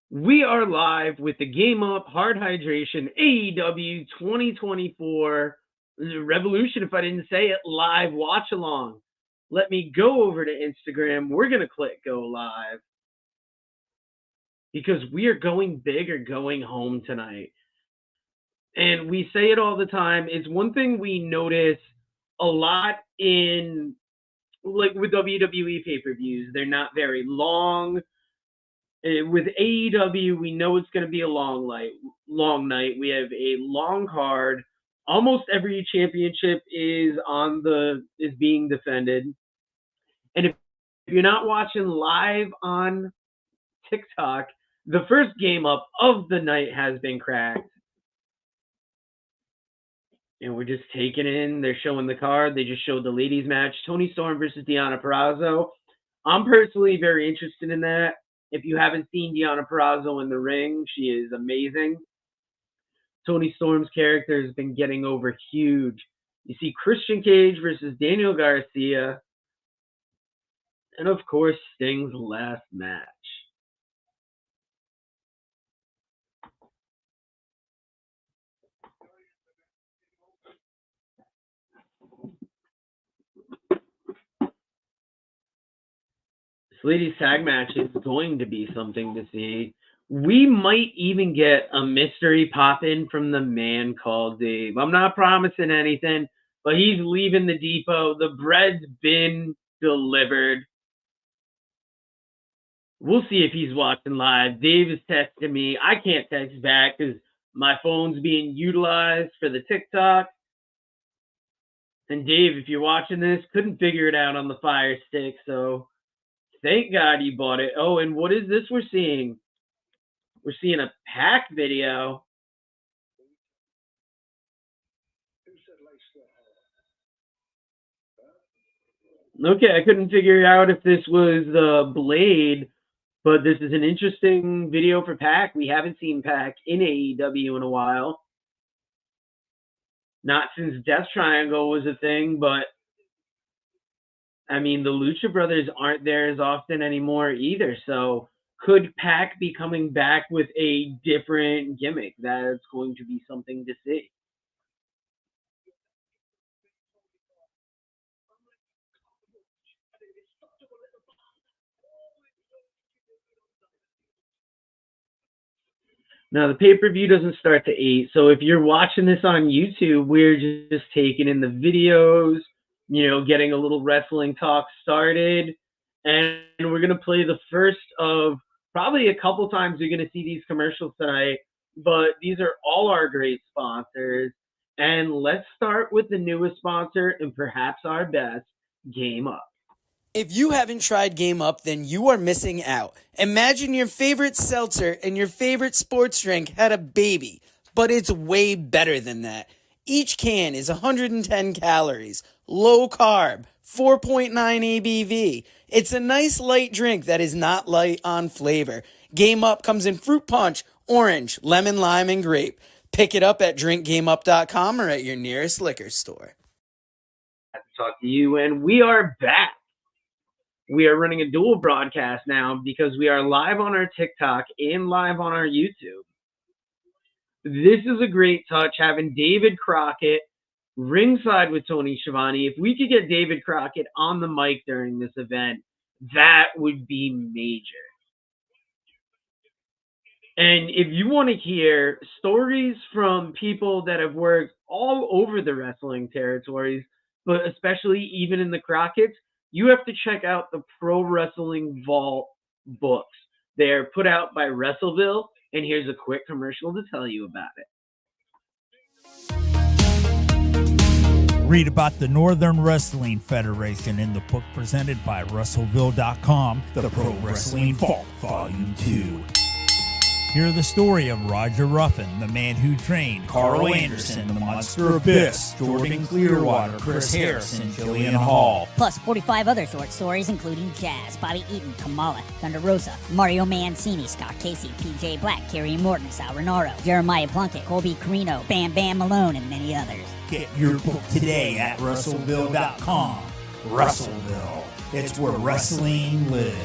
We are live with the Game Up Hard Hydration AEW 2024 Revolution, if I didn't say it, live watch along. Let me go over to Instagram. We're going to click go live because we are going big or going home tonight. And we say it all the time. It's one thing we notice a lot in, like with WWE Pay Per Views. They're not very long. With AEW, we know it's going to be a long night. We have a long card. Almost every championship is being defended. And if you're not watching live on TikTok, the first game up of the night has been cracked. And we're just taking in. They're showing the card. They just showed the ladies match. Toni Storm versus Deonna Purrazzo. I'm personally very interested in that. If you haven't seen Deonna Purrazzo in the ring, she is amazing. Toni Storm's character has been getting over huge. You see Christian Cage versus Daniel Garcia. And of course, Sting's last match. Ladies tag match is going to be something to see. We might even get a mystery pop in from the man called Dave. I'm not promising anything, but he's leaving the depot. The bread's been delivered. We'll see if he's watching live. Dave is texting me. I can't text back because my phone's being utilized for the TikTok. And Dave, if you're watching this, couldn't figure it out on the Fire Stick, so thank God he bought it. Oh, and what is this we're seeing? We're seeing a Pac video. Okay, I couldn't figure out if this was the Blade, but this is an interesting video for Pac. We haven't seen Pac in AEW in a while. Not since Death Triangle was a thing, but I mean, the Lucha Brothers aren't there as often anymore either. So could Pac be coming back with a different gimmick? That's going to be something to see. Now, the pay-per-view doesn't start to 8. So if you're watching this on YouTube, we're just taking in the videos, getting a little wrestling talk started. And we're going to play the first of probably a couple times you're going to see these commercials tonight. But these are all our great sponsors. And let's start with the newest sponsor and perhaps our best, Game Up. If you haven't tried Game Up, then you are missing out. Imagine your favorite seltzer and your favorite sports drink had a baby, but it's way better than that. Each can is 110 calories, low carb, 4.9 ABV. It's a nice light drink that is not light on flavor. Game Up comes in fruit punch, orange, lemon, lime, and grape. Pick it up at drinkgameup.com or at your nearest liquor store. Talk to you, and we are back. We are running a dual broadcast now because we are live on our TikTok and live on our YouTube. This is a great touch, having David Crockett ringside with Tony Schiavone. If we could get David Crockett on the mic during this event, that would be major. And if you want to hear stories from people that have worked all over the wrestling territories, but especially even in the Crockett's, you have to check out the Pro Wrestling Vault books. They're put out by WrestleVille, and here's a quick commercial to tell you about it. Read about the Northern Wrestling Federation in the book presented by WrestleVille.com, The Pro Wrestling Vault, Volume 2. Hear the story of Roger Ruffin, the man who trained Carl Anderson, the Monster Abyss, Jordan Clearwater, Chris Harris, and Jillian Hall. Plus 45 other short stories including Jazz, Bobby Eaton, Kamala, Thunder Rosa, Mario Mancini, Scott Casey, PJ Black, Kerry Morton, Sal Renaro, Jeremiah Plunkett, Colby Carino, Bam Bam Malone, and many others. Get your book today at WrestleVille.com. Russellville. It's where wrestling lives.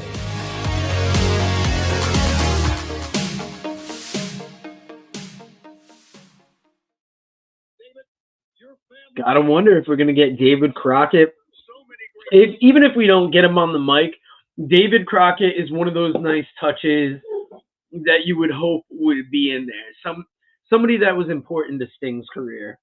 Gotta wonder if we're gonna get David Crockett. Even if we don't get him on the mic, David Crockett is one of those nice touches that you would hope would be in there. Somebody that was important to Sting's career.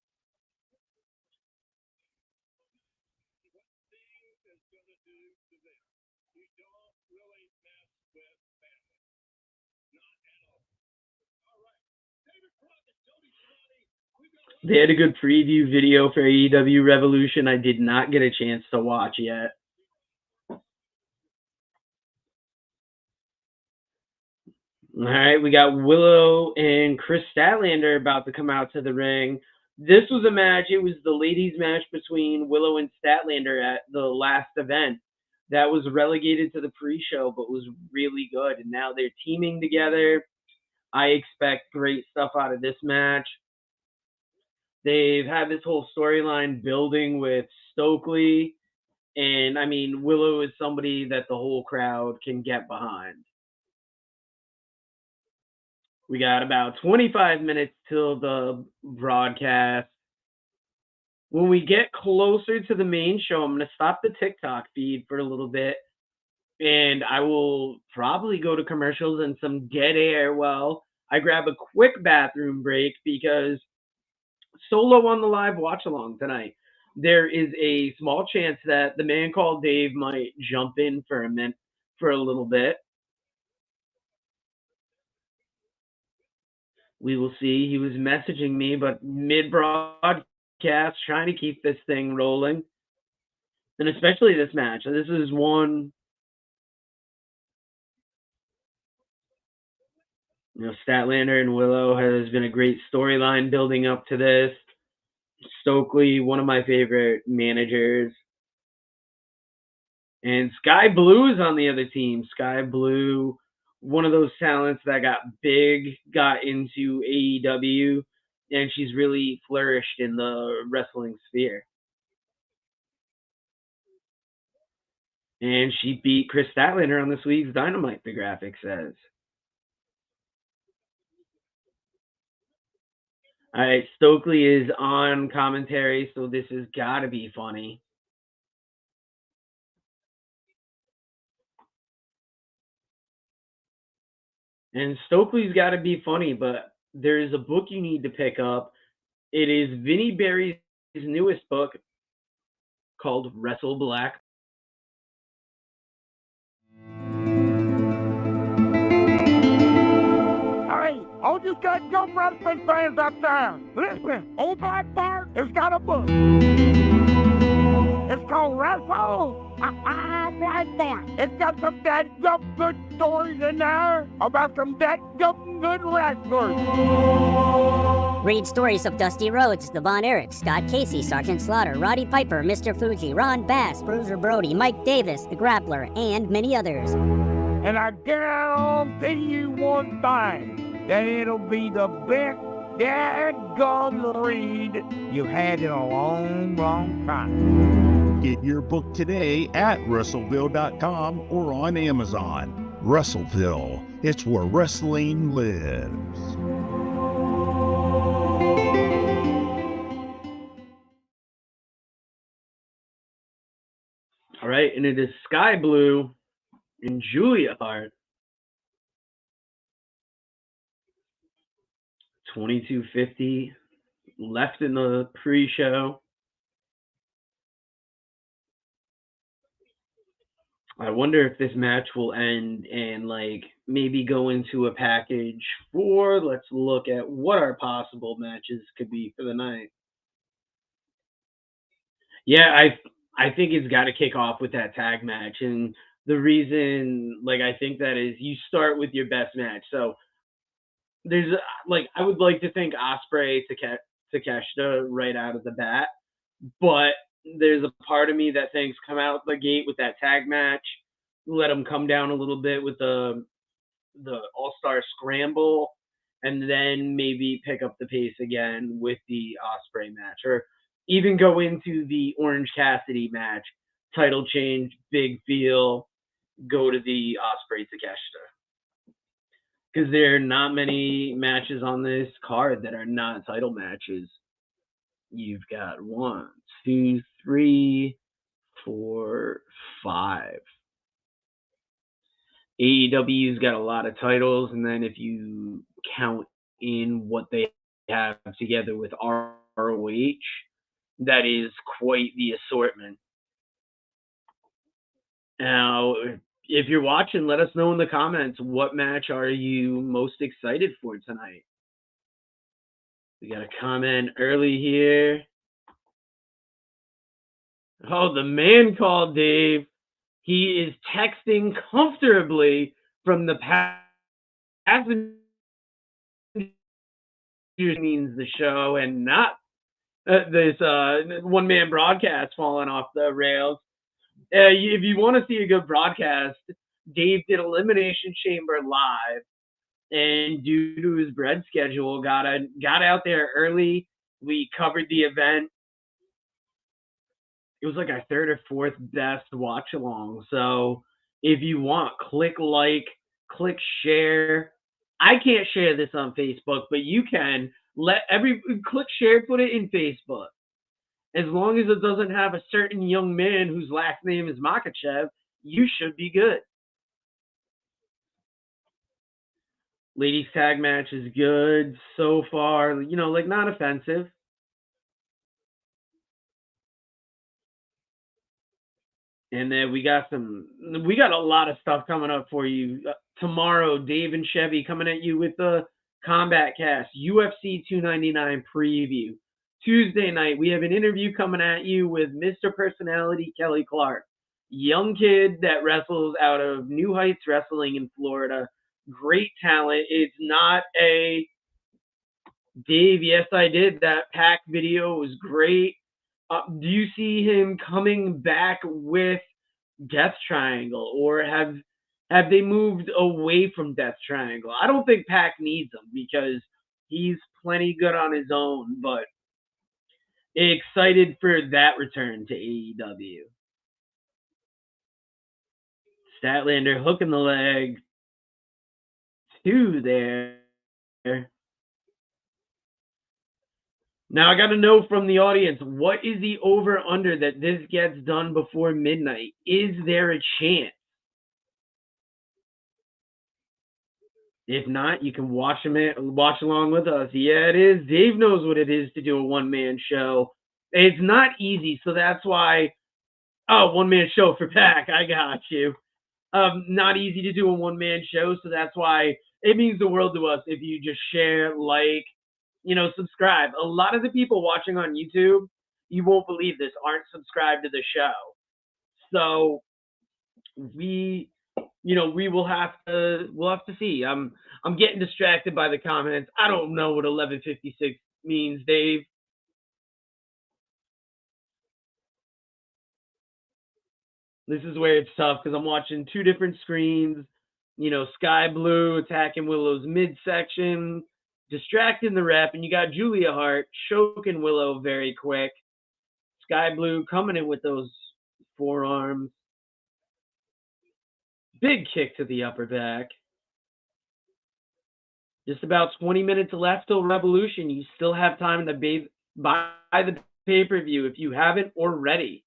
They had a good preview video for AEW Revolution. I did not get a chance to watch yet. All right, we got Willow and Chris Statlander about to come out to the ring. This was a match. It was the ladies' match between Willow and Statlander at the last event. That was relegated to the pre-show, but was really good. And now they're teaming together. I expect great stuff out of this match. They've had this whole storyline building with Stokely. And, I mean, Willow is somebody that the whole crowd can get behind. We got about 25 minutes till the broadcast. When we get closer to the main show, I'm going to stop the TikTok feed for a little bit. And I will probably go to commercials and some dead air while I grab a quick bathroom break, because solo on the live watch-along tonight, there is a small chance that the man called Dave might jump in for a little bit. We will see. He was messaging me, but mid-broadcast, trying to keep this thing rolling. And especially this match. This is one, Statlander and Willow has been a great storyline building up to this. Stokely, one of my favorite managers. And Sky Blue is on the other team. Sky Blue, one of those talents that got big, got into AEW, and she's really flourished in the wrestling sphere. And she beat Chris Statlander on this week's Dynamite, the graphic says. All right, Stokely is on commentary, so this has got to be funny. And Stokely's got to be funny, but there is a book you need to pick up. It is Vinnie Berry's newest book called Wrestle Black. Hey, all you got young wrestling fans out there, listen, Old Black Bart has got a book. It's called Wrestle. Right there. It's got some dead good stories in there about some dead good wrestlers. Read stories of Dusty Rhodes, the Von Erich, Scott Casey, Sergeant Slaughter, Roddy Piper, Mr. Fuji, Ron Bass, Bruiser Brody, Mike Davis, the Grappler, and many others. And I guarantee you one thing, that it'll be the best dadgum read you've had in a long time. Get your book today at Russellville.com or on Amazon. Russellville, it's where wrestling lives. All right, and it is Sky Blue and Julia Hart. 22:50 left in the pre-show. I wonder if this match will end and maybe go into a package 4. Let's look at what our possible matches could be for the night. Yeah, I think it's got to kick off with that tag match, and the reason I think that is you start with your best match. So there's I would like to think Ospreay to Takeshita right out of the bat, but there's a part of me that thinks come out the gate with that tag match, let them come down a little bit with the All-Star Scramble, and then maybe pick up the pace again with the Ospreay match, or even go into the Orange Cassidy match, title change, big feel, go to the Ospreay Takeshita. Because there are not many matches on this card that are not title matches. You've got 1, 2, 3, 4, 5. AEW's got a lot of titles, and then if you count in what they have together with ROH, that is quite the assortment. Now, if you're watching, let us know in the comments, what match are you most excited for tonight? We got a comment early here. Oh, the man called Dave. He is texting comfortably from the passenger means the show and not this one-man broadcast falling off the rails. If you want to see a good broadcast, Dave did Elimination Chamber live, and due to his bread schedule, got out there early. We covered the event. It was like our third or fourth best watch along. So if you want, click like, click share. I can't share this on Facebook, but you can. Click share, put it in Facebook. As long as it doesn't have a certain young man whose last name is Makachev, you should be good. Ladies tag match is good so far, like not offensive. And then we got a lot of stuff coming up for you. Tomorrow, Dave and Chevy coming at you with the Combat Cast, UFC 299 preview. Tuesday night, we have an interview coming at you with Mr. Personality Kelly Clark, young kid that wrestles out of New Heights Wrestling in Florida. Great talent. It's not a Dave, yes, I did. That Pac video was great. Do you see him coming back with Death Triangle, or have they moved away from Death Triangle? I don't think Pac needs him because he's plenty good on his own, but excited for that return to AEW. Statlander hooking the leg. 2 there. Now, I got to know from the audience, what is the over-under that this gets done before midnight? Is there a chance? If not, you can watch along with us. Yeah, it is. Dave knows what it is to do a one-man show. It's not easy, so that's why... Oh, one-man show for Pac. I got you. Not easy to do a one-man show, so that's why it means the world to us if you just share, like, subscribe. A lot of the people watching on YouTube, you won't believe this, aren't subscribed to the show. So we'll have to see. I'm getting distracted by the comments. I don't know what 1156 means, Dave. This is where it's tough because I'm watching 2 different screens. Sky Blue attacking Willow's midsection, distracting the ref, and you got Julia Hart choking Willow very quick. Sky Blue coming in with those forearms. Big kick to the upper back. Just about 20 minutes left till Revolution. You still have time to buy the pay-per-view if you haven't already.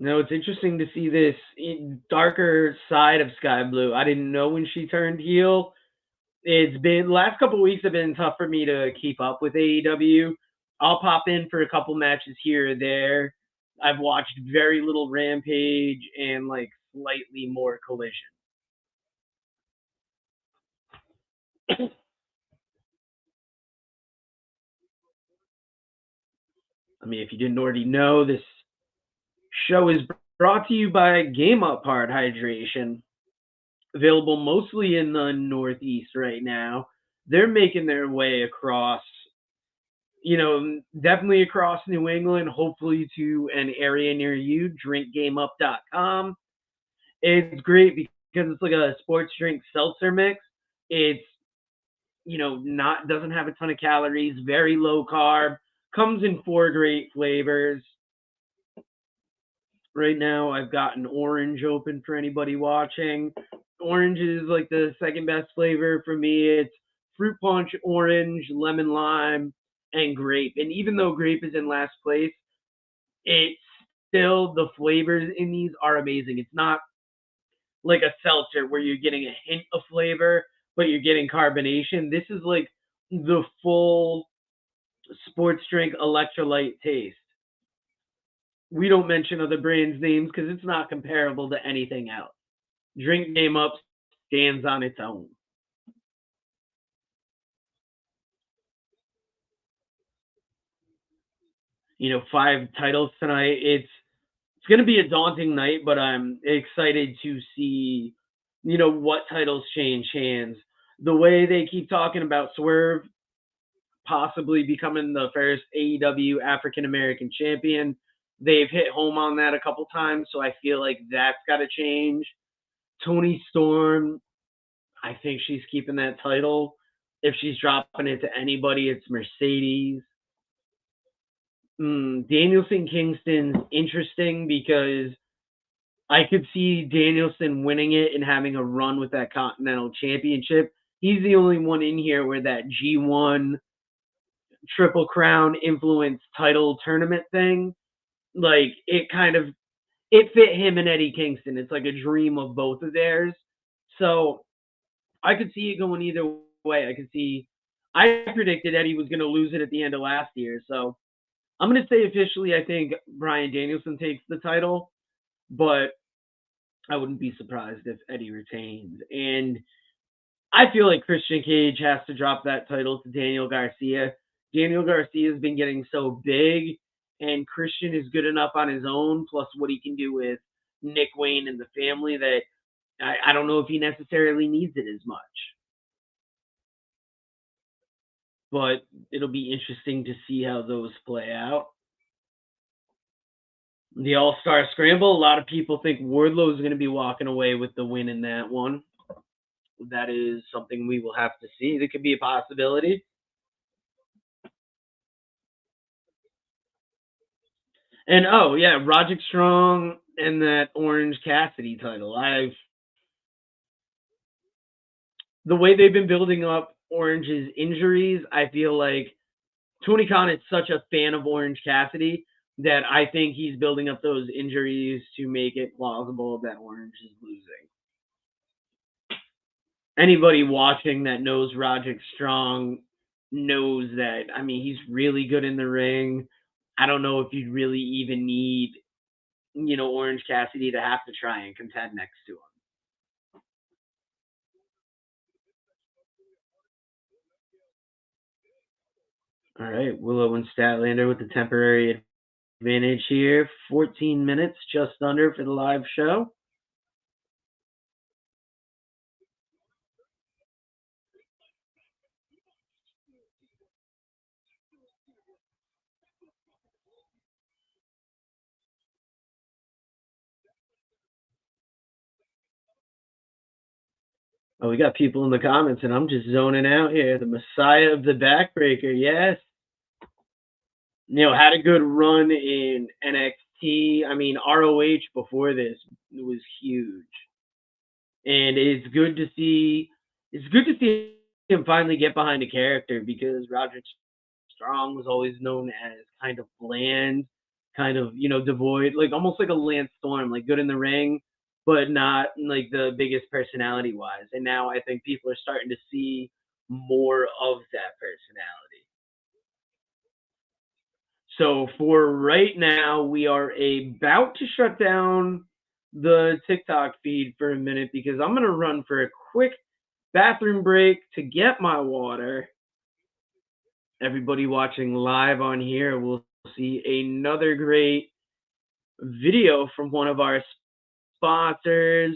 It's interesting to see this darker side of Sky Blue. I didn't know when she turned heel. It's been last couple of weeks have been tough for me to keep up with AEW. I'll pop in for a couple matches here or there. I've watched very little Rampage and slightly more Collision. If you didn't already know, this show is brought to you by Game Up Hard Hydration. Available mostly in the Northeast right now. They're making their way across, definitely across New England, hopefully to an area near you. DrinkGameUp.com. It's great because it's like a sports drink seltzer mix. It's, doesn't have a ton of calories, very low carb, comes in 4 great flavors. Right now, I've got an orange open for anybody watching. Orange is like the second best flavor for me. It's fruit punch, orange, lemon lime, and grape. And even though grape is in last place, it's still, the flavors in these are amazing. It's not like a seltzer where you're getting a hint of flavor, but you're getting carbonation. This is like the full sports drink electrolyte taste. We don't mention other brands' names because it's not comparable to anything else. Drink Game Up stands on its own. You know, 5 titles tonight. It's going to be a daunting night, but I'm excited to see, you know, what titles change hands. The way they keep talking about Swerve possibly becoming the first AEW African American champion, they've hit home on that a couple times, so I feel like that's got to change. Toni Storm, I think she's keeping that title. If she's dropping it to anybody, it's Mercedes. Danielson Kingston's interesting because I could see Danielson winning it and having a run with that Continental Championship. He's the only one in here where that G1 Triple Crown influence title tournament thing, like it fit him and Eddie Kingston. It's like a dream of both of theirs. So I could see it going either way. I predicted Eddie was going to lose it at the end of last year. So I'm going to say officially, I think Bryan Danielson takes the title, but I wouldn't be surprised if Eddie retains. And I feel like Christian Cage has to drop that title to Daniel Garcia. Daniel Garcia has been getting so big, and Christian is good enough on his own, plus what he can do with Nick Wayne and the family, that I don't know if he necessarily needs it as much. But it'll be interesting to see how those play out. The All-Star Scramble, a lot of people think Wardlow is going to be walking away with the win in that one. That is something we will have to see. That could be a possibility. And oh yeah, Roderick Strong and that Orange Cassidy title. The way they've been building up Orange's injuries, I feel like Tony Khan is such a fan of Orange Cassidy that I think he's building up those injuries to make it plausible that Orange is losing. Anybody watching that knows Roderick Strong knows that, I mean, he's really good in the ring. I don't know if you'd really even need, you know, Orange Cassidy to have to try and contend next to him. All right, Willow and Statlander with the temporary advantage here. 14 minutes, just under, for the live show. Oh, we got people in the comments, and I'm just zoning out here. The Messiah of the Backbreaker, yes. You know, had a good run in NXT. I mean, ROH before this was huge. And it's good to see him finally get behind a character, because Roderick Strong was always known as kind of bland, kind of, you know, devoid, like almost like a Lance Storm, like good in the ring, but not like the biggest personality wise. And now I think people are starting to see more of that personality. So for right now, we are about to shut down the TikTok feed for a minute, because I'm going to run for a quick bathroom break to get my water. Everybody watching live on here will see another great video from one of our sponsors.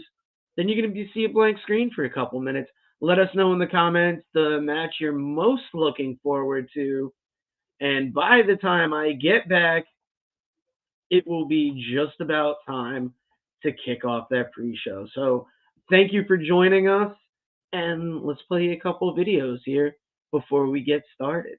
Then you're going to see a blank screen for a couple minutes. Let us know in the comments the match you're most looking forward to. And by the time I get back, it will be just about time to kick off that pre-show. So thank you for joining us, and let's play a couple videos here before we get started.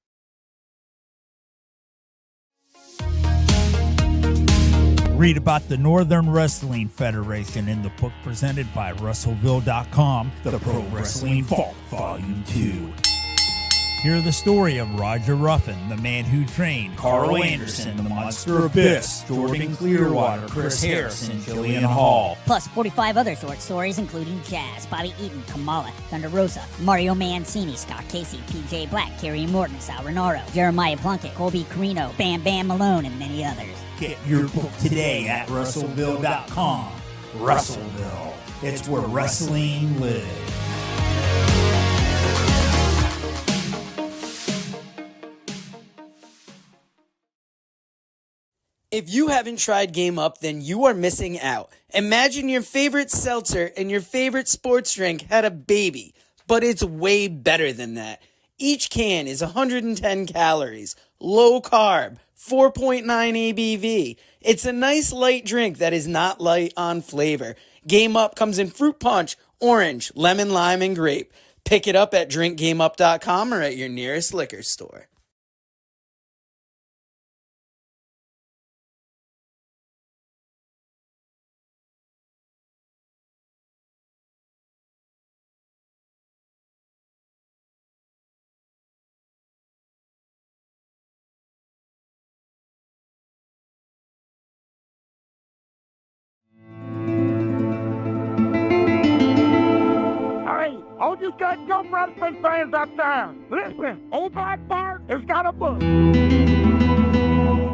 Read about the Northern Wrestling Federation in the book presented by Russellville.com, The Pro Wrestling Vault, Volume 2. Hear the story of Roger Ruffin, the man who trained Carl Anderson, the Monster Abyss, Jordan Clearwater, Chris Harris, and Jillian Hall. Plus 45 other short stories including Jazz, Bobby Eaton, Kamala, Thunder Rosa, Mario Mancini, Scott Casey, PJ Black, Kerry Morton, Sal Renaro, Jeremiah Plunkett, Colby Carino, Bam Bam Malone, and many others. Get your book today at Russellville.com. Russellville. It's where wrestling lives. If you haven't tried Game Up, then you are missing out. Imagine your favorite seltzer and your favorite sports drink had a baby, but it's way better than that. Each can is 110 calories, low carb, 4.9 ABV. It's a nice light drink that is not light on flavor. Game Up comes in fruit punch, orange, lemon, lime, and grape. Pick it up at drinkgameup.com or at your nearest liquor store. Hey, all you goddamn wrestling fans out there, listen, Old Black Bart has got a book.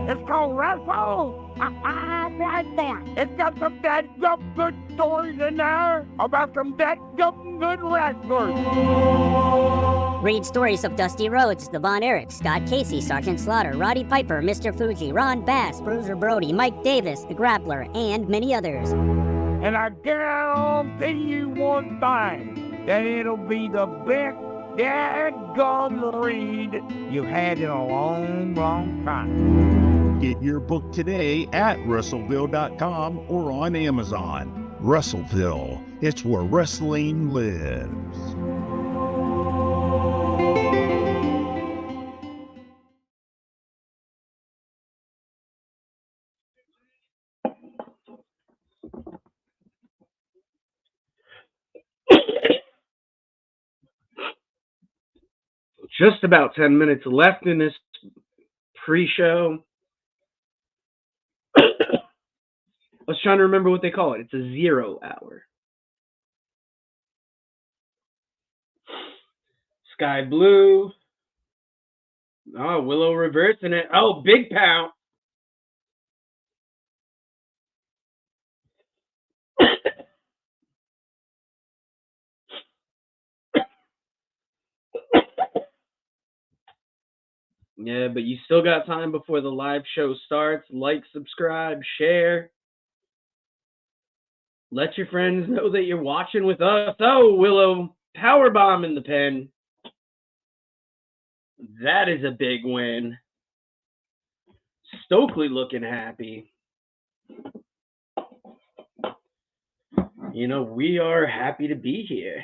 It's called Wrestle. Right there. It's got some dead good stories in there about some dead good wrestlers. Read stories of Dusty Rhodes, the Von Erich, Scott Casey, Sergeant Slaughter, Roddy Piper, Mr. Fuji, Ron Bass, Bruiser Brody, Mike Davis, the Grappler, and many others. And I guarantee you one thing, that it'll be the best dadgum read you've had in a long time. Get your book today at Russellville.com or on Amazon. Russellville, it's where wrestling lives. Just about 10 minutes left in this pre-show. I was trying to remember what they call it. It's a 0 hour. Sky Blue. Oh, Willow reversing it. Oh, Big Pound. Yeah, but you still got time before the live show starts. Like, subscribe, share. Let your friends know that you're watching with us. Oh, Willow, powerbomb in the pen. That is a big win. Stokely looking happy. You know, we are happy to be here.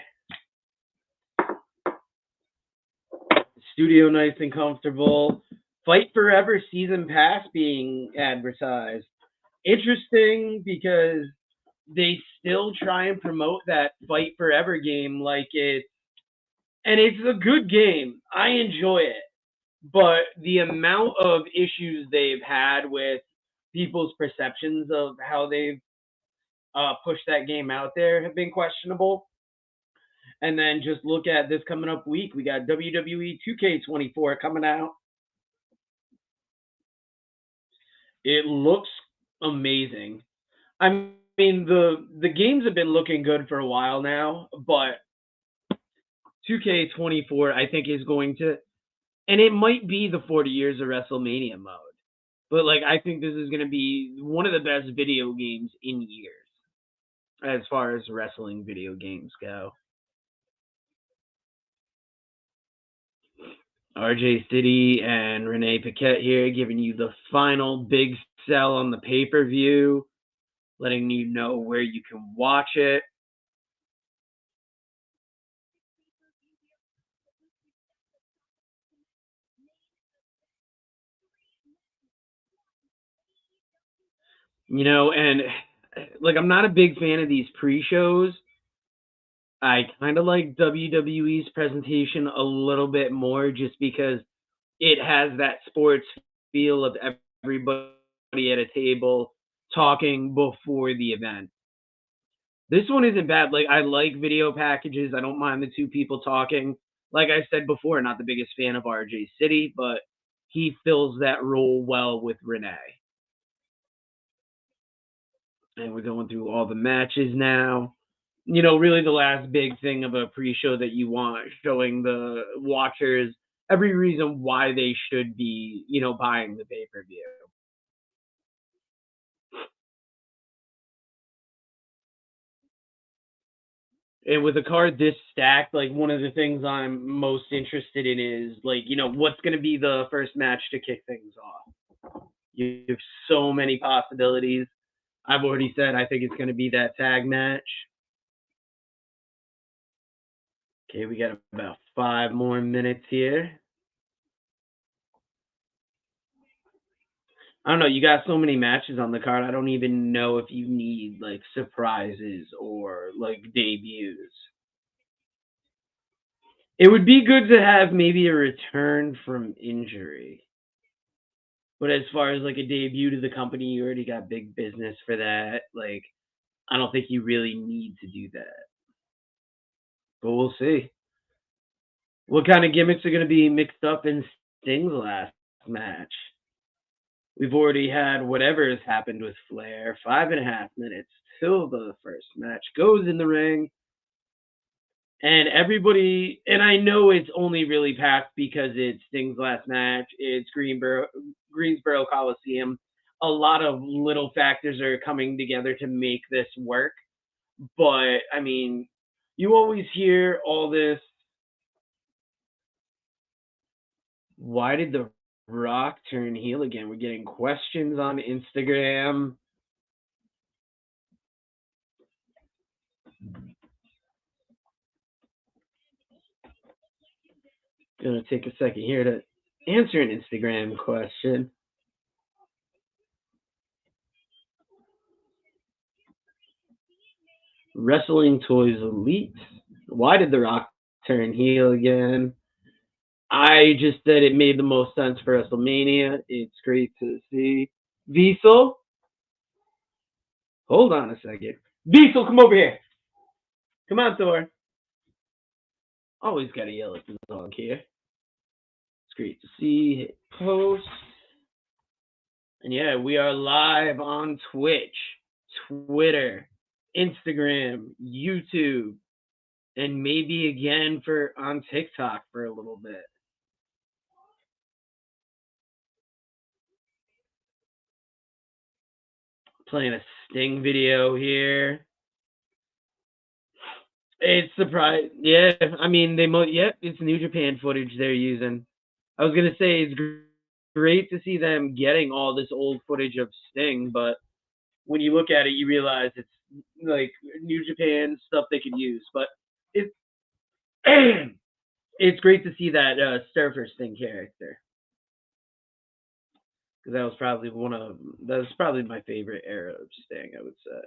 Studio nice and comfortable. Fight Forever season pass being advertised. Interesting because they still try and promote that Fight Forever game like it's, and it's a good game. I enjoy it. But the amount of issues they've had with people's perceptions of how they've pushed that game out there have been questionable. And then just look at this coming up week. We got WWE 2K24 coming out. It looks amazing. I mean, the games have been looking good for a while now, but 2K24, I think, is going to, and it might be the 40 years of WrestleMania mode, but like, I think this is going to be one of the best video games in years as far as wrestling video games go. RJ City and Renee Paquette here, giving you the final big sell on the pay-per-view, letting you know where you can watch it. And like, I'm not a big fan of these pre-shows. I kind of like WWE's presentation a little bit more just because it has that sports feel of everybody at a table talking before the event. This one isn't bad. Like, I like video packages. I don't mind the two people talking. Like I said before, not the biggest fan of RJ City, but he fills that role well with Renee. And we're going through all the matches now. Really the last big thing of a pre-show that you want, showing the watchers every reason why they should be, buying the pay-per-view. And with a card this stacked, like, one of the things I'm most interested in is, like, what's going to be the first match to kick things off. You have so many possibilities. I've already said I think it's going to be that tag match. Okay, we got about 5 more minutes here. I don't know. You got so many matches on the card. I don't even know if you need, like, surprises or, like, debuts. It would be good to have maybe a return from injury. But as far as, like, a debut to the company, you already got big business for that. Like, I don't think you really need to do that. But we'll see. What kind of gimmicks are going to be mixed up in Sting's last match? We've already had whatever has happened with Flair. 5.5 minutes till the first match goes in the ring. And everybody, and I know it's only really packed because it's Sting's last match. It's Greensboro Coliseum. A lot of little factors are coming together to make this work. But, I mean, you always hear all this. Why did The Rock turn heel again? We're getting questions on Instagram. Gonna take a second here to answer an Instagram question. Wrestling Toys Elite. Why did The Rock turn heel again? I just said it made the most sense for WrestleMania. It's great to see. Diesel? Hold on a second. Diesel, come over here. Come on, Thor. Always gotta yell at the dog here. It's great to see. Hit post. And yeah, we are live on Twitch, Twitter, Instagram, YouTube, and maybe again on TikTok for a little bit. Playing a Sting video here. It's surprising. Yeah, I mean, it's New Japan footage they're using. I was going to say it's great to see them getting all this old footage of Sting, but when you look at it, you realize it's like New Japan stuff they could use. But it's great to see that Surfer Sting character. Because that was probably my favorite era of Sting, I would say.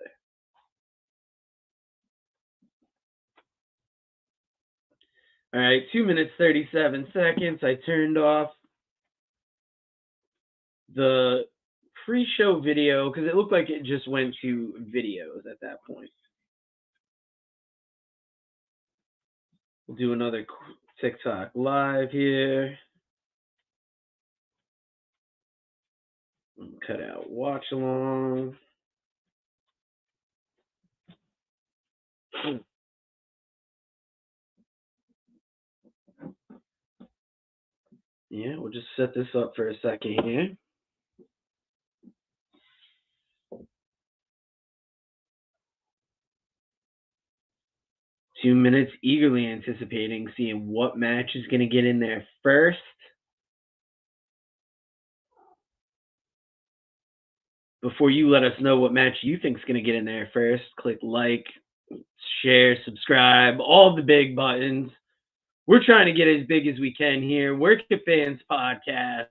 All right, 2 minutes, 37 seconds. I turned off the pre-show video because it looked like it just went to videos at that point. We'll do another TikTok live here. Cut out watch along. Yeah, we'll just set this up for a second here. Two minutes, eagerly anticipating seeing what match is going to get in there first. Before you let us know what match you think is going to get in there first, click like, share, subscribe, all the big buttons. We're trying to get as big as we can here. Work It Fans Podcast.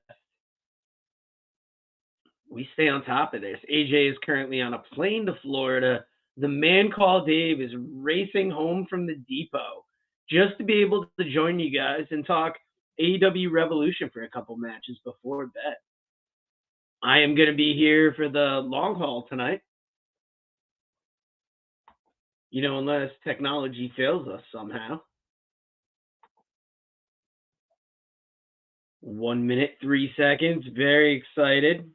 we stay on top of this. AJ is currently on a plane to Florida. The man called Dave is racing home from the depot just to be able to join you guys and talk AEW Revolution for a couple matches before bed. I am going to be here for the long haul tonight. Unless technology fails us somehow. 1 minute, 3 seconds. Very excited.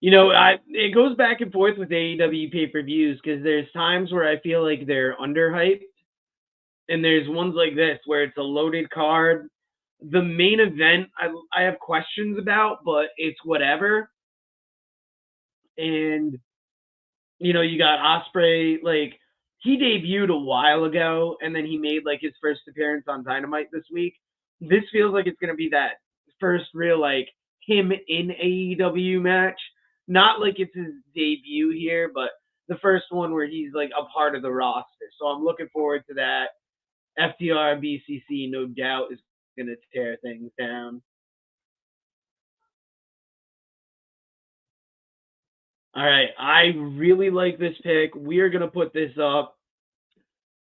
It goes back and forth with AEW pay-per-views because there's times where I feel like they're underhyped, and there's ones like this where it's a loaded card. The main event I have questions about, but it's whatever. And you got Ospreay, like he debuted a while ago, and then he made like his first appearance on Dynamite this week. This feels like it's gonna be that first real like him in AEW match. Not like it's his debut here, but the first one where he's like a part of the roster. So I'm looking forward to that. FTR BCC, no doubt, is going to tear things down. All right, I really like this pick. We are going to put this up.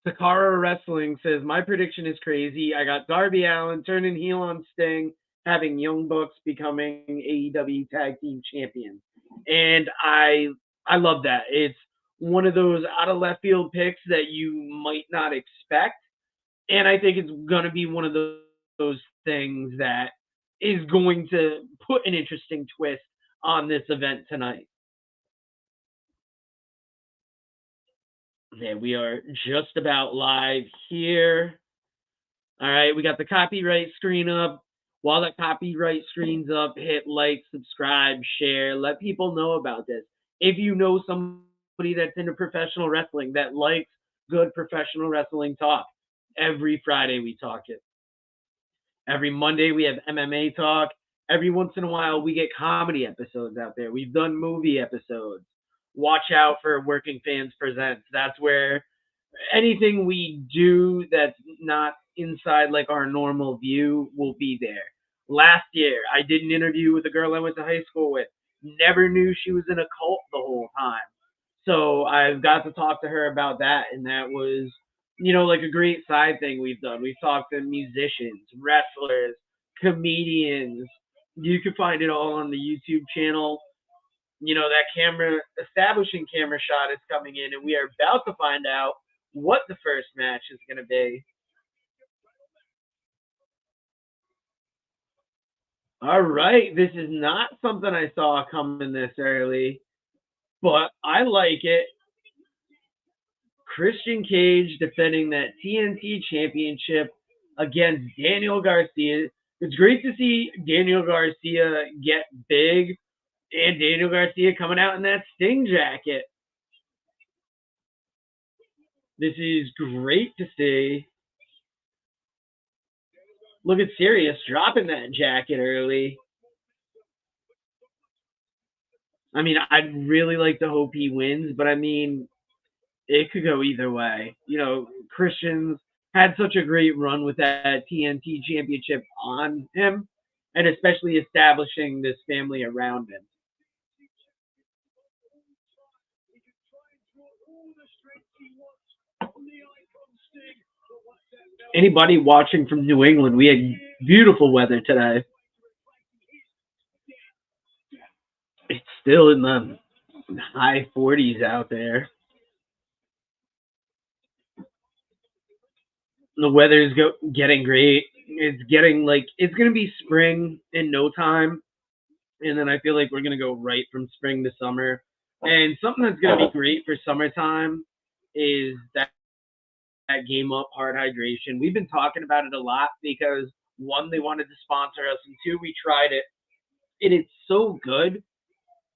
Takara Wrestling says, my prediction is crazy. I got Darby Allin turning heel on Sting, having Young Bucks becoming AEW Tag Team Champions. And I love that. It's one of those out of left field picks that you might not expect. And I think it's going to be one of those things that is going to put an interesting twist on this event tonight. There, we are just about live here. All right, we got the copyright screen up. While that copyright screen's up, hit like, subscribe, share, let people know about this. If you know somebody that's into professional wrestling that likes good professional wrestling talk, every Friday we talk it. Every Monday we have MMA talk. Every once in a while we get comedy episodes out there. We've done movie episodes. Watch out for Working Fans Presents. That's where anything we do that's not inside like our normal view will be there. Last year, I did an interview with a girl I went to high school with. Never knew she was in a cult the whole time. So I've got to talk to her about that, and that was, like a great side thing we've done. We've talked to musicians, wrestlers, comedians. You can find it all on the YouTube channel. That establishing camera shot is coming in, and we are about to find out what the first match is going to be. All right, this is not something I saw coming this early, but I like it. Christian Cage defending that TNT Championship against Daniel Garcia. It's great to see Daniel Garcia get big, and Daniel Garcia coming out in that Sting jacket. This is great to see. Look at Sirius dropping that jacket early. I mean, I'd really like to hope he wins, but I mean, it could go either way. Christian's had such a great run with that TNT Championship on him, and especially establishing this family around him. Anybody watching from New England, we had beautiful weather today. It's still in the high 40s out there. The weather is getting great. It's getting it's going to be spring in no time. And then I feel like we're going to go right from spring to summer. And something that's going to be great for summertime is that Game Up Hard Hydration. We've been talking about it a lot because, one, they wanted to sponsor us, and two, we tried it. And it's so good,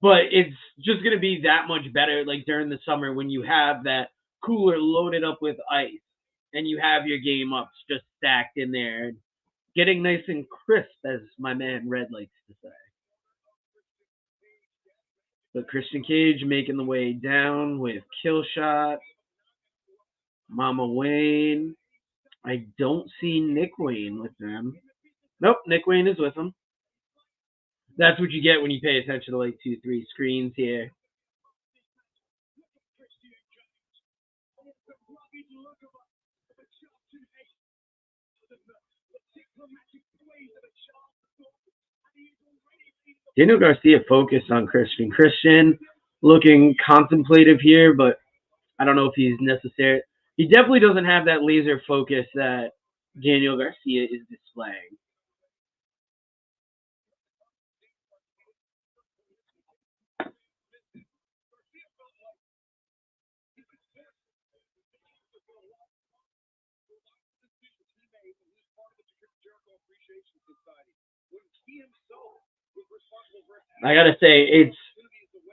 but it's just going to be that much better during the summer when you have that cooler loaded up with ice and you have your Game Ups just stacked in there, getting nice and crisp, as my man Red likes to say. But Christian Cage making the way down with Killshot. Mama Wayne. I don't see Nick Wayne with them. Nope, Nick Wayne is with them. That's what you get when you pay attention to like 2-3 screens here. Daniel Garcia focused on Christian. Christian looking contemplative here, but I don't know if he's necessary. He definitely doesn't have that laser focus that Daniel Garcia is displaying. I gotta say, it's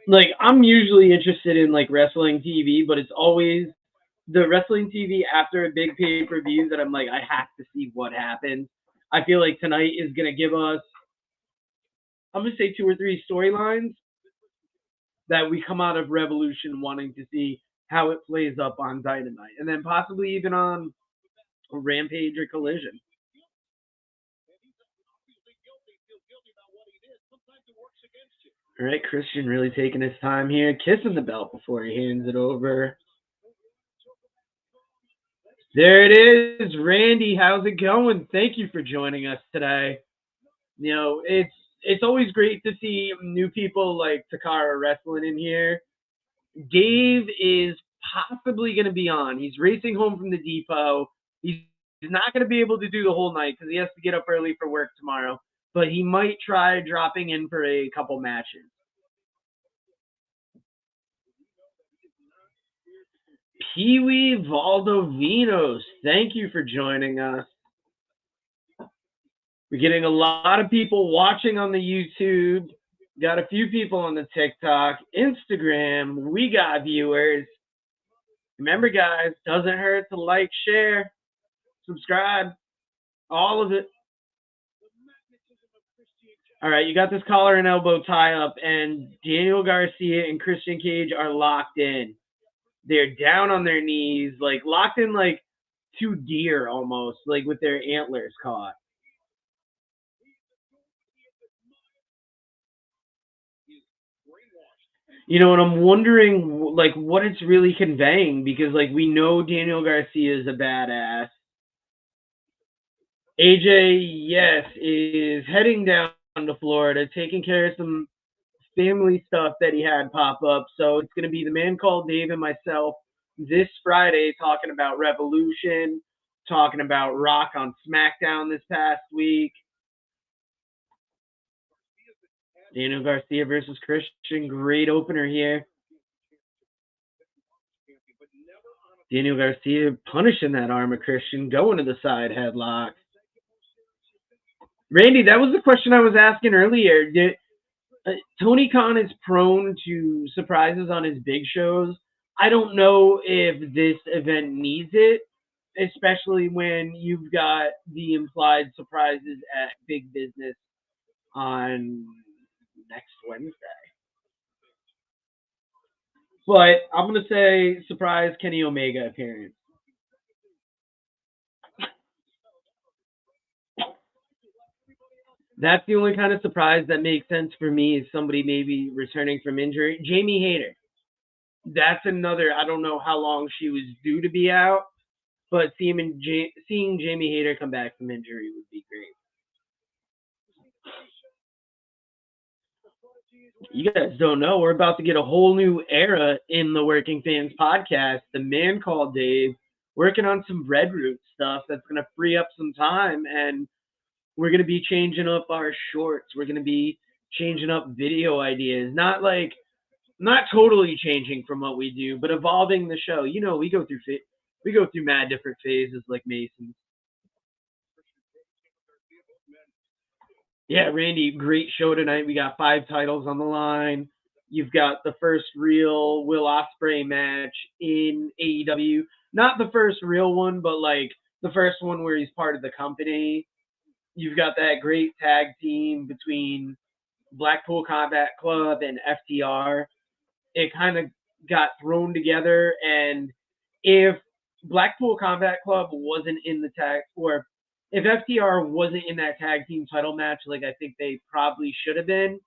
like I'm usually interested in like wrestling TV, but it's always the wrestling TV after a big pay-per-view that I'm like, I have to see what happens. I feel like tonight is gonna give us, I'm gonna say 2 or 3 storylines that we come out of Revolution wanting to see how it plays up on Dynamite, and then possibly even on Rampage or Collision. All right, Christian really taking his time here, kissing the belt before he hands it over. There it is. Randy, how's it going? Thank you for joining us today. You know, it's always great to see new people like Takara wrestling in here. Dave is possibly going to be on. He's racing home from the depot. He's not going to be able to do the whole night because he has to get up early for work tomorrow. But he might try dropping in for a couple matches. Pee-wee Valdovinos, thank you for joining us. We're getting a lot of people watching on the YouTube. Got a few people on the TikTok, Instagram. We got viewers. Remember, guys, doesn't hurt to like, share, subscribe, all of it. All right, you got this collar and elbow tie up, and Daniel Garcia and Christian Cage are locked in. They're down on their knees, like locked in like 2 deer almost, like with their antlers caught. You know, and I'm wondering like what it's really conveying, because like we know Daniel Garcia is a badass. AJ, yes, is heading down to Florida, taking care of some family stuff that he had pop up. So it's going to be the man called Dave and myself this Friday talking about Revolution, talking about Rock on SmackDown this past week. Daniel Garcia versus Christian, great opener here. Daniel Garcia punishing that arm of Christian, going to the side headlock. Randy, that was the question I was asking earlier. Tony Khan is prone to surprises on his big shows. I don't know if this event needs it, especially when you've got the implied surprises at Big Business on next Wednesday. But I'm going to say surprise Kenny Omega appearance. That's the only kind of surprise that makes sense for me, is somebody maybe returning from injury. Jamie Hayter. That's another, I don't know how long she was due to be out, but seeing Jamie Hayter come back from injury would be great. You guys don't know, we're about to get a whole new era in the Working Fans podcast. The man called Dave working on some Red Root stuff that's going to free up some time, and we're going to be changing up our shorts. We're going to be changing up video ideas. Not totally changing from what we do, but evolving the show. You know, we go through mad different phases like Mason. Yeah, Randy, great show tonight. We got 5 titles on the line. You've got the first real Will Ospreay match in AEW. Not the first real one, but like the first one where he's part of the company. You've got that great tag team between Blackpool Combat Club and FTR. It kind of got thrown together, and if Blackpool Combat Club wasn't in the tag, or if FTR wasn't in that tag team title match, like I think they probably should have been,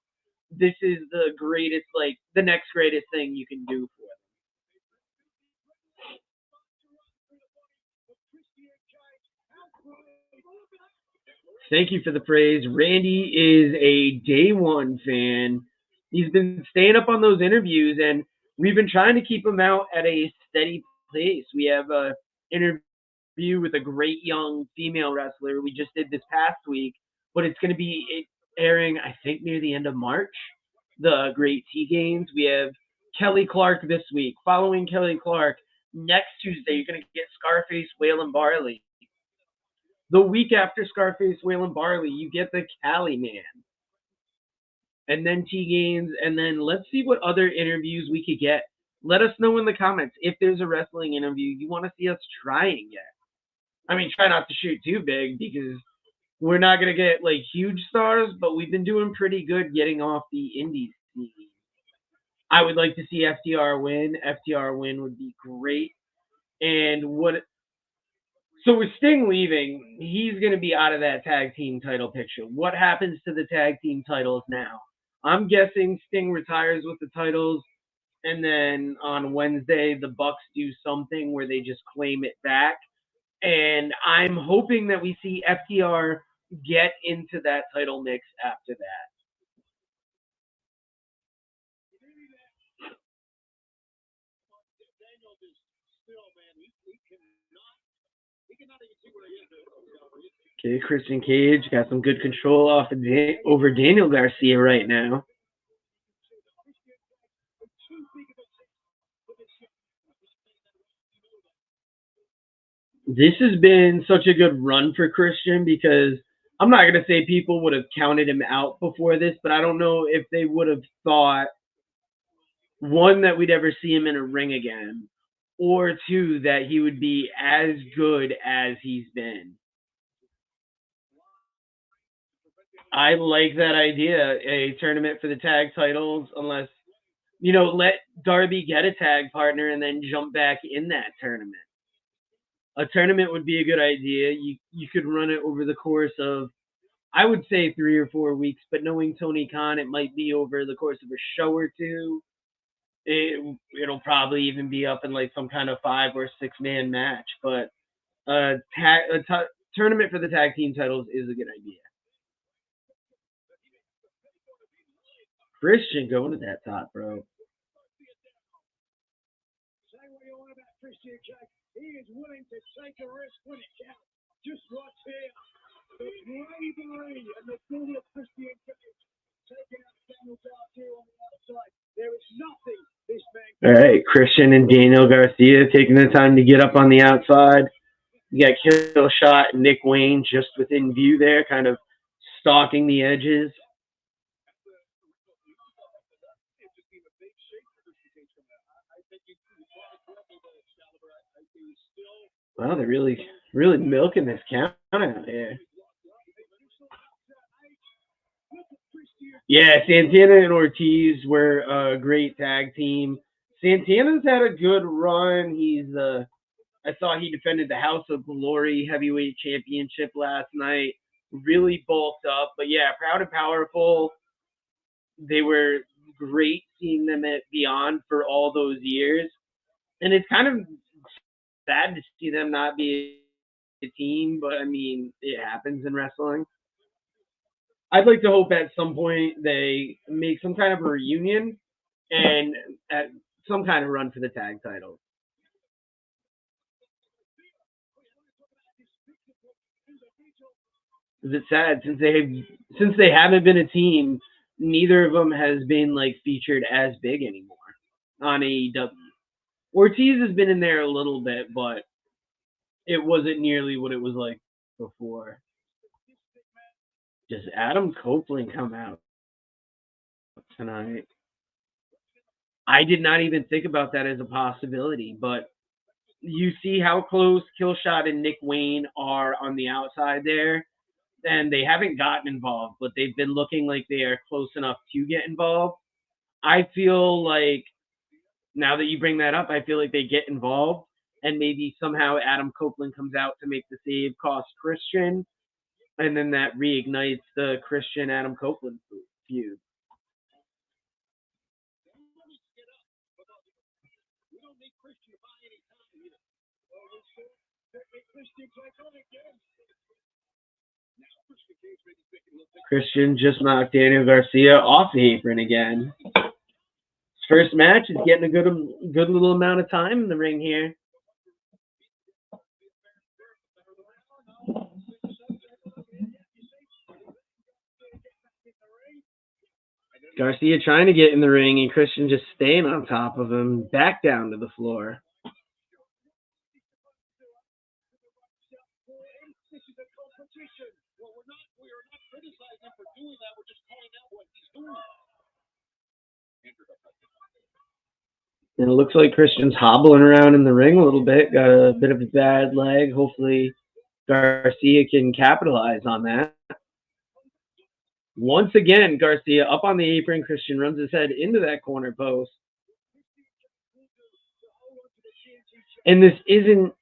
this is the greatest, like the next greatest thing you can do for them. Thank you for the praise. Randy is a day one fan. He's been staying up on those interviews, and we've been trying to keep him out at a steady pace. We have a interview with a great young female wrestler we just did this past week, but it's going to be airing, I think, near the end of March. The Great T Games. We have Kelly Clark this week. Following Kelly Clark, next Tuesday, you're going to get Scarface, Waylon Barley. The week after Scarface, Waylon Barley, you get the Cali Man. And then T Games, and then let's see what other interviews we could get. Let us know in the comments if there's a wrestling interview you want to see us try and get. I mean, try not to shoot too big because we're not going to get like huge stars, but we've been doing pretty good getting off the indies. I would like to see FTR win. FTR win would be great. And so with Sting leaving, he's going to be out of that tag team title picture. What happens to the tag team titles now? I'm guessing Sting retires with the titles, and then on Wednesday, the Bucks do something where they just claim it back. And I'm hoping that we see FTR get into that title mix after that. Okay, Christian Cage got some good control off of over Daniel Garcia right now. This has been such a good run for Christian because I'm not going to say people would have counted him out before this, but I don't know if they would have thought, one, that we'd ever see him in a ring again, or two, that he would be as good as he's been. I like that idea, a tournament for the tag titles, unless, let Darby get a tag partner and then jump back in that tournament. A tournament would be a good idea. You could run it over the course of, I would say 3 or 4 weeks, but knowing Tony Khan, it might be over the course of a show or two. It'll probably even be up in like some kind of 5 or 6 man match, but a tournament for the tag team titles is a good idea. Christian going to that top, bro. He is willing to take a risk when it counts. Just watch here. The bravery and the beauty of Christian Cage taking out Daniel Garcia on the outside. There is nothing this man. All right, Christian and Daniel Garcia taking the time to get up on the outside. You got Killshot and Nick Wayne just within view there, kind of stalking the edges. Wow, they're really milking this count out here. Yeah, Santana and Ortiz were a great tag team. Santana's had a good run. I saw he defended the House of Glory Heavyweight Championship last night. Really bulked up. But yeah, Proud and Powerful. They were great seeing them at Beyond for all those years. And it's kind of sad to see them not be a team, but I mean, it happens in wrestling. I'd like to hope at some point they make some kind of a reunion and at some kind of run for the tag title. It's sad since they haven't been a team, neither of them has been like featured as big anymore on AEW. Ortiz has been in there a little bit, but it wasn't nearly what it was like before. Does Adam Copeland come out tonight? I did not even think about that as a possibility, but you see how close Killshot and Nick Wayne are on the outside there, and they haven't gotten involved, but they've been looking like they are close enough to get involved. I feel like, now that you bring that up, I feel like they get involved. and maybe somehow Adam Copeland comes out to make the save cost Christian, and then that reignites the Christian-Adam Copeland feud. Christian just knocked Daniel Garcia off the apron again. His first match is getting a good little amount of time in the ring here. Garcia trying to get in the ring, and Christian just staying on top of him, back down to the floor. And it looks like Christian's hobbling around in the ring a little bit, got a bit of a bad leg. Hopefully Garcia can capitalize on that. Once again, Garcia up on the apron. Christian runs his head into that corner post. And this isn't,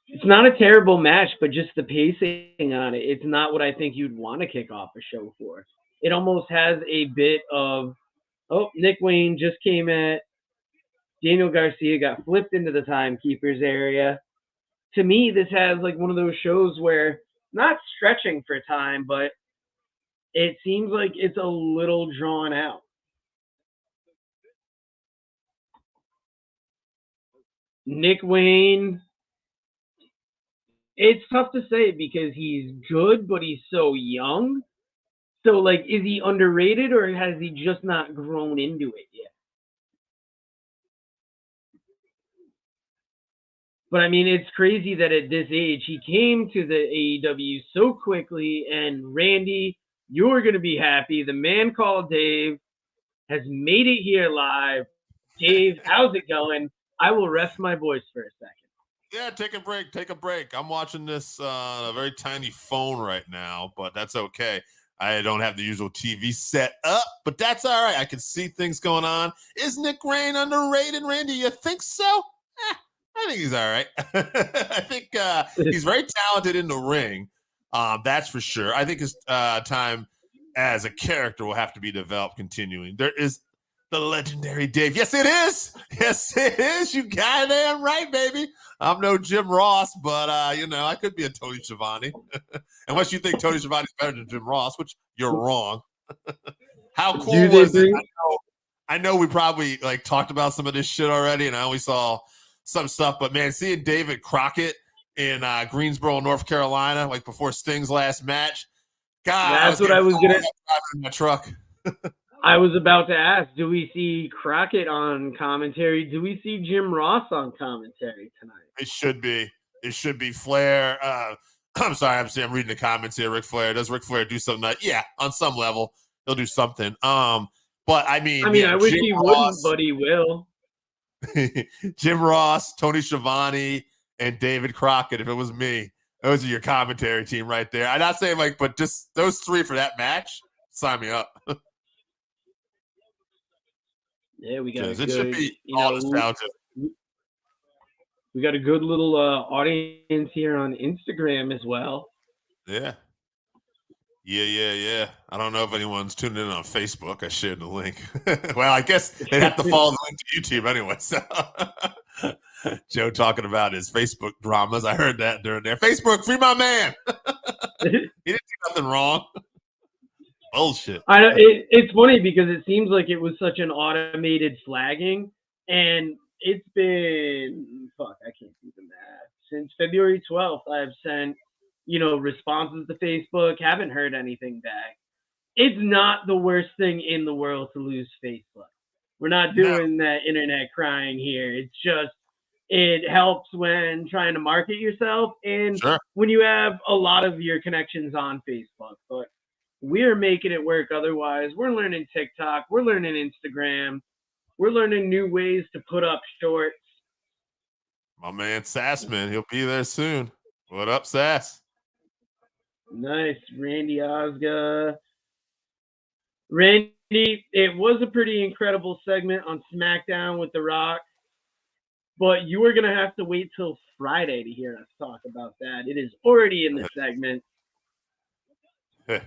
it's not a terrible match, but just the pacing on it, it's not what I think you'd want to kick off a show for. It almost has a bit of, oh, Nick Wayne just came at Daniel Garcia, got flipped into the timekeeper's area. To me, this has like one of those shows where not stretching for time, but it seems like it's a little drawn out. Nick Wayne, it's tough to say because he's good, but he's so young. So, like, is he underrated or has he just not grown into it yet? But, I mean, it's crazy that at this age, he came to the AEW so quickly, and Randy, you're going to be happy. The man called Dave has made it here live. Dave, how's it going? I will rest my voice for a second. Yeah, take a break. I'm watching this on a very tiny phone right now, but that's okay. I don't have the usual TV set up, but that's all right. I can see things going on. Is Nick Wayne underrated, Randy? You think so? I think he's all right. I think he's very talented in the ring. That's for sure. I think his time as a character will have to be developed continuing. There is the legendary Dave. Yes, it is. Yes, it is. You got it damn right, baby. I'm no Jim Ross, but, I could be a Tony Schiavone. Unless you think Tony Schiavone's better than Jim Ross, which you're wrong. How cool was it? I know we probably, talked about some of this shit already, and I only saw some stuff. But, man, seeing David Crockett in Greensboro, North Carolina, before Sting's last match, God, that's what I was going to in my truck. I was about to ask, do we see Crockett on commentary? Do we see Jim Ross on commentary tonight? It should be. It should be Flair. I'm sorry, I'm reading the comments here. Ric Flair. Does Ric Flair do something? Yeah, on some level, he'll do something. But I mean, I wish Jim he Ross, wouldn't, but he will. Jim Ross, Tony Schiavone, and David Crockett. If it was me, those are your commentary team right there. I'm not saying but just those three for that match. Sign me up. Yeah, we got a good, it should be all nostalgia. We got a good little audience here on Instagram as well. Yeah. I don't know if anyone's tuning in on Facebook. I shared the link. Well, I guess they'd have to follow the link to YouTube anyway. So Joe talking about his Facebook dramas. I heard that during there. Facebook, free my man. He didn't do nothing wrong. Bullshit. It's funny because it seems like it was such an automated flagging, and it's been I can't do the math. Since February 12th, I've sent responses to Facebook. Haven't heard anything back. It's not the worst thing in the world to lose Facebook. We're not doing that internet crying here. It's just it helps when trying to market yourself and when you have a lot of your connections on Facebook, but we're making it work otherwise. We're learning TikTok. We're learning Instagram. We're learning new ways to put up shorts. My man Sassman, he'll be there soon. What up, Sass? Nice. Randy Osga. Randy, it was a pretty incredible segment on SmackDown with The Rock. but you are going to have to wait till Friday to hear us talk about that. It is already in the segment. All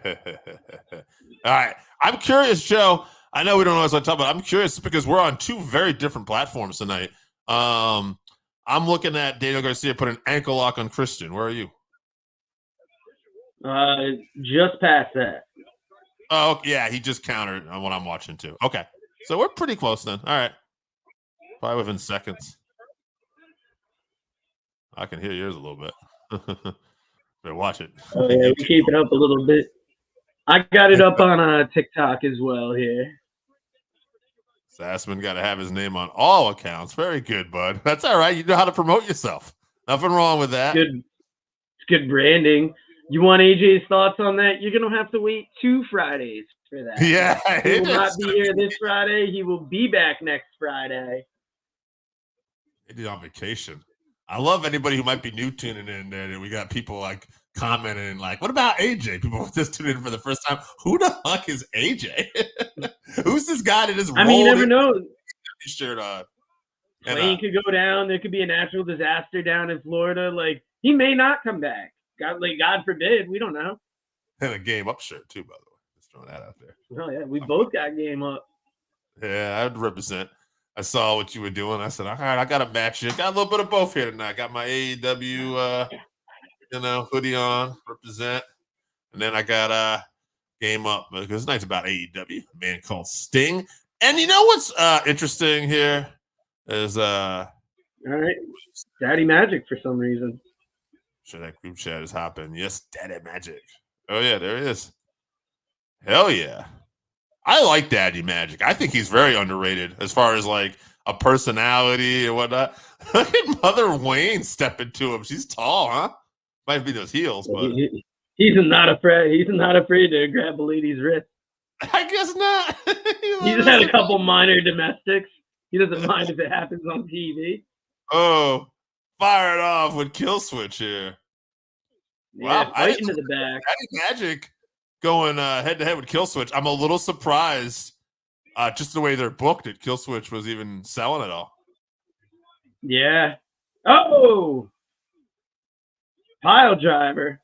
right. I'm curious, Joe. I know we don't always want to talk about it. I'm curious because we're on two very different platforms tonight. I'm looking at Daniel Garcia put an ankle lock on Christian. Where are you? Just past that. Oh, yeah. He just countered on what I'm watching, too. Okay. So we're pretty close then. All right. Probably within seconds. I can hear yours a little bit. Better watch it. Oh, yeah, we keep it up a little bit. I got it up on TikTok as well here. Sassman got to have his name on all accounts. Very good, bud. That's all right. You know how to promote yourself. Nothing wrong with that. Good. It's good branding. You want AJ's thoughts on that? You're going to have to wait 2 Fridays for that. Yeah. He will not be here this Friday. He will be back next Friday. He's on vacation. I love anybody who might be new tuning in there. And we got people like commenting like, what about AJ? People just tuning in for the first time. Who the fuck is AJ? Who's this guy that just you never know. Shirt on. Plane could go down. There could be a natural disaster down in Florida. Like, he may not come back. God forbid. We don't know. And a game up shirt too, by the way. Just throwing that out there. Oh yeah, we both got game up. Yeah, I'd represent. I saw what you were doing. I said, all right, I got to match it. Got a little bit of both here tonight. Got my AEW, hoodie on, represent. And then I got game up because tonight's about AEW, a man called Sting. And you know what's interesting here is all right, Daddy Magic for some reason. Sure, that group chat is hopping. Yes, Daddy Magic. Oh yeah, there he is. Hell yeah. I like Daddy Magic. I think he's very underrated as far as like a personality and whatnot. Look at Mother Wayne stepping to him. She's tall, huh? Might be those heels, but he's not afraid. He's not afraid to grab a lady's wrist. I guess not. He's had a couple minor domestics. He doesn't mind if it happens on TV. Oh, fire it off with Kill Switch here. Yeah, wow, right into the back. Daddy Magic going head to head with Kill Switch. I'm a little surprised just the way they're booked it. Kill Switch was even selling it all. Yeah. Oh, pile driver.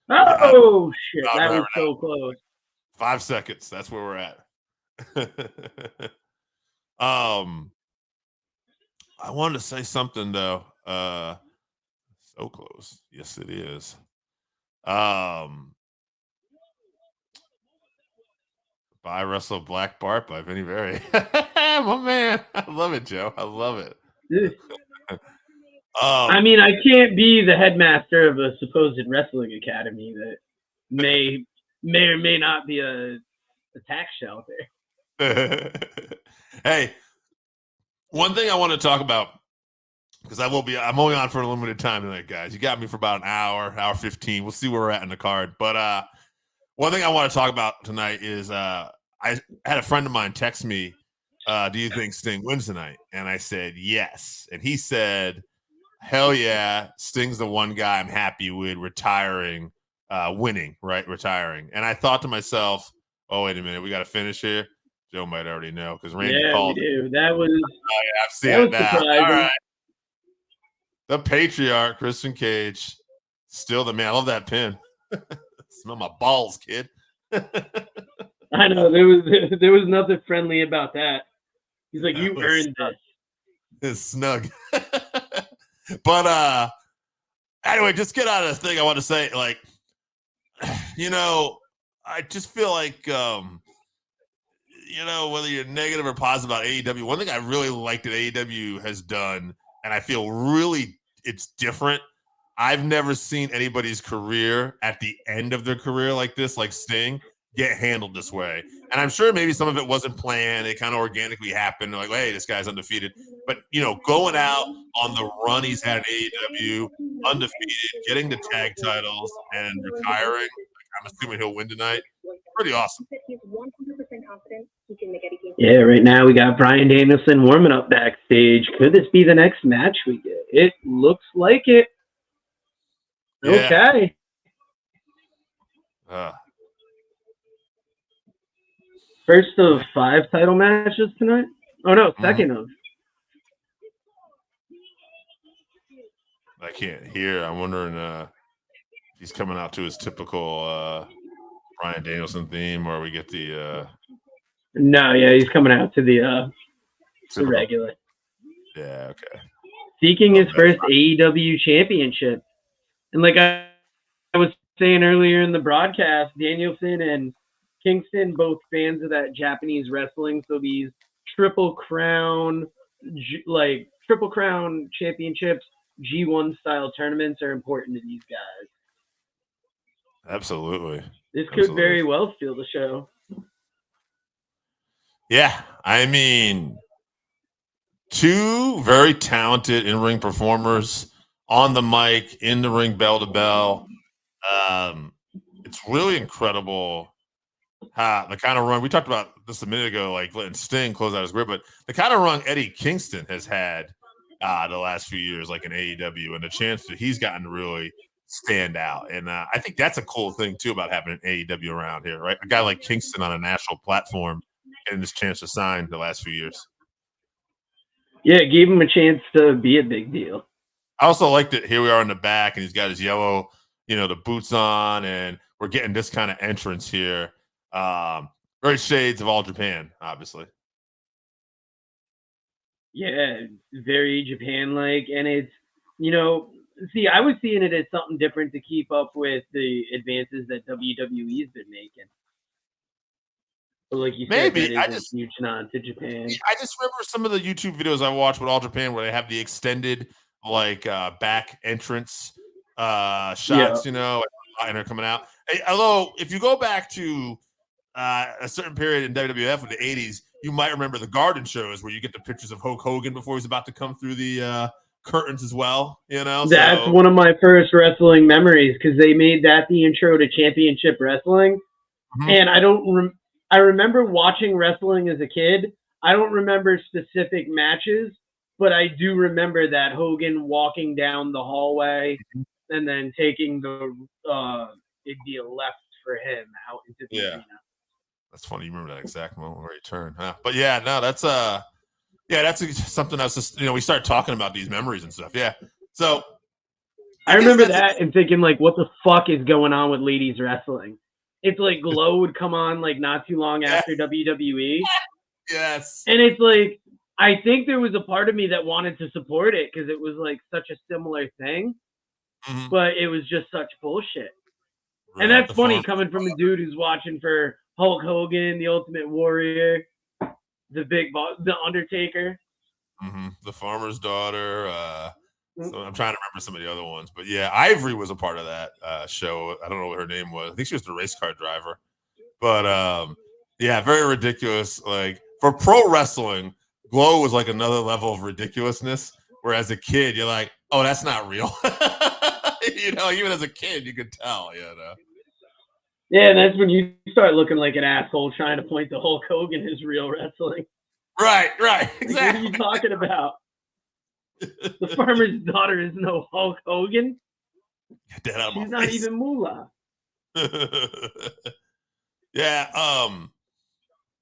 Oh shit! That was so close. 5 seconds. That's where we're at. I wanted to say something though. So close. Yes, it is. By Russell Black Bart by Vinny Berry. My man. I love it, Joe. I love it. I mean, I can't be the headmaster of a supposed wrestling academy that may or may not be a tax shelter. Hey, one thing I want to talk about, because I'm only on for a limited time tonight, guys. You got me for about an hour 15. We'll see where we're at in the card. But one thing I want to talk about tonight is I had a friend of mine text me, do you think Sting wins tonight? And I said, yes. And he said, hell yeah, Sting's the one guy I'm happy with retiring, winning, right? Retiring. And I thought to myself, oh, wait a minute, we got to finish here. Joe might already know because Randy called. Yeah, we do. That was. Oh, yeah, I've seen it now. Surprising. All right. The patriarch, Christian Cage, still the man. I love that pin. Smell my balls, kid. I know there was nothing friendly about that. He's like, you earned this. It's snug. But anyway, just get out of this thing. I want to say, like, I just feel like, whether you're negative or positive about AEW, one thing I really like that AEW has done, and I feel really it's different. I've never seen anybody's career at the end of their career like this, like Sting, get handled this way. And I'm sure maybe some of it wasn't planned. It kind of organically happened. Like, hey, this guy's undefeated. But, going out on the run he's had at AEW, undefeated, getting the tag titles, and retiring, I'm assuming he'll win tonight. Pretty awesome. Yeah, right now we got Bryan Danielson warming up backstage. Could this be the next match we get? It looks like it. Yeah. Okay. First of 5 title matches tonight? Oh, no, second of. I can't hear. I'm wondering if he's coming out to his typical Bryan Danielson theme, or we get the No, yeah, he's coming out to the regular. Yeah, okay. Seeking his first AEW championship. And like I was saying earlier in the broadcast, Danielson and Kingston, both fans of that Japanese wrestling, so these triple crown championships, G1 style tournaments are important to these guys. Absolutely. This could very well steal the show. Yeah, I mean, two very talented in-ring performers on the mic, in the ring, bell to bell. It's really incredible how the kind of run we talked about this a minute ago, like letting Sting close out his grip, but the kind of run Eddie Kingston has had the last few years, like in AEW, and the chance that he's gotten to really stand out. And I think that's a cool thing too about having an AEW around here, right? A guy like Kingston on a national platform getting this chance to sign the last few years. Yeah, it gave him a chance to be a big deal. I also like that here we are in the back, and he's got his yellow, the boots on, and we're getting this kind of entrance here. Very shades of All Japan, obviously. Yeah, very Japan-like, and it's, I was seeing it as something different to keep up with the advances that WWE's been making. But like you said, maybe that is a huge nod to Japan. I just remember some of the YouTube videos I watched with All Japan where they have the extended back entrance shots, and they're coming out. Hey, although if you go back to a certain period in WWF in the 80s, you might remember the garden shows where you get the pictures of Hulk Hogan before he's about to come through the curtains as well. That's one of my first wrestling memories because they made that the intro to Championship Wrestling, and I remember watching wrestling as a kid. I don't remember specific matches, but I do remember that Hogan walking down the hallway and then taking it'd be a left for him out into the arena. That's funny. You remember that exact moment where he turned, huh? But yeah, no, that's something else. Just we start talking about these memories and stuff. Yeah, so I remember that and thinking like, what the fuck is going on with ladies wrestling? It's like Glow would come on like not too long after WWE. Yes, and it's like I think there was a part of me that wanted to support it because it was like such a similar thing, but it was just such bullshit. Right, and that's funny coming from a dude who's watching for Hulk Hogan, the Ultimate Warrior, the Big Boss, the Undertaker, the Farmer's Daughter. So I'm trying to remember some of the other ones, but yeah, Ivory was a part of that show. I don't know what her name was. I think she was the race car driver. But yeah, very ridiculous. Like for pro wrestling, Glow was like another level of ridiculousness. Where as a kid, you're like, oh, that's not real. Even as a kid, you could tell. Yeah, and that's when you start looking like an asshole trying to point to Hulk Hogan as real wrestling. Right, exactly. Like, what are you talking about? The Farmer's Daughter is no Hulk Hogan. She's not even Moolah. Yeah.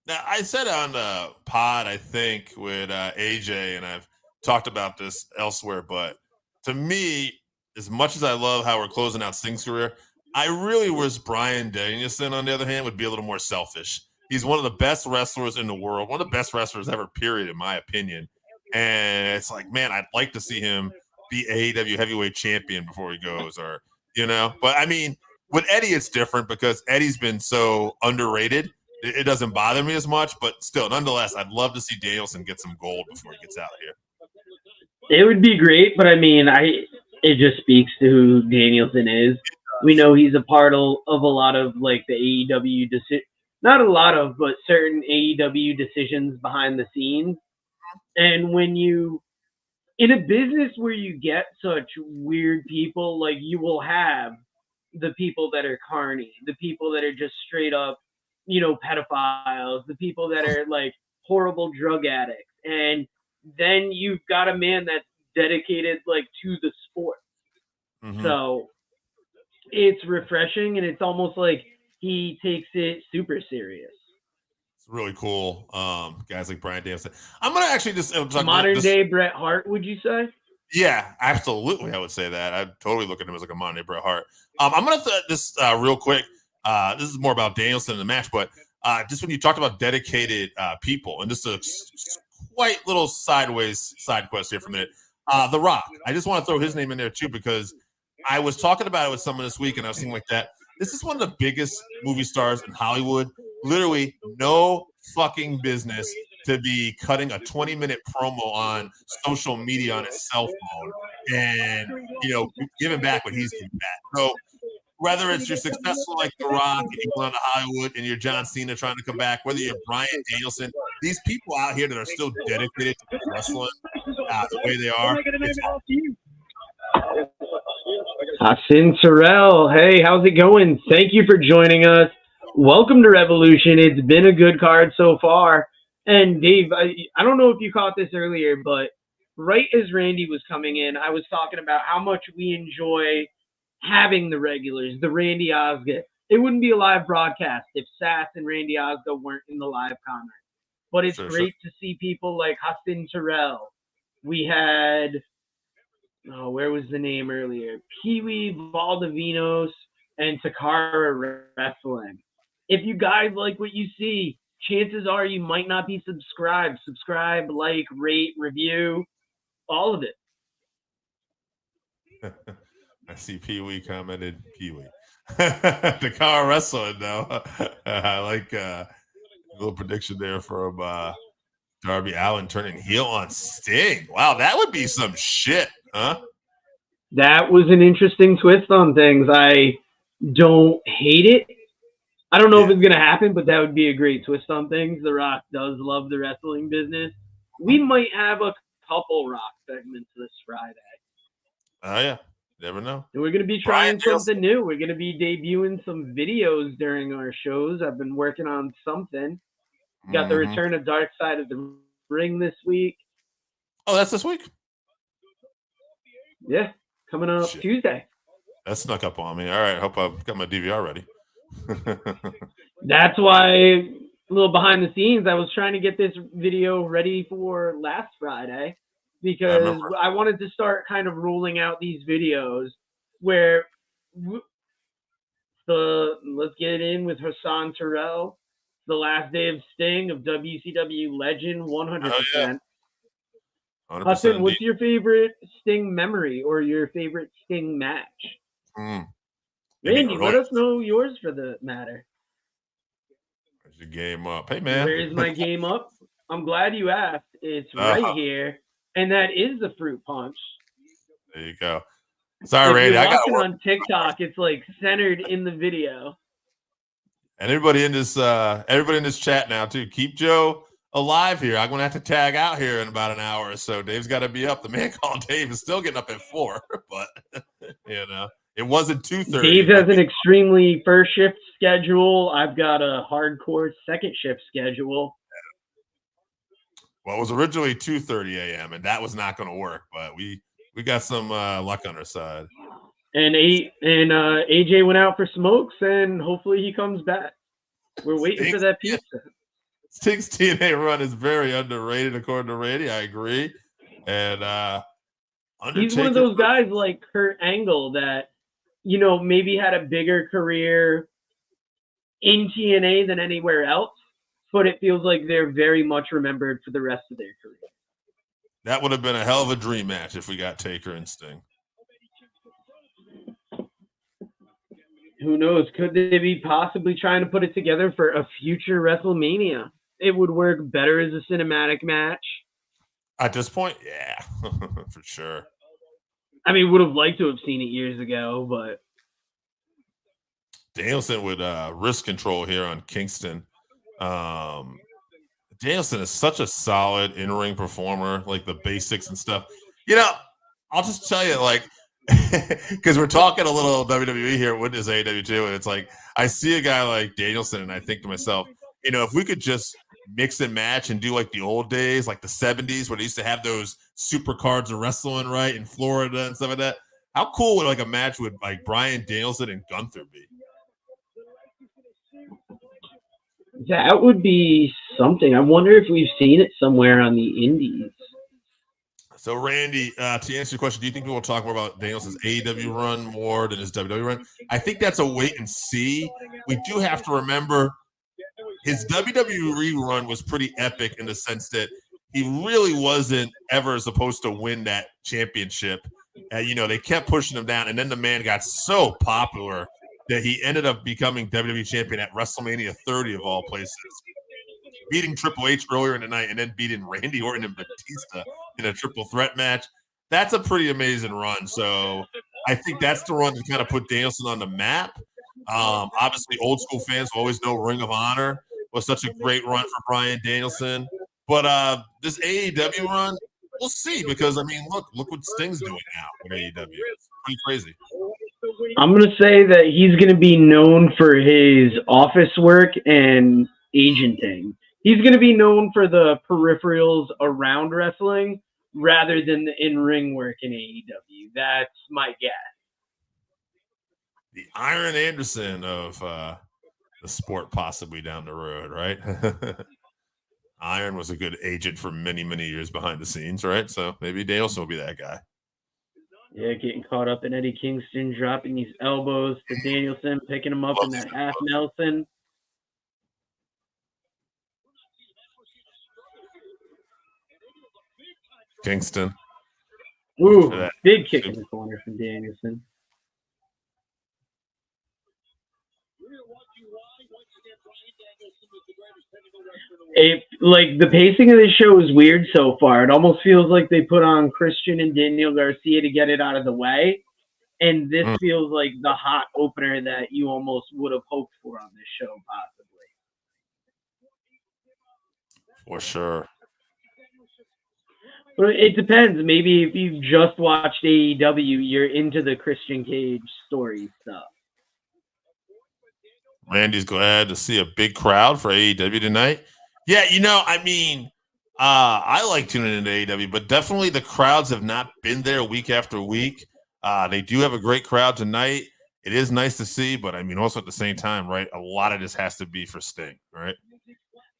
Now I said on the pod, I think with AJ, and I've talked about this elsewhere, but to me, as much as I love how we're closing out Sting's career, I really wish Bryan Danielson, on the other hand, would be a little more selfish. He's one of the best wrestlers in the world, one of the best wrestlers ever, period, in my opinion. And it's like, man, I'd like to see him be AEW Heavyweight Champion before he goes, or But I mean, with Eddie, it's different because Eddie's been so underrated. It doesn't bother me as much, but still, nonetheless, I'd love to see Danielson get some gold before he gets out of here. It would be great, but I mean, it just speaks to who Danielson is. We know he's a part of a lot of like the AEW not a lot of, but certain AEW decisions behind the scenes. And when you, in a business where you get such weird people, like you will have the people that are carny, the people that are just straight up, pedophiles, the people that are like horrible drug addicts. And then you've got a man that's dedicated like to the sport. So it's refreshing, and it's almost like he takes it super serious. It's really cool. Guys like Bryan Danielson. I'm gonna actually just modern day Bret Hart. Would you say? Yeah, absolutely. I would say that. I'd totally look at him as like a modern day Bret Hart. I'm going to just real quick. This is more about Danielson in the match, but just when you talked about dedicated people, and just a quite little side quest here for a minute. The Rock. I just want to throw his name in there too, because I was talking about it with someone this week, and I was thinking like that. This is one of the biggest movie stars in Hollywood. Literally no fucking business to be cutting a 20-minute promo on social media on his cell phone and, giving back what he's giving back. So whether it's you're successful like The Rock and you go on to Hollywood and you're John Cena trying to come back, whether you're Bryan Danielson, these people out here that are still dedicated to wrestling the way they are, it's Hassan Terrell, hey, how's it going? Thank you for joining us. Welcome to Revolution. It's been a good card so far. And Dave, I don't know if you caught this earlier, but right as Randy was coming in, I was talking about how much we enjoy having the regulars, the Randy Osgood. It wouldn't be a live broadcast if Sass and Randy Osgood weren't in the live comment. But it's great to see people like Hassan Terrell. We had, where was the name earlier? Pee-wee Valdivinos and Takara Wrestling. If you guys like what you see, chances are you might not be subscribed. Subscribe, like, rate, review, all of it. I see Pee-wee commented Pee-wee. Takara Wrestling, though. I like a little prediction there from Darby Allin turning heel on Sting. Wow, that would be some shit, huh? That was an interesting twist on things. I don't hate it. I don't know if it's going to happen, but that would be a great twist on things. The Rock does love the wrestling business. We might have a couple Rock segments this Friday. Oh, yeah. Never know. And we're going to be trying something new. We're going to be debuting some videos during our shows. I've been working on something. Got the return of Dark Side of the Ring this week. Oh, that's this week? Yeah, coming up Tuesday. That snuck up on me. All right, hope I've got my DVR ready. That's why, a little behind the scenes, I was trying to get this video ready for last Friday because I wanted to start kind of rolling out these videos where let's get it in with Hassan Terrell, the last day of Sting of WCW legend, 100%. Oh, yeah. 100% Hassan, what's your favorite Sting memory or your favorite Sting match? Randy, let us know yours for the matter. Where's your game up? Hey, man. Where is my game up? I'm glad you asked. It's right here. And that is the fruit punch. There you go. Sorry, Randy. I got on TikTok. It's like centered in the video. And everybody in this chat now too. Keep Joe alive here. I'm gonna have to tag out here in about an hour or so. Dave's got to be up. The man called Dave is still getting up at 4, but it wasn't 2:30. Dave has an extremely first shift schedule. I've got a hardcore second shift schedule. Well, it was originally 2:30 a.m. and that was not going to work, but we got some luck on our side. And AJ went out for smokes, and hopefully he comes back. We're waiting for that pizza. Sting's TNA run is very underrated, according to Randy. I agree. And he's one of those guys like Kurt Angle that, maybe had a bigger career in TNA than anywhere else, but it feels like they're very much remembered for the rest of their career. That would have been a hell of a dream match if we got Taker and Sting. Who knows? Could they be possibly trying to put it together for a future WrestleMania? It would work better as a cinematic match. At this point, yeah, for sure. I mean, would have liked to have seen it years ago, but Danielson with wrist control here on Kingston. Danielson is such a solid in-ring performer, like the basics and stuff. I'll just tell you, like, because we're talking a little WWE here, what is AEW too? And it's like, I see a guy like Danielson and I think to myself, if we could just mix and match and do like the old days, like the 70s where they used to have those super cards of wrestling, right, in Florida and stuff like that. How cool would like a match with like Bryan Danielson and Gunther be? That would be something. I wonder if we've seen it somewhere on the indies. So, Randy, to answer your question, do you think people will talk more about Danielson's AEW run more than his WWE run? I think that's a wait and see. We do have to remember his WWE run was pretty epic in the sense that he really wasn't ever supposed to win that championship. They kept pushing him down, and then the man got so popular that he ended up becoming WWE champion at WrestleMania 30 of all places, beating Triple H earlier in the night and then beating Randy Orton and Batista in a triple threat match. That's a pretty amazing run. So I think that's the run that kind of put Danielson on the map. Obviously, old school fans will always know Ring of Honor was such a great run for Bryan Danielson. But this AEW run, we'll see, because, look what Sting's doing now with AEW. It's pretty crazy. I'm going to say that he's going to be known for his office work and agenting. He's going to be known for the peripherals around wrestling rather than the in-ring work in AEW. That's my guess. The Iron Anderson of the sport possibly down the road, right? Iron was a good agent for many, many years behind the scenes, right? So maybe Danielson will be that guy. Yeah, getting caught up in Eddie Kingston, dropping these elbows to Danielson, picking him up in that half Nelson. Kingston. Ooh, big kick in the corner from Danielson. The pacing of this show is weird so far. It almost feels like they put on Christian and Daniel Garcia to get it out of the way. And this feels like the hot opener that you almost would have hoped for on this show, possibly. For sure. But it depends. Maybe if you just watched AEW, you're into the Christian Cage story stuff. Randy's glad to see a big crowd for AEW tonight. Yeah, I like tuning into AEW, but definitely the crowds have not been there week after week. They do have a great crowd tonight. It is nice to see, but also at the same time, right? A lot of this has to be for Sting, right?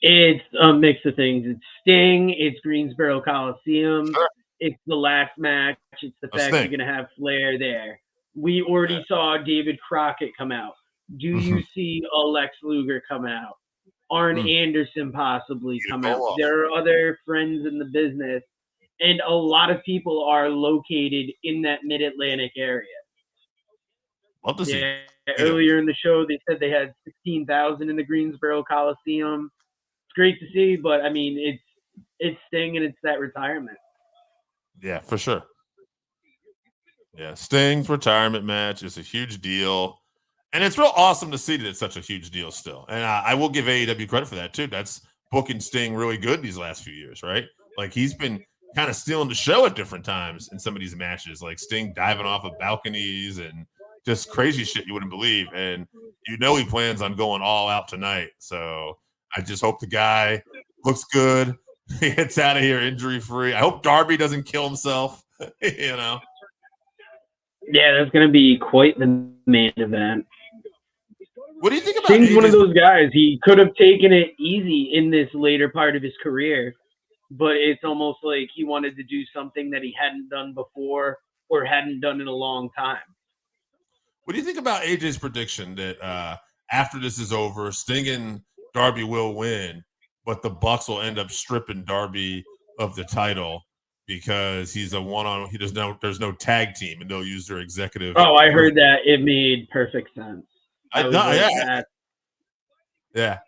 It's a mix of things. It's Sting. It's Greensboro Coliseum. Sure. It's the last match. It's the fact you're going to have Flair there. We already saw David Crockett come out. Do you see Lex Luger come out? Arn Anderson possibly come out. There are other friends in the business, and a lot of people are located in that mid-Atlantic area. Love to see. Earlier in the show, they said they had 16,000 in the Greensboro Coliseum. It's great to see, but it's Sting and it's that retirement. Yeah, for sure. Yeah, Sting's retirement match is a huge deal. And it's real awesome to see that it's such a huge deal still. And I will give AEW credit for that, too. That's booking Sting really good these last few years, right? Like, he's been kind of stealing the show at different times in some of these matches, like Sting diving off of balconies and just crazy shit you wouldn't believe. And he plans on going all out tonight. So I just hope the guy looks good. He gets out of here injury-free. I hope Darby doesn't kill himself, Yeah, that's going to be quite the main event. What do you think about Sting's one of those guys. He could have taken it easy in this later part of his career, but it's almost like he wanted to do something that he hadn't done before or hadn't done in a long time. What do you think about AJ's prediction that after this is over, Sting and Darby will win, but the Bucks will end up stripping Darby of the title because he's a one-on-one? There's no tag team, and they'll use their executive. Oh, I heard that. It made perfect sense. Yeah.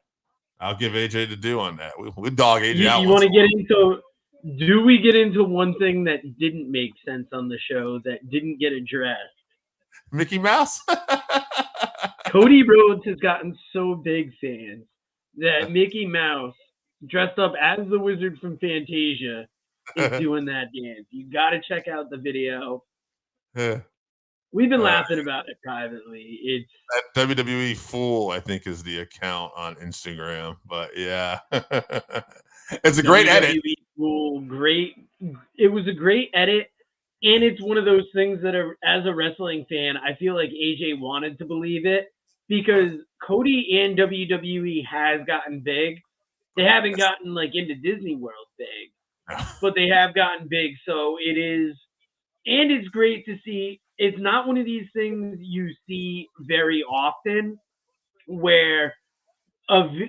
I'll give AJ the due on that. We dog AJ out. You want to get into? Do we get into one thing that didn't make sense on the show that didn't get addressed? Mickey Mouse. Cody Rhodes has gotten so big, fans, that Mickey Mouse, dressed up as the Wizard from Fantasia, is doing that dance. You got to check out the video. We've been laughing about it privately. It's that WWE Fool, I think, is the account on Instagram. But yeah, it's a great edit. Fool, great. It was a great edit, and it's one of those things that, as a wrestling fan, I feel like AJ wanted to believe it because Cody and WWE has gotten big. They haven't gotten into Disney World big. but they have gotten big. So it is, and it's great to see. It's not one of these things you see very often where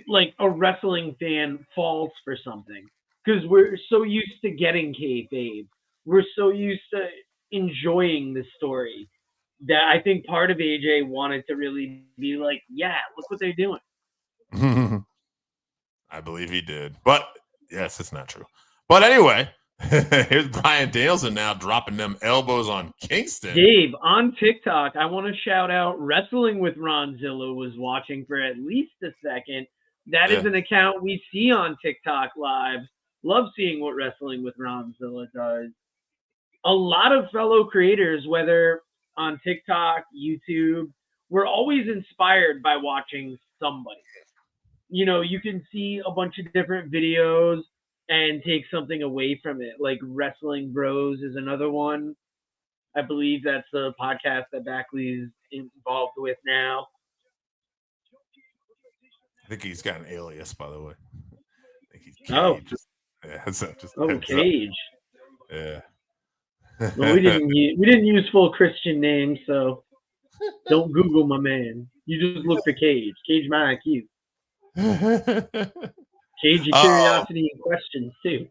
like a wrestling fan falls for something, because we're so used to getting kayfabe. We're so used to enjoying the story that I think part of AJ wanted to really be like, yeah, look what they're doing. I believe he did. But yes, it's not true. But anyway, here's Bryan Danielson now dropping them elbows on Kingston. Dave, on TikTok, I want to shout out Wrestling with Ronzilla was watching for at least a second. That is an account we see on TikTok Live. Love seeing what Wrestling with Ronzilla does. A lot of fellow creators, whether on TikTok, YouTube, we're always inspired by watching somebody. You know, you can see a bunch of different videos and take something away from it. Like Wrestling Bros is another one. I believe that's the podcast that Backley's involved with now. I think he's got an alias, by the way. I think he's Cage. Oh. Yeah, just Cage. Yeah. Well, we didn't use full Christian names, so don't Google my man. You just look for Cage. Cage my IQ. Cage your curiosity and questions too.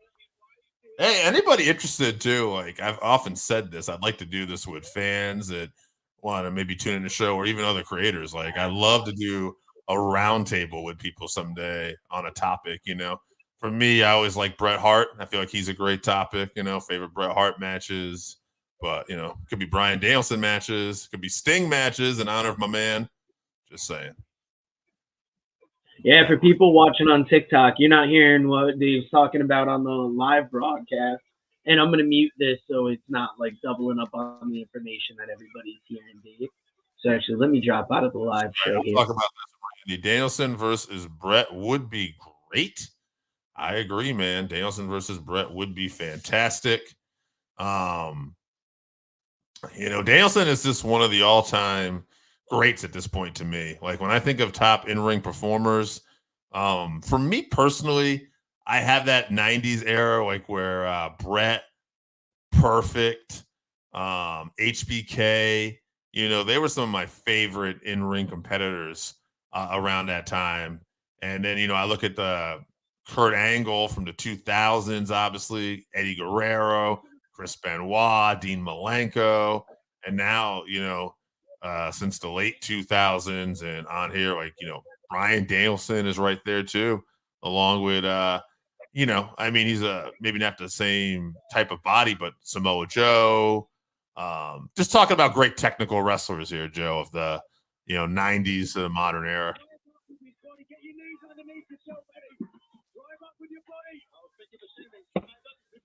Hey, anybody interested too? Like I've often said this, I'd like to do this with fans that want to maybe tune in the show, or even other creators. Like I'd love to do a roundtable with people someday on a topic. You know, for me, I always like Bret Hart. I feel like he's a great topic. You know, favorite Bret Hart matches, but you know, could be Bryan Danielson matches, could be Sting matches in honor of my man. Just saying. Yeah, for people watching on TikTok, you're not hearing what Dave's talking about on the live broadcast. And I'm going to mute this so it's not like doubling up on the information that everybody's hearing, Dave. So actually, let me drop out of the live show here. Talk about this. Danielson versus Bret would be great. I agree, man. Danielson versus Bret would be fantastic. You know, Danielson is just one of the all-time greats at this point to me. Like when I think of top in-ring performers, for me personally, I have that 90s era, like where Bret, Perfect, HBK, you know, they were some of my favorite in-ring competitors around that time. And then, you know, I look at the Kurt Angle from the 2000s, obviously, Eddie Guerrero, Chris Benoit, Dean Malenko, and now, you know, since the late 2000s and on here, like, you know, Bryan Danielson is right there too, along with, you know, I mean, he's maybe not the same type of body, but Samoa Joe. Just talking about great technical wrestlers here, Joe, of the, you know, 90s to the modern era.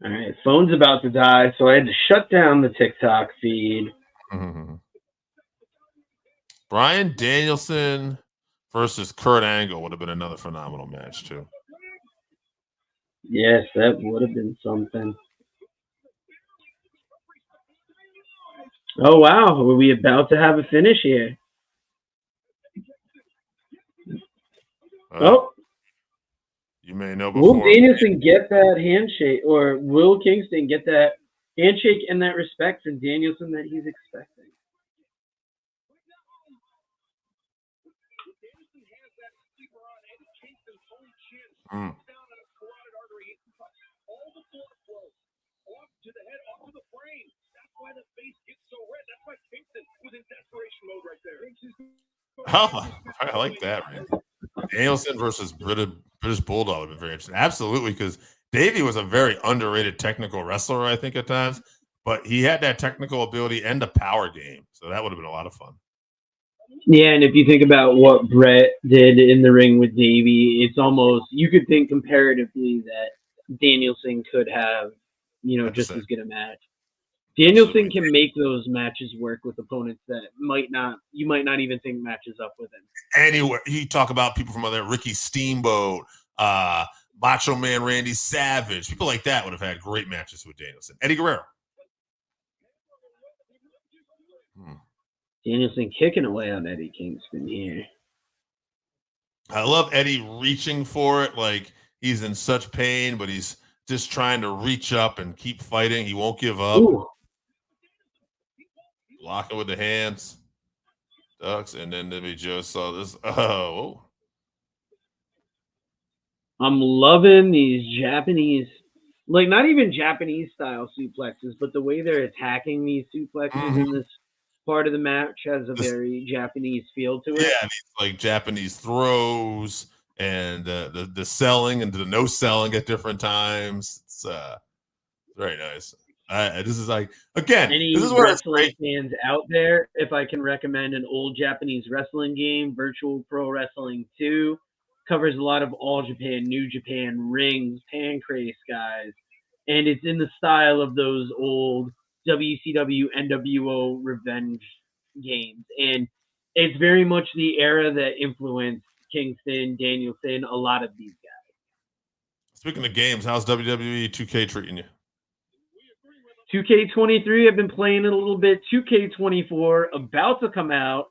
All right, phone's about to die, so I had to shut down the TikTok feed. Mm-hmm. Bryan Danielson versus Kurt Angle would have been another phenomenal match too. Yes, that would have been something. Oh, wow. Were we about to have a finish here? You may know before. Will Danielson get that handshake, or will Kingston get that handshake and that respect from Danielson that he's expecting? Mm. Oh, I like that, man. Danielson versus British Bulldog would be very interesting. Absolutely, because Davey was a very underrated technical wrestler, I think, at times, but he had that technical ability and the power game, so that would have been a lot of fun. Yeah, and if you think about what Bret did in the ring with Davey, it's almost, you could think comparatively that Danielson could have, you know, just as good a match. Danielson can make those matches work with opponents that you might not even think matches up with him. Anywhere you talk about people from other, Ricky Steamboat, Macho Man Randy Savage, people like that would have had great matches with Danielson. Eddie Guerrero. Danielson kicking away on Eddie Kingston here. I love Eddie reaching for it, like he's in such pain, but he's just trying to reach up and keep fighting. He won't give up. Ooh. Blocking with the hands. Ducks, and then we just saw this. Oh. I'm loving these Japanese, like not even Japanese style suplexes, but the way they're attacking these suplexes in this part of the match has a very Japanese feel to it. Yeah, these like Japanese throws and the selling and the no selling at different times. It's very nice. This is like, again, Any this is where wrestling fans out there, if I can recommend an old Japanese wrestling game, Virtual Pro Wrestling 2, covers a lot of All Japan, New Japan, Rings, Pancrase guys, and it's in the style of those old WCW, NWO revenge games, and it's very much the era that influenced Kingston, Danielson, a lot of these guys. Speaking of games, how's WWE 2K treating you? 2K23, I've been playing it a little bit. 2K24, about to come out.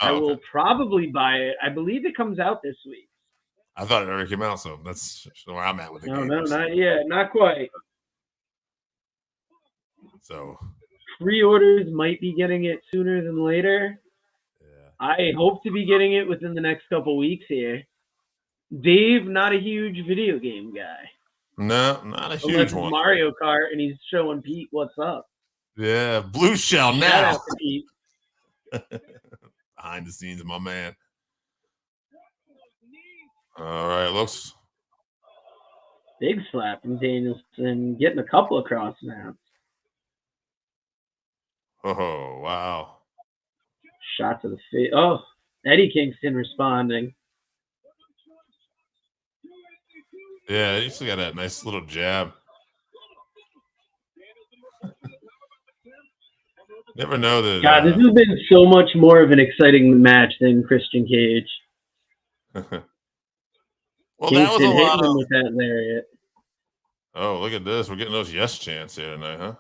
I will probably buy it. I believe it comes out this week. I thought it already came out, so that's where I'm at with the game. No, not yet. Not quite. So pre-orders might be getting it sooner than later. Yeah. I hope to be getting it within the next couple weeks here. Dave, not a huge video game guy. No, not a huge one. Mario Kart, and he's showing Pete what's up. Yeah, Blue Shell Shout now. out to Pete. Behind the scenes, my man. All right, looks. Big slap from Danielson, getting a couple of cross snaps. Oh, wow. Shot to the face. Oh, Eddie Kingston responding. Yeah, he still got that nice little jab. Never know that. God, this has been so much more of an exciting match than Christian Cage. Well, Kingston that was a lot hitting him with that lariat. Oh, look at this. We're getting those yes chants here tonight, huh?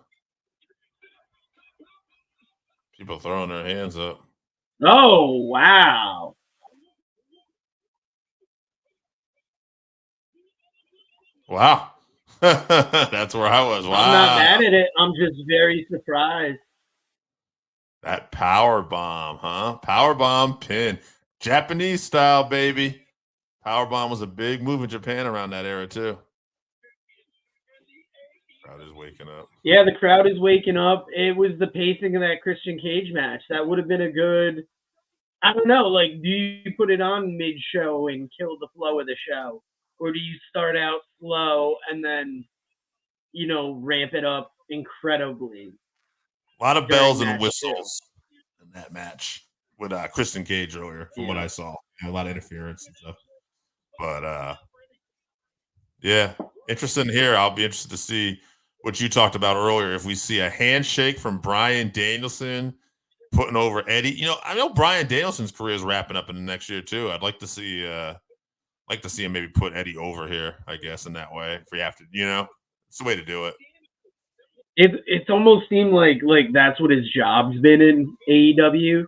People throwing their hands up. Oh, wow. Wow. That's where I was. Wow. I'm not mad at it. I'm just very surprised. That power bomb, huh? Power bomb pin. Japanese style, baby. Power bomb was a big move in Japan around that era, too. Crowd is waking up. Yeah, the crowd is waking up. It was the pacing of that Christian Cage match. That would have been a good, I don't know, like, do you put it on mid-show and kill the flow of the show? Or do you start out slow and then, you know, ramp it up incredibly? A lot of bells and whistles in that match with Christian Cage earlier, from what I saw. A lot of interference and stuff. But, yeah, interesting here. I'll be interested to see what you talked about earlier. If we see a handshake from Bryan Danielson putting over Eddie. You know, I know Bryan Danielson's career is wrapping up in the next year, too. I'd like to see him maybe put Eddie over here, I guess, in that way. If we have to, you know, it's the way to do it. It's almost seemed like that's what his job's been in AEW,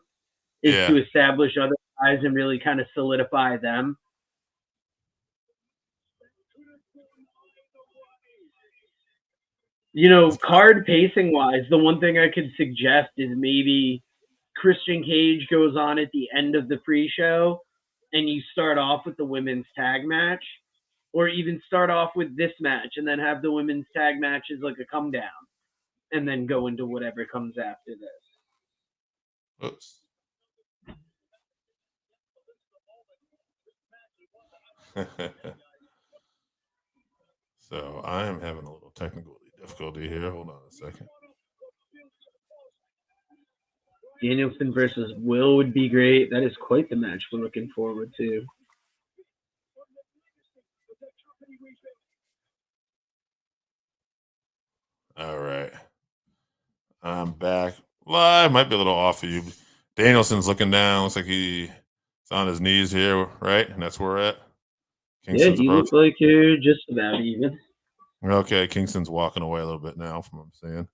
is to establish other guys and really kind of solidify them. You know, card pacing wise, the one thing I could suggest is maybe Christian Cage goes on at the end of the pre-show and you start off with the women's tag match, or even start off with this match and then have the women's tag match as like a come down and then go into whatever comes after this. Oops. So I am having a little technical difficulty here. Hold on a second. Danielson versus Will would be great. That is quite the match we're looking forward to. All right. I'm back live. Might be a little off for you. Danielson's looking down. Looks like he's on his knees here, right? And that's where we're at. Kingston's you look like you're just about even. Okay, Kingston's walking away a little bit now, from what I'm seeing.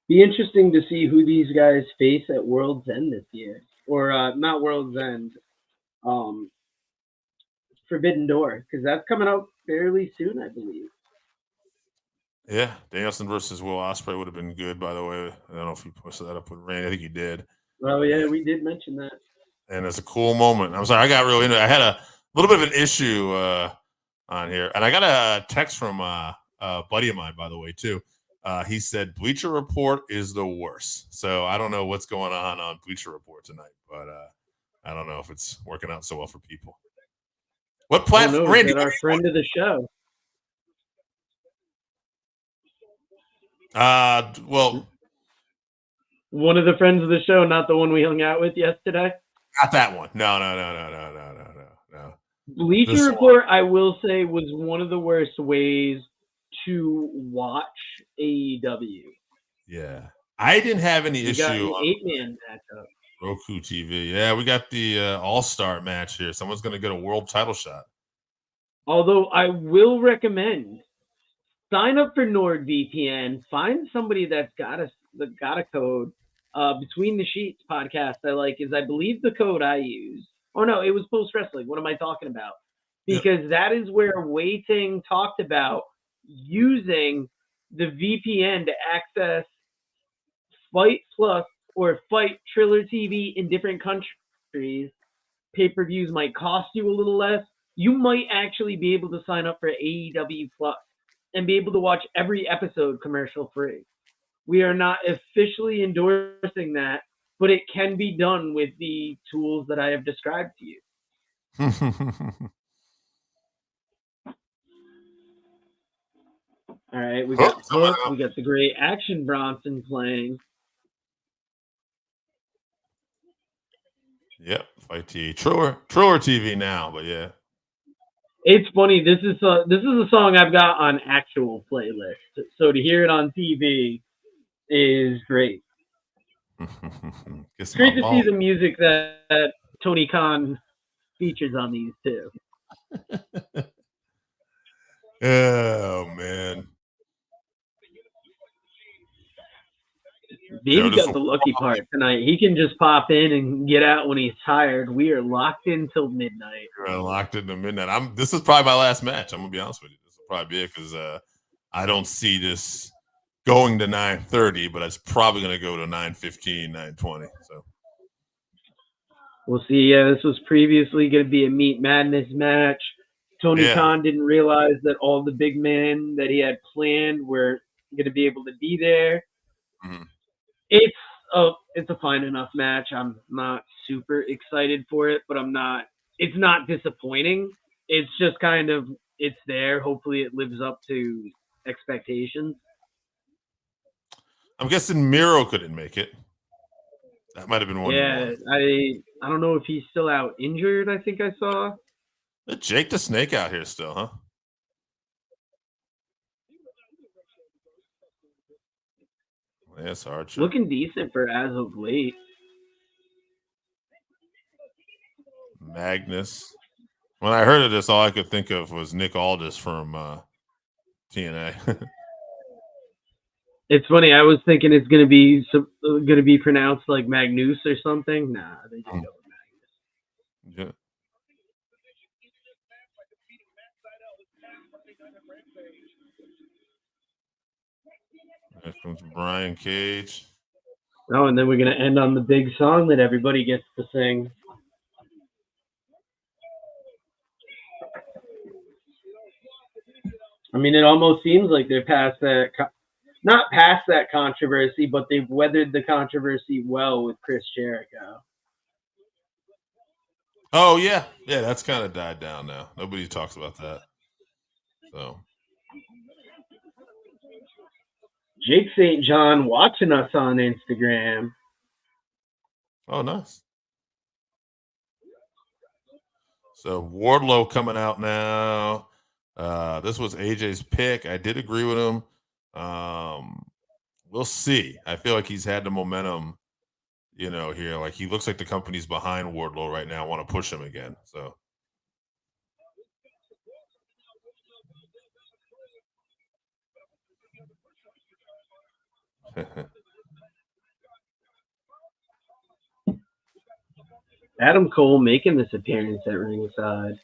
Be interesting to see who these guys face at World's End this year, or not World's End, um, Forbidden Door, because that's coming out fairly soon, I believe. Yeah, Danielson versus Will Ospreay would have been good, by the way. I don't know if he posted that up with Rain. I think he did. Oh, yeah, we did mention that. And it's a cool moment. I'm sorry, I got really into it. I had a little bit of an issue on here. And I got a text from a buddy of mine, by the way, too. He said Bleacher Report is the worst. So I don't know what's going on Bleacher Report tonight, but I don't know if it's working out so well for people. What platform? Oh, no, Randy, our friend of the show. Well, one of the friends of the show, not the one we hung out with yesterday. Not that one. No. Bleacher Report, I will say, was one of the worst ways to watch AEW. Yeah, I didn't have any issue. Got an 8-man matchup. Roku TV. Yeah, we got the All-Star match here. Someone's going to get a world title shot. Although I will recommend sign up for NordVPN. Find somebody that's got a code. Between the Sheets podcast I like is, I believe, the code I use. Oh no, it was Post Wrestling. What am I talking about? Because that is where Wei Ting talked about using the VPN to access Fight Plus or Fight Triller TV in different countries. Pay-per-views might cost you a little less. You might actually be able to sign up for AEW Plus and be able to watch every episode commercial free. We are not officially endorsing that, but it can be done with the tools that I have described to you. All right, we got Hook, we got the great Action Bronson playing. Yep, Fight TV, Triller TV now, but yeah. It's funny. This is a song I've got on actual playlist, so to hear it on TV is great. It's great to see the music that Tony Khan features on these too. Oh man, Davey got the lucky part tonight. He can just pop in and get out when he's tired. We are locked in till midnight. We're locked into midnight. This is probably my last match. I'm gonna be honest with you. This will probably be it because I don't see this going to 9:30, but it's probably going to go to 9:15, 9:20. So we'll see. Yeah, this was previously going to be a Meat Madness match. Tony Khan didn't realize that all the big men that he had planned were going to be able to be there. Mm-hmm. It's a fine enough match. I'm not super excited for it, but it's not disappointing. It's just kind of, it's there. Hopefully it lives up to expectations. I'm guessing Miro couldn't make it. That might have been one. Yeah, I don't know if he's still out injured. I think I saw. Jake the Snake out here still, huh? Yes, Archer. Looking decent for as of late. Magnus. When I heard of this, all I could think of was Nick Aldis from TNA. It's funny. I was thinking it's going to be pronounced like Magnus or something. Nah, they just go with Magnus. Yeah. There comes Brian Cage. Oh, and then we're going to end on the big song that everybody gets to sing. I mean, it almost seems like they're past that, not past that controversy, but they've weathered the controversy well with Chris Jericho. Oh, yeah. Yeah, that's kind of died down now. Nobody talks about that. So. Jake St. John watching us on Instagram. Oh, nice. So Wardlow coming out now. This was AJ's pick. I did agree with him. We'll see. I feel like he's had the momentum, here. Like he looks like the company's behind Wardlow right now. Want to push him again. So. Adam Cole making this appearance at ringside.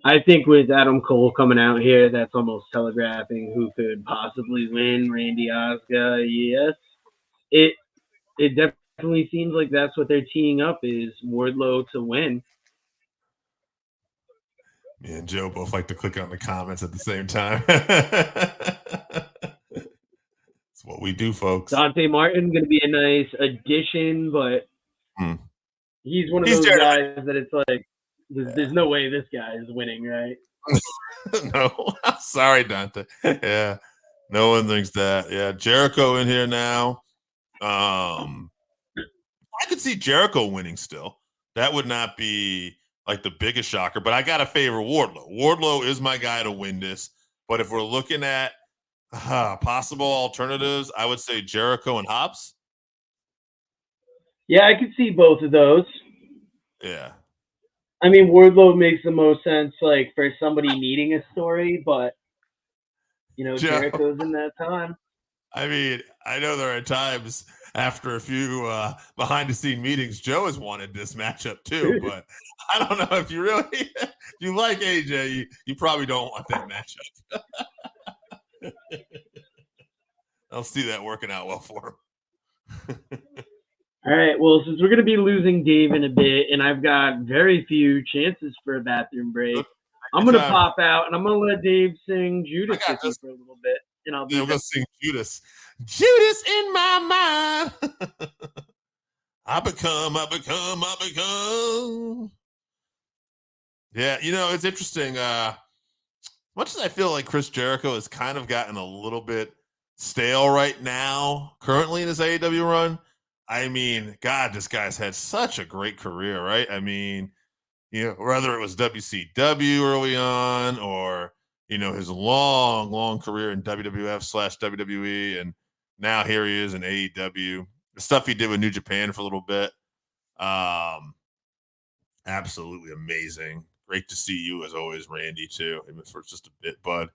I think with Adam Cole coming out here, that's almost telegraphing who could possibly win. Randy Asuka, yes. It definitely seems like that's what they're teeing up is Wardlow to win. Me and Joe both like to click on the comments at the same time. It's what we do, folks. Dante Martin going to be a nice addition, but he's one of those guys that it's like, there's no way this guy is winning, right? No, I'm sorry, Dante. Yeah, no one thinks that. Yeah, Jericho in here now. I could see Jericho winning still. That would not be like the biggest shocker, but I got to favor Wardlow. Wardlow is my guy to win this. But if we're looking at possible alternatives, I would say Jericho and Hobbs. Yeah, I could see both of those. Yeah. I mean, Wardlow makes the most sense, like, for somebody needing a story, but, you know, Jericho's in that time. I mean, I know there are times after a few behind-the-scene meetings, Joe has wanted this matchup too, but I don't know if you really, if you like AJ, you probably don't want that matchup. I'll see that working out well for him. All right, well, since we're going to be losing Dave in a bit, and I've got very few chances for a bathroom break, I'm going to pop out, and I'm going to let Dave sing Judas with you for a little bit. And I'll be we're going to sing Judas. Judas in my mind. I become. Yeah, you know, it's interesting. Much as I feel like Chris Jericho has kind of gotten a little bit stale right now, currently in his AEW run, I mean, God, this guy's had such a great career, right? I mean, you know, whether it was WCW early on or, you know, his long career in WWF/WWE, and now here he is in AEW. The stuff he did with New Japan for a little bit, absolutely amazing. Great to see you as always, Randy, too, even for just a bit, bud.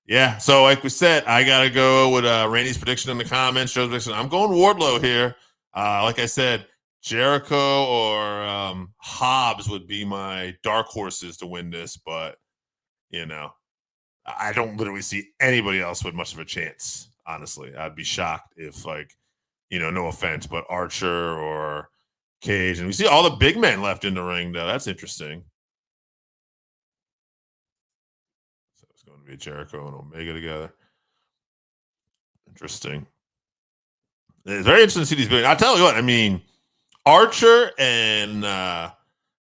Yeah, so like we said, I got to go with Randy's prediction in the comments. Joe's prediction. I'm going Wardlow here. Like I said, Jericho or Hobbs would be my dark horses to win this, but, you know, I don't literally see anybody else with much of a chance, honestly. I'd be shocked if, like, you know, no offense, but Archer or Cage. And we see all the big men left in the ring, though. That's interesting. Going to be Jericho and Omega together. Interesting. It's very interesting to see these big. I'll tell you what, I mean, Archer and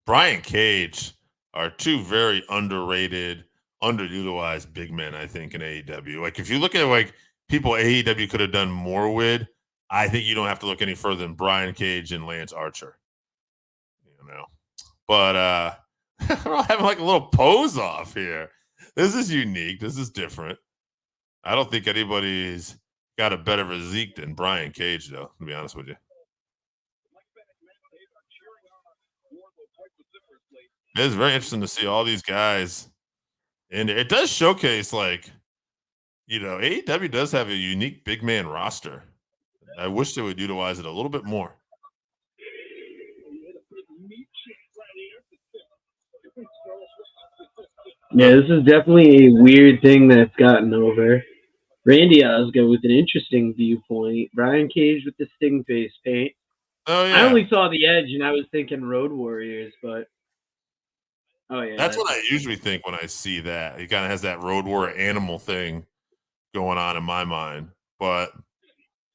Brian Cage are two very underrated, underutilized big men, I think, in AEW. Like, if you look at like people AEW could have done more with, I think you don't have to look any further than Brian Cage and Lance Archer. You know. But we're all having like a little pose off here. This is unique. This is different. I don't think anybody's got a better physique than Brian Cage, though, to be honest with you. It's very interesting to see all these guys. And it does showcase, like, you know, AEW does have a unique big man roster. I wish they would utilize it a little bit more. Yeah, this is definitely a weird thing that's gotten over. Randy Osgood with an interesting viewpoint. Brian Cage with the Sting face paint. Oh, yeah. I only saw the Edge, and I was thinking Road Warriors, but... Oh, yeah. That's what I usually think when I see that. He kind of has that Road Warrior animal thing going on in my mind. But...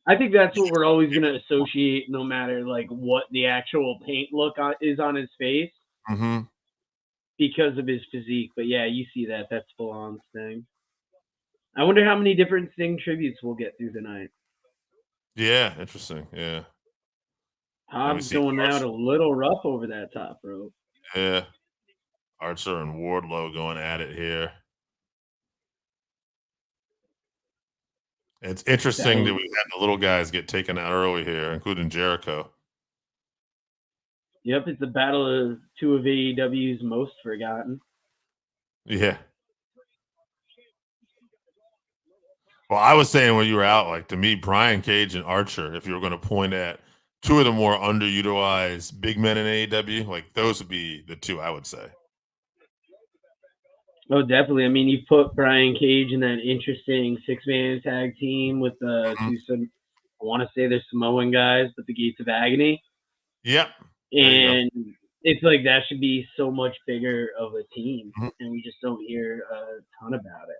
I think that's what we're always going to associate, no matter, like, what the actual paint look is on his face. Mm-hmm. Because of his physique. But yeah, you see that. That's full on Sting. I wonder how many different Sting tributes we'll get through tonight. Yeah, interesting. Yeah. Hobbs going out a little rough over that top rope. Yeah. Archer and Wardlow going at it here. It's interesting that we had the little guys get taken out early here, including Jericho. Yep, it's the battle of two of AEW's most forgotten. Yeah. Well, I was saying when you were out, like to me, Brian Cage and Archer, if you were going to point at two of the more underutilized big men in AEW, like those would be the two I would say. Oh, definitely. I mean, you put Brian Cage in that interesting 6-man tag team with the I want to say they're Samoan guys, but the Gates of Agony. Yep. And it's like that should be so much bigger of a team, and we just don't hear a ton about it.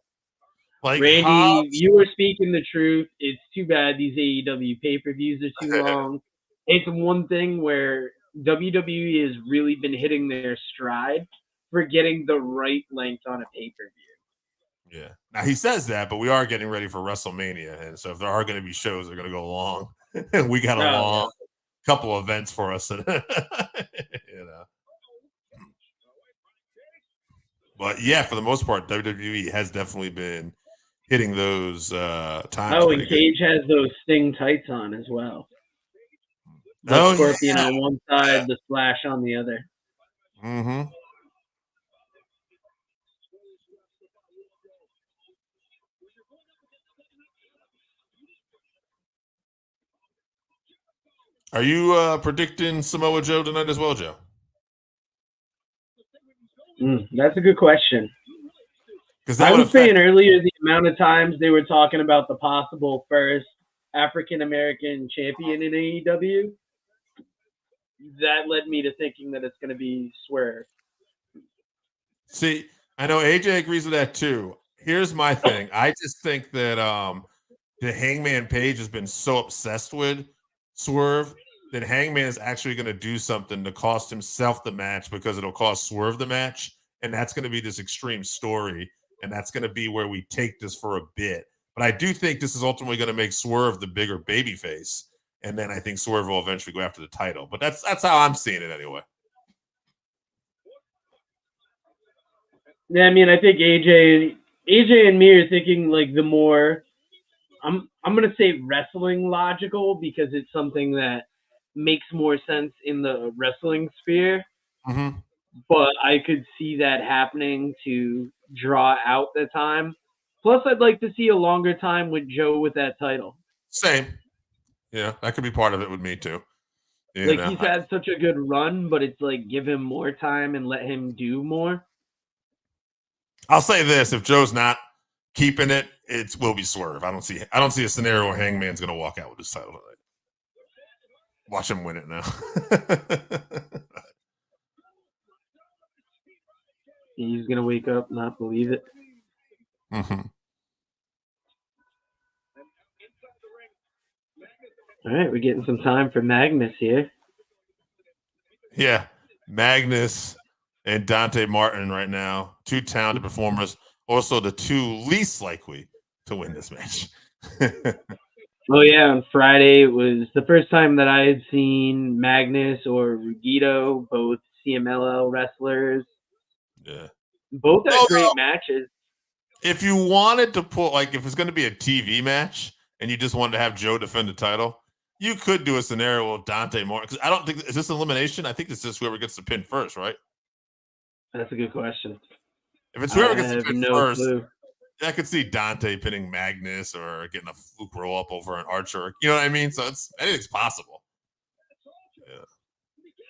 Like Randy, Hobbs, you were speaking the truth. It's too bad these AEW pay-per-views are too long. It's one thing where WWE has really been hitting their stride for getting the right length on a pay-per-view. Yeah. Now he says that, but we are getting ready for WrestleMania, and so if there are going to be shows, they're going to go long. We got a long couple of events for us, you know. But yeah, for the most part, WWE has definitely been hitting those times. Oh, and Cage has those Sting tights on as well. The Scorpion on one side, the Splash on the other. Mm-hmm. Are you predicting Samoa Joe tonight as well, Joe? That's a good question. I was saying earlier the amount of times they were talking about the possible first African-American champion in AEW. That led me to thinking that it's going to be Swerve. See, I know AJ agrees with that too. Here's my thing. I just think that the Hangman Page has been so obsessed with Swerve that Hangman is actually going to do something to cost himself the match because it'll cost Swerve the match. And that's going to be this extreme story. And that's going to be where we take this for a bit. But I do think this is ultimately going to make Swerve the bigger babyface. And then I think Swerve will eventually go after the title. But that's how I'm seeing it anyway. Yeah, I mean, I think AJ and me are thinking like the more I'm going to say wrestling logical because it's something that makes more sense in the wrestling sphere. Mm-hmm. But I could see that happening to draw out the time. Plus, I'd like to see a longer time with Joe with that title. Same. Yeah, that could be part of it with me too. He's had such a good run, but it's like give him more time and let him do more. I'll say this: if Joe's not keeping it, it will be Swerve. I don't see a scenario where Hangman's going to walk out with this title tonight. Watch him win it now. He's going to wake up, not believe it. Mm-hmm. All right, we're getting some time for Magnus here. Yeah, Magnus and Dante Martin right now, two talented performers. Also, the two least likely to win this match. Oh, yeah, on Friday, it was the first time that I had seen Magnus or Rugito, both CMLL wrestlers. Yeah. Both had great matches. If you wanted to put, like, if it's going to be a TV match and you just wanted to have Joe defend the title, you could do a scenario with Dante Martin. Because I don't think, is this elimination? I think it's just whoever gets the pin first, right? That's a good question. If it's whoever gets the pin first, clue. I could see Dante pinning Magnus or getting a fluke roll up over an Archer. You know what I mean? So anything's possible. Yeah.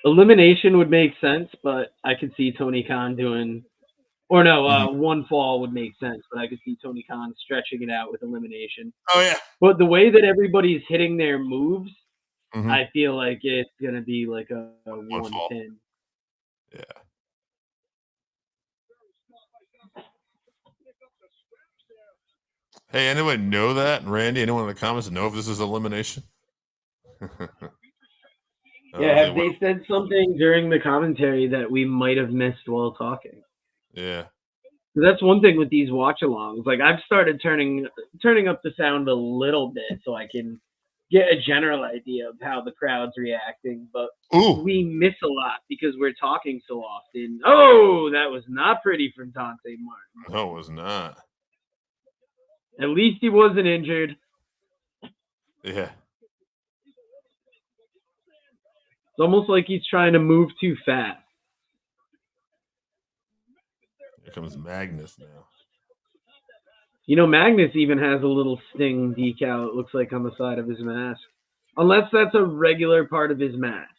Elimination would make sense, but I could see Tony Khan doing, or no, one fall would make sense, but I could see Tony Khan stretching it out with elimination. Oh, yeah. But the way that everybody's hitting their moves, I feel like it's going to be like a 1-10. Yeah. Hey, anyone know that? Randy, anyone in the comments know if this is elimination? Yeah, have they said something during the commentary that we might have missed while talking? Yeah. That's one thing with these watch-alongs. Like, I've started turning up the sound a little bit so I can get a general idea of how the crowd's reacting. But we miss a lot because we're talking so often. Oh, that was not pretty from Dante Martin. No, it was not. At least he wasn't injured. Yeah. It's almost like he's trying to move too fast. Here comes Magnus now. You know, Magnus even has a little Sting decal, it looks like, on the side of his mask. Unless that's a regular part of his mask.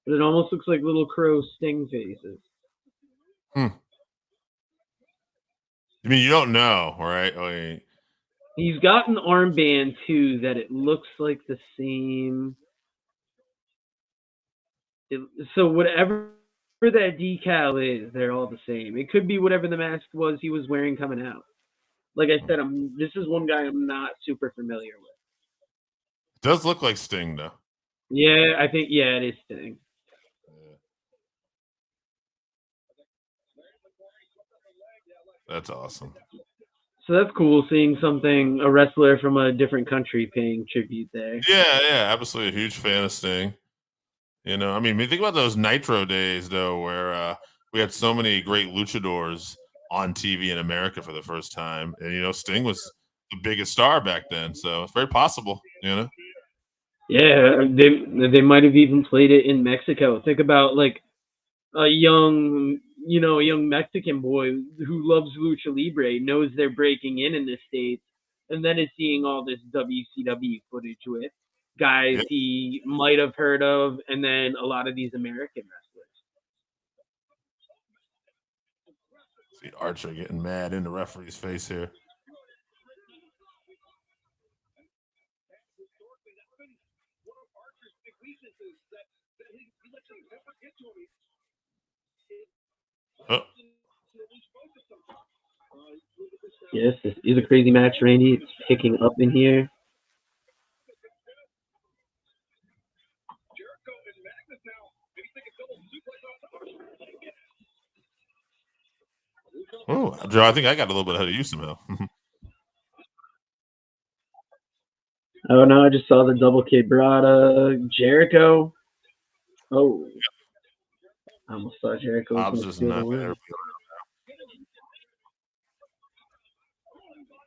But it almost looks like little crow Sting faces. I mean, you don't know, right? I mean, he's got an armband, too, that it looks like the same. So whatever that decal is, they're all the same. It could be whatever the mask was he was wearing coming out. Like I said, this is one guy I'm not super familiar with. It does look like Sting, though. Yeah, I think, it is Sting. That's awesome. So that's cool seeing a wrestler from a different country paying tribute there. Yeah, absolutely. A huge fan of Sting. You know, I mean, think about those Nitro days, though, where we had so many great luchadors on TV in America for the first time. And, you know, Sting was the biggest star back then. So it's very possible, you know? Yeah, they might have even played it in Mexico. Think about, like, a young Mexican boy who loves Lucha Libre, knows they're breaking in the States, and then is seeing all this WCW footage with guys he might have heard of, and then a lot of these American wrestlers. See Archer getting mad in the referee's face here. Oh. Yes, this is a crazy match, Randy. It's picking up in here. Oh, Joe, I think I got a little bit ahead of you somehow. Oh, no, I just saw the double quebrada. Jericho. Oh. I almost saw Jericho. Hobbs is not there.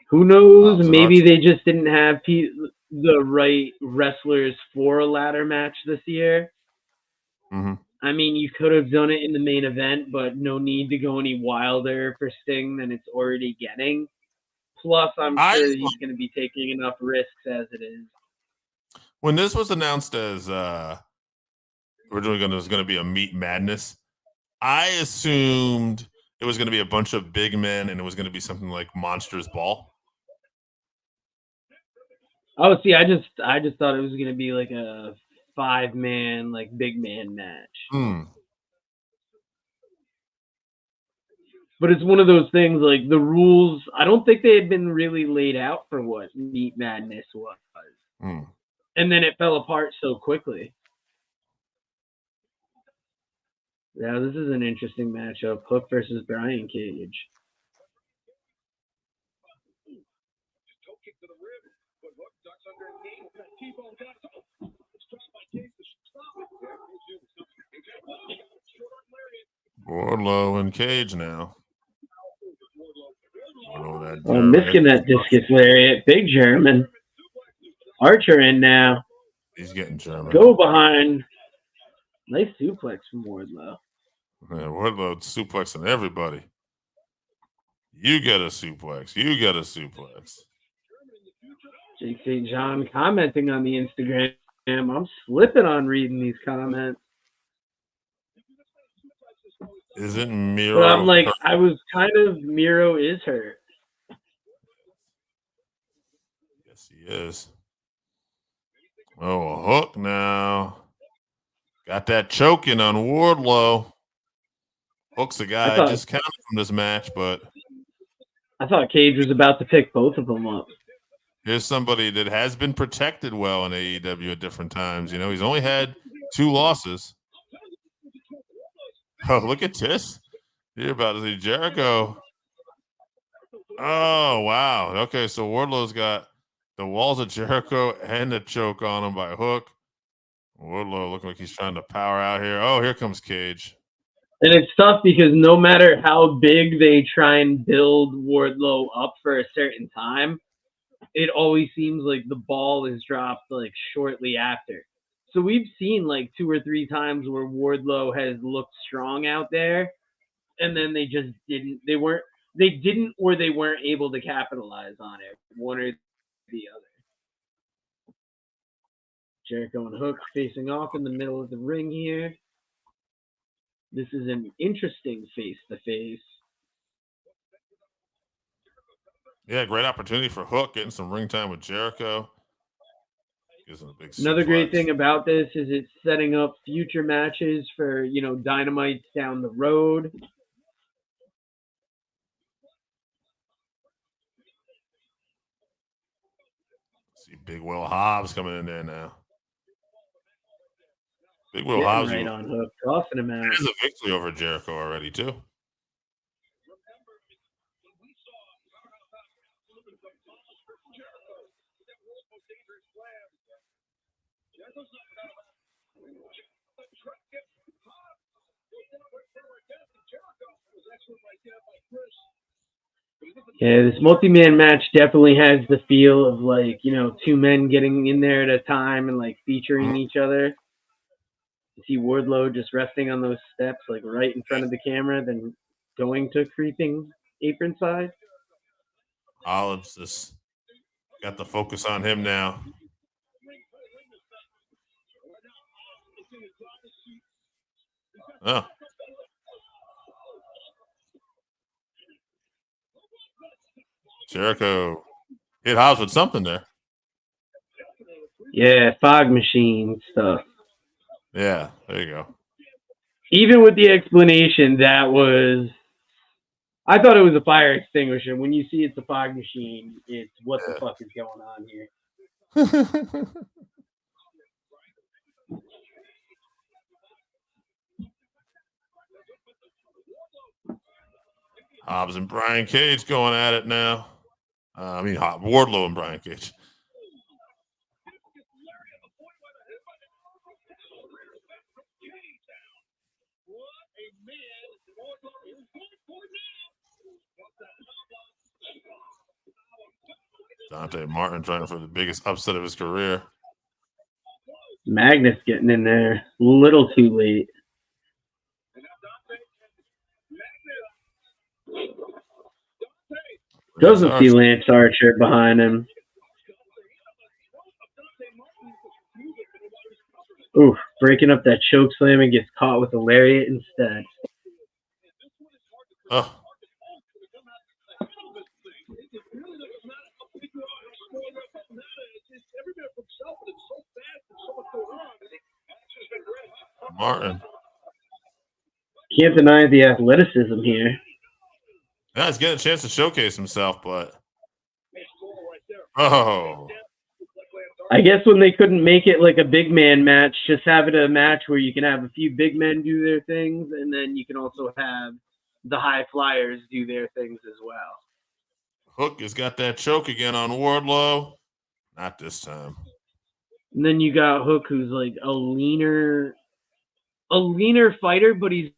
Who knows? Maybe they just didn't have the right wrestlers for a ladder match this year. Mm-hmm. I mean, you could have done it in the main event, but no need to go any wilder for Sting than it's already getting. Plus, I'm sure he's going to be taking enough risks as it is. When this was announced as originally it was going to be a Meat Madness, I assumed it was going to be a bunch of big men and it was going to be something like Monsters Ball. Oh, see, I just thought it was going to be like a 5-man, like big man match. But it's one of those things, like the rules, I don't think they had been really laid out for what Meat Madness was. And then it fell apart so quickly. Yeah, this is an interesting matchup. Hook versus Brian Cage. Wardlow and Cage now. Missing that discus lariat. Big German. Archer in now. He's getting German. Go behind. Nice suplex from Wardlow. Yeah, Wardlow suplexing everybody. You get a suplex. You get a suplex. JC John commenting on the Instagram. I'm slipping on reading these comments. Isn't Miro? But I'm like, I was kind of, Miro is hurt. Yes, he is. Oh, a hook now. Got that choking on Wardlow. Hook's a guy I just counted from this match, but I thought Cage was about to pick both of them up. Here's somebody that has been protected well in AEW at different times. You know, he's only had 2 losses. Oh, look at this. You're about to see Jericho. Oh, wow. Okay, so Wardlow's got the walls of Jericho and the choke on him by Hook. Wardlow looking like he's trying to power out here. Oh, here comes Cage. And it's tough because no matter how big they try and build Wardlow up for a certain time, it always seems like the ball is dropped like shortly after. So we've seen like 2 or 3 times where Wardlow has looked strong out there, and then they just didn't. They they didn't or they weren't able to capitalize on it, one or the other. Jericho and Hook facing off in the middle of the ring here. This is an interesting face-to-face. Yeah, great opportunity for Hook, getting some ring time with Jericho. Gives him a big Another great suplex. thing about this is it's setting up future matches for, Dynamites down the road. See Big Will Hobbs coming in there now. Big Will Getting Hobbs right on Hook, tossing him out. has a victory over Jericho already, too. Yeah, this multi-man match definitely has the feel of two men getting in there at a time and featuring each other. You see Wardlow just resting on those steps right in front of the camera, then going to creeping apron side. Hobbs just got the focus on him now. Oh. Jericho hit Hobbs with something there. Yeah, fog machine stuff. Yeah, there you go. Even with the explanation, I thought it was a fire extinguisher. When you see it's a fog machine, it's what the fuck is going on here? Hobbs and Brian Cage going at it now. Wardlow and Brian Cage. Dante Martin trying for the biggest upset of his career. Magnus getting in there a little too late. Doesn't see Lance Archer behind him. Oof, breaking up that choke slam and gets caught with a lariat instead. Oh. Martin. Can't deny the athleticism here. Yeah, he's getting a chance to showcase himself, but I guess when they couldn't make it like a big man match, just have it a match where you can have a few big men do their things, and then you can also have the high flyers do their things as well. Hook has got that choke again on Wardlow. Not this time. And then you got Hook, who's like a leaner fighter, but he's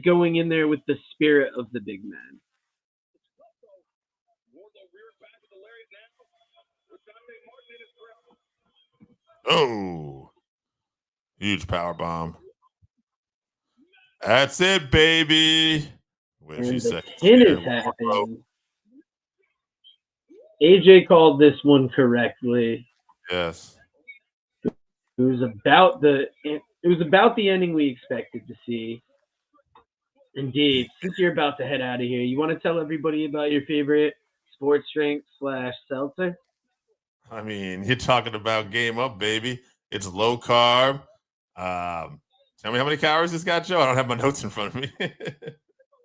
going in there with the spirit of the big man. Oh, huge power bomb. That's it, baby. Wait a few seconds. Pin is happening. AJ called this one correctly. Yes. It was about the ending we expected to see. And Dave, since you're about to head out of here, you want to tell everybody about your favorite sports drink / seltzer? I mean, you're talking about Game Up, baby. It's low carb. Tell me how many calories it's got, Joe. I don't have my notes in front of me.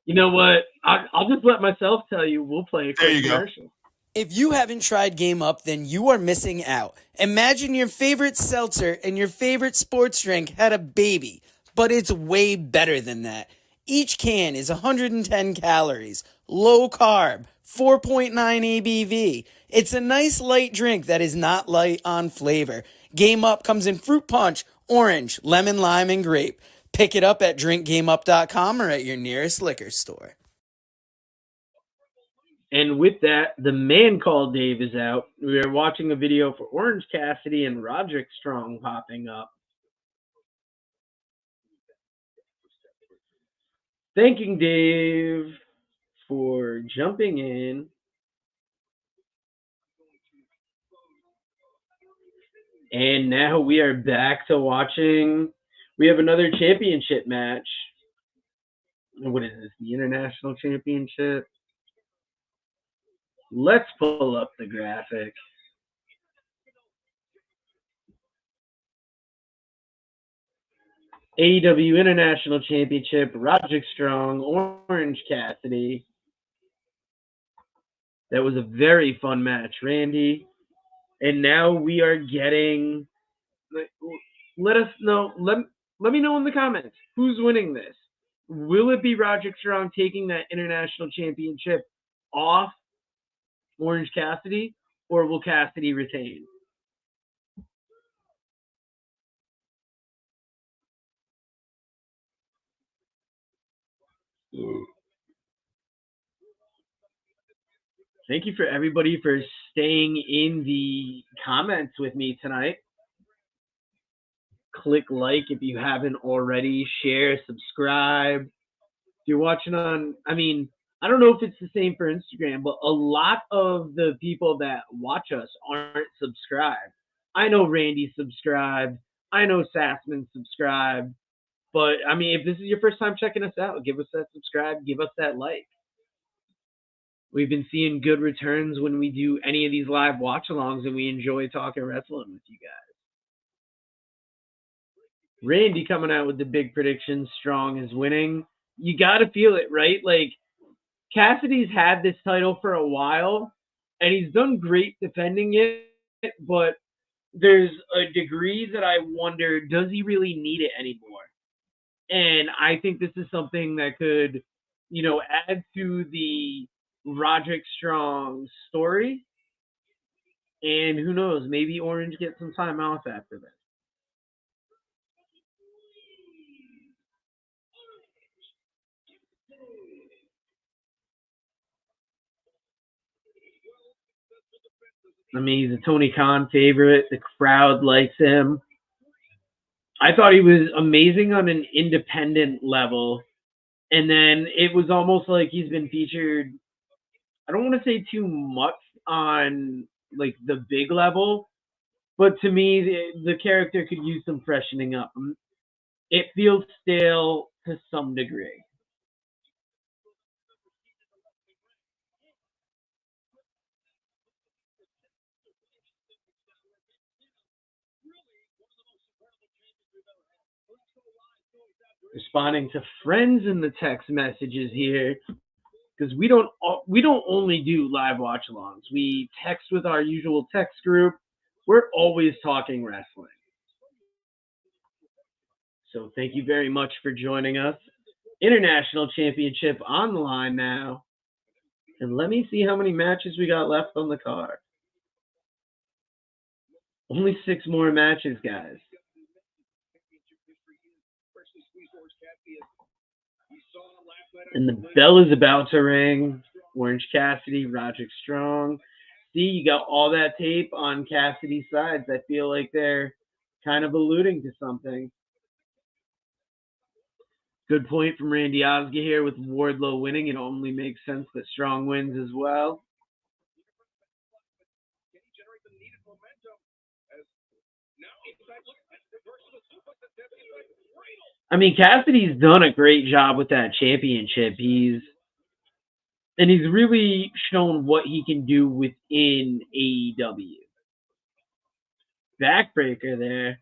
You know what? I'll just let myself tell you. We'll play a quick commercial. If you haven't tried Game Up, then you are missing out. Imagine your favorite seltzer and your favorite sports drink had a baby, but it's way better than that. Each can is 110 calories, low carb, 4.9 ABV. It's a nice light drink that is not light on flavor. Game Up comes in fruit punch, orange, lemon, lime, and grape. Pick it up at drinkgameup.com or at your nearest liquor store. And with that, the man called Dave is out. We are watching a video for Orange Cassidy and Roderick Strong popping up. Thanking Dave for jumping in. And now we are back to watching. We have another championship match. What is this? The International Championship? Let's pull up the graphic. AEW International Championship, Roderick Strong, Orange Cassidy. That was a very fun match, Randy. And now we are getting. Let us know. Let me know in the comments who's winning this. Will it be Roderick Strong taking that International Championship off Orange Cassidy, or will Cassidy retain? Thank you for everybody for staying in the comments with me tonight. Click like if you haven't already. Share, subscribe. If you're watching on, I don't know if it's the same for Instagram, but a lot of the people that watch us aren't subscribed. I know Randy subscribed. I know Sassman subscribed. But, if this is your first time checking us out, give us that subscribe. Give us that like. We've been seeing good returns when we do any of these live watch-alongs, and we enjoy talking wrestling with you guys. Randy coming out with the big prediction. Strong is winning. You got to feel it, right? Like, Cassidy's had this title for a while, and he's done great defending it, but there's a degree that I wonder, does he really need it anymore? And I think this is something that could, add to the Roderick Strong story. And who knows, maybe Orange gets some time off after this. He's a Tony Khan favorite. The crowd likes him. I thought he was amazing on an independent level. And then it was almost like he's been featured, I don't want to say too much on like the big level, but to me, the character could use some freshening up. It feels stale to some degree. Responding to friends in the text messages here, because we don't only do live watch-alongs. We text with our usual text group. We're always talking wrestling. So thank you very much for joining us. International Championship on the line now. And let me see how many matches we got left on the card. Only 6 more matches, guys. And the bell is about to ring. Orange Cassidy, Roderick Strong. See, you got all that tape on Cassidy's sides. I feel like they're kind of alluding to something. Good point from Randy Osga here with Wardlow winning. It only makes sense that Strong wins as well. Cassidy's done a great job with that championship. He's really shown what he can do within AEW. Backbreaker there.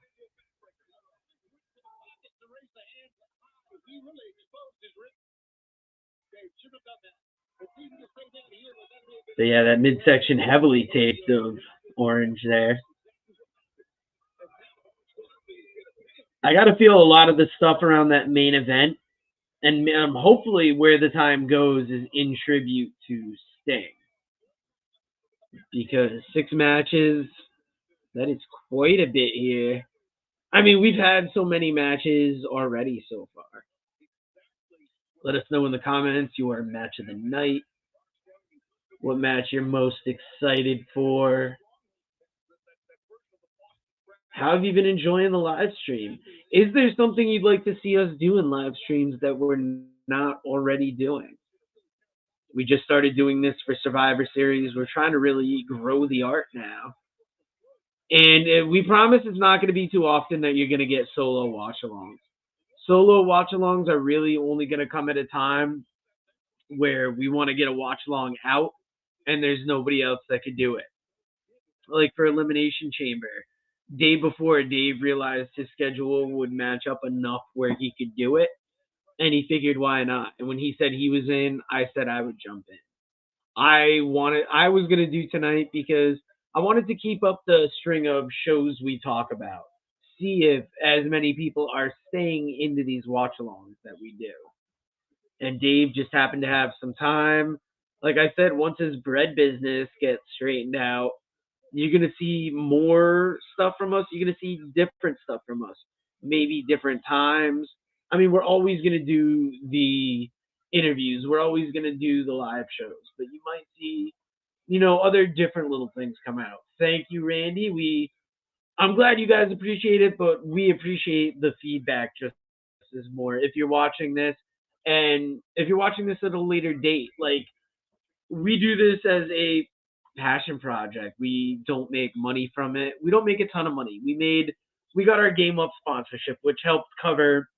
So yeah, that midsection heavily taped of Orange there. I got to feel a lot of the stuff around that main event, and hopefully where the time goes is in tribute to Sting. Because 6 matches, that is quite a bit here. We've had so many matches already so far. Let us know in the comments your match of the night. What match you're most excited for. How have you been enjoying the live stream? Is there something you'd like to see us do in live streams that we're not already doing? We just started doing this for Survivor Series. We're trying to really grow the art now. And we promise it's not going to be too often that you're going to get solo watch-alongs. Solo watch-alongs are really only going to come at a time where we want to get a watch-along out and there's nobody else that could do it. Like for Elimination Chamber, day before, Dave realized his schedule would match up enough where he could do it, and he figured why not. And when he said he was in, I said I would jump in. I was going to do tonight because I wanted to keep up the string of shows we talk about. See if as many people are staying into these watch-alongs that we do. And Dave just happened to have some time. Like I said, once his bread business gets straightened out, you're going to see more stuff from us. You're going to see different stuff from us. Maybe different times. I mean, we're always going to do the interviews. We're always going to do the live shows. But you might see, other different little things come out. Thank you, Randy. I'm glad you guys appreciate it, but we appreciate the feedback just as more. If you're watching this, and if you're watching this at a later date, like, we do this as a passion project. We don't make money from it. We don't make a ton of money. We got our Game Up sponsorship, which helped cover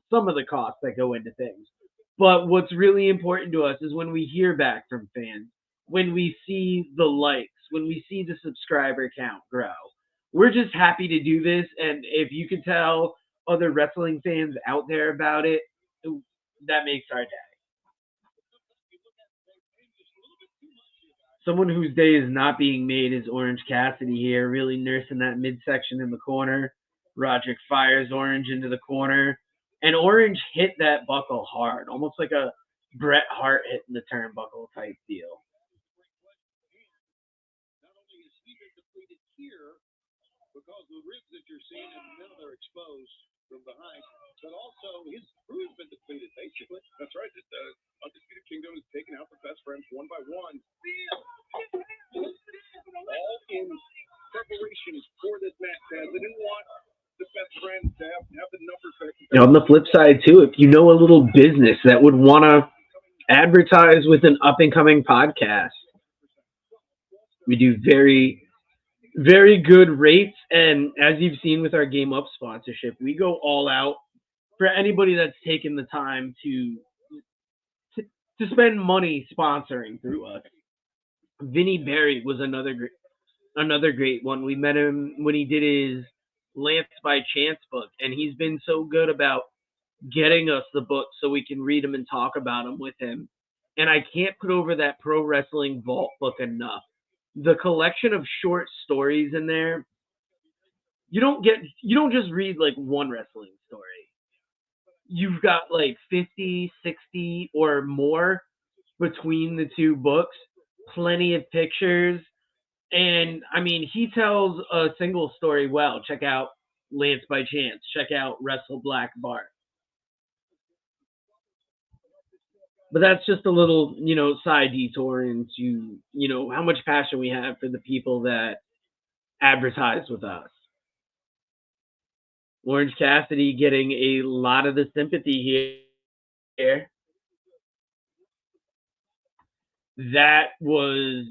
some of the costs that go into things. But what's really important to us is when we hear back from fans, when we see the likes, when we see the subscriber count grow. We're just happy to do this, and if you can tell other wrestling fans out there about it, that makes our day. Someone whose day is not being made is Orange Cassidy here, really nursing that midsection in the corner. Roderick fires Orange into the corner, and Orange hit that buckle hard, almost like a Bret Hart hitting the turnbuckle type deal. Not only is he been depleted here, because the ribs that you're seeing and none of them are exposed from behind, but also his crew's been depleted, basically. That's right. The Undisputed Kingdom is taking out the best friends one by one. All in preparation for this match, guys. They didn't want the best friends to have the numbers back. On the flip side, too, if you know a little business that would want to advertise with an up-and-coming podcast, we do very, very good rates. And as you've seen with our Game Up sponsorship, we go all out for anybody that's taken the time to spend money sponsoring through us. Vinny Berry was another great one. We met him when he did his Lance by Chance book, and he's been so good about getting us the book so we can read them and talk about them with him. And I can't put over that Pro Wrestling Vault book enough. The collection of short stories in there, you don't just read like one wrestling story. You've got like 50, 60 or more between the two books, plenty of pictures. And I mean, he tells a single story well. Check out Lance by Chance. Check out Wrestle Black Bart. But that's just a little, side detour into, how much passion we have for the people that advertise with us. Orange Cassidy getting a lot of the sympathy here. That was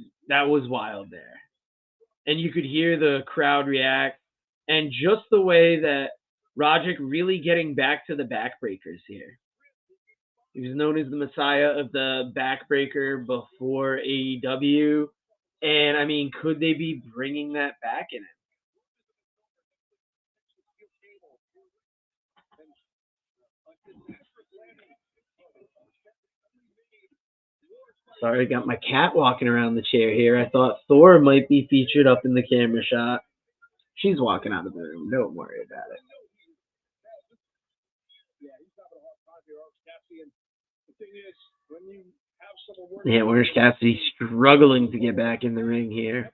wild there. And you could hear the crowd react. And just the way that Roderick really getting back to the backbreakers here. He was known as the Messiah of the backbreaker before AEW. And, I mean, could they be bringing that back in it? Sorry, I got my cat walking around the chair here. I thought Thor might be featured up in the camera shot. She's walking out of the room. Don't worry about it. Yeah, Orange Cassidy struggling to get back in the ring here.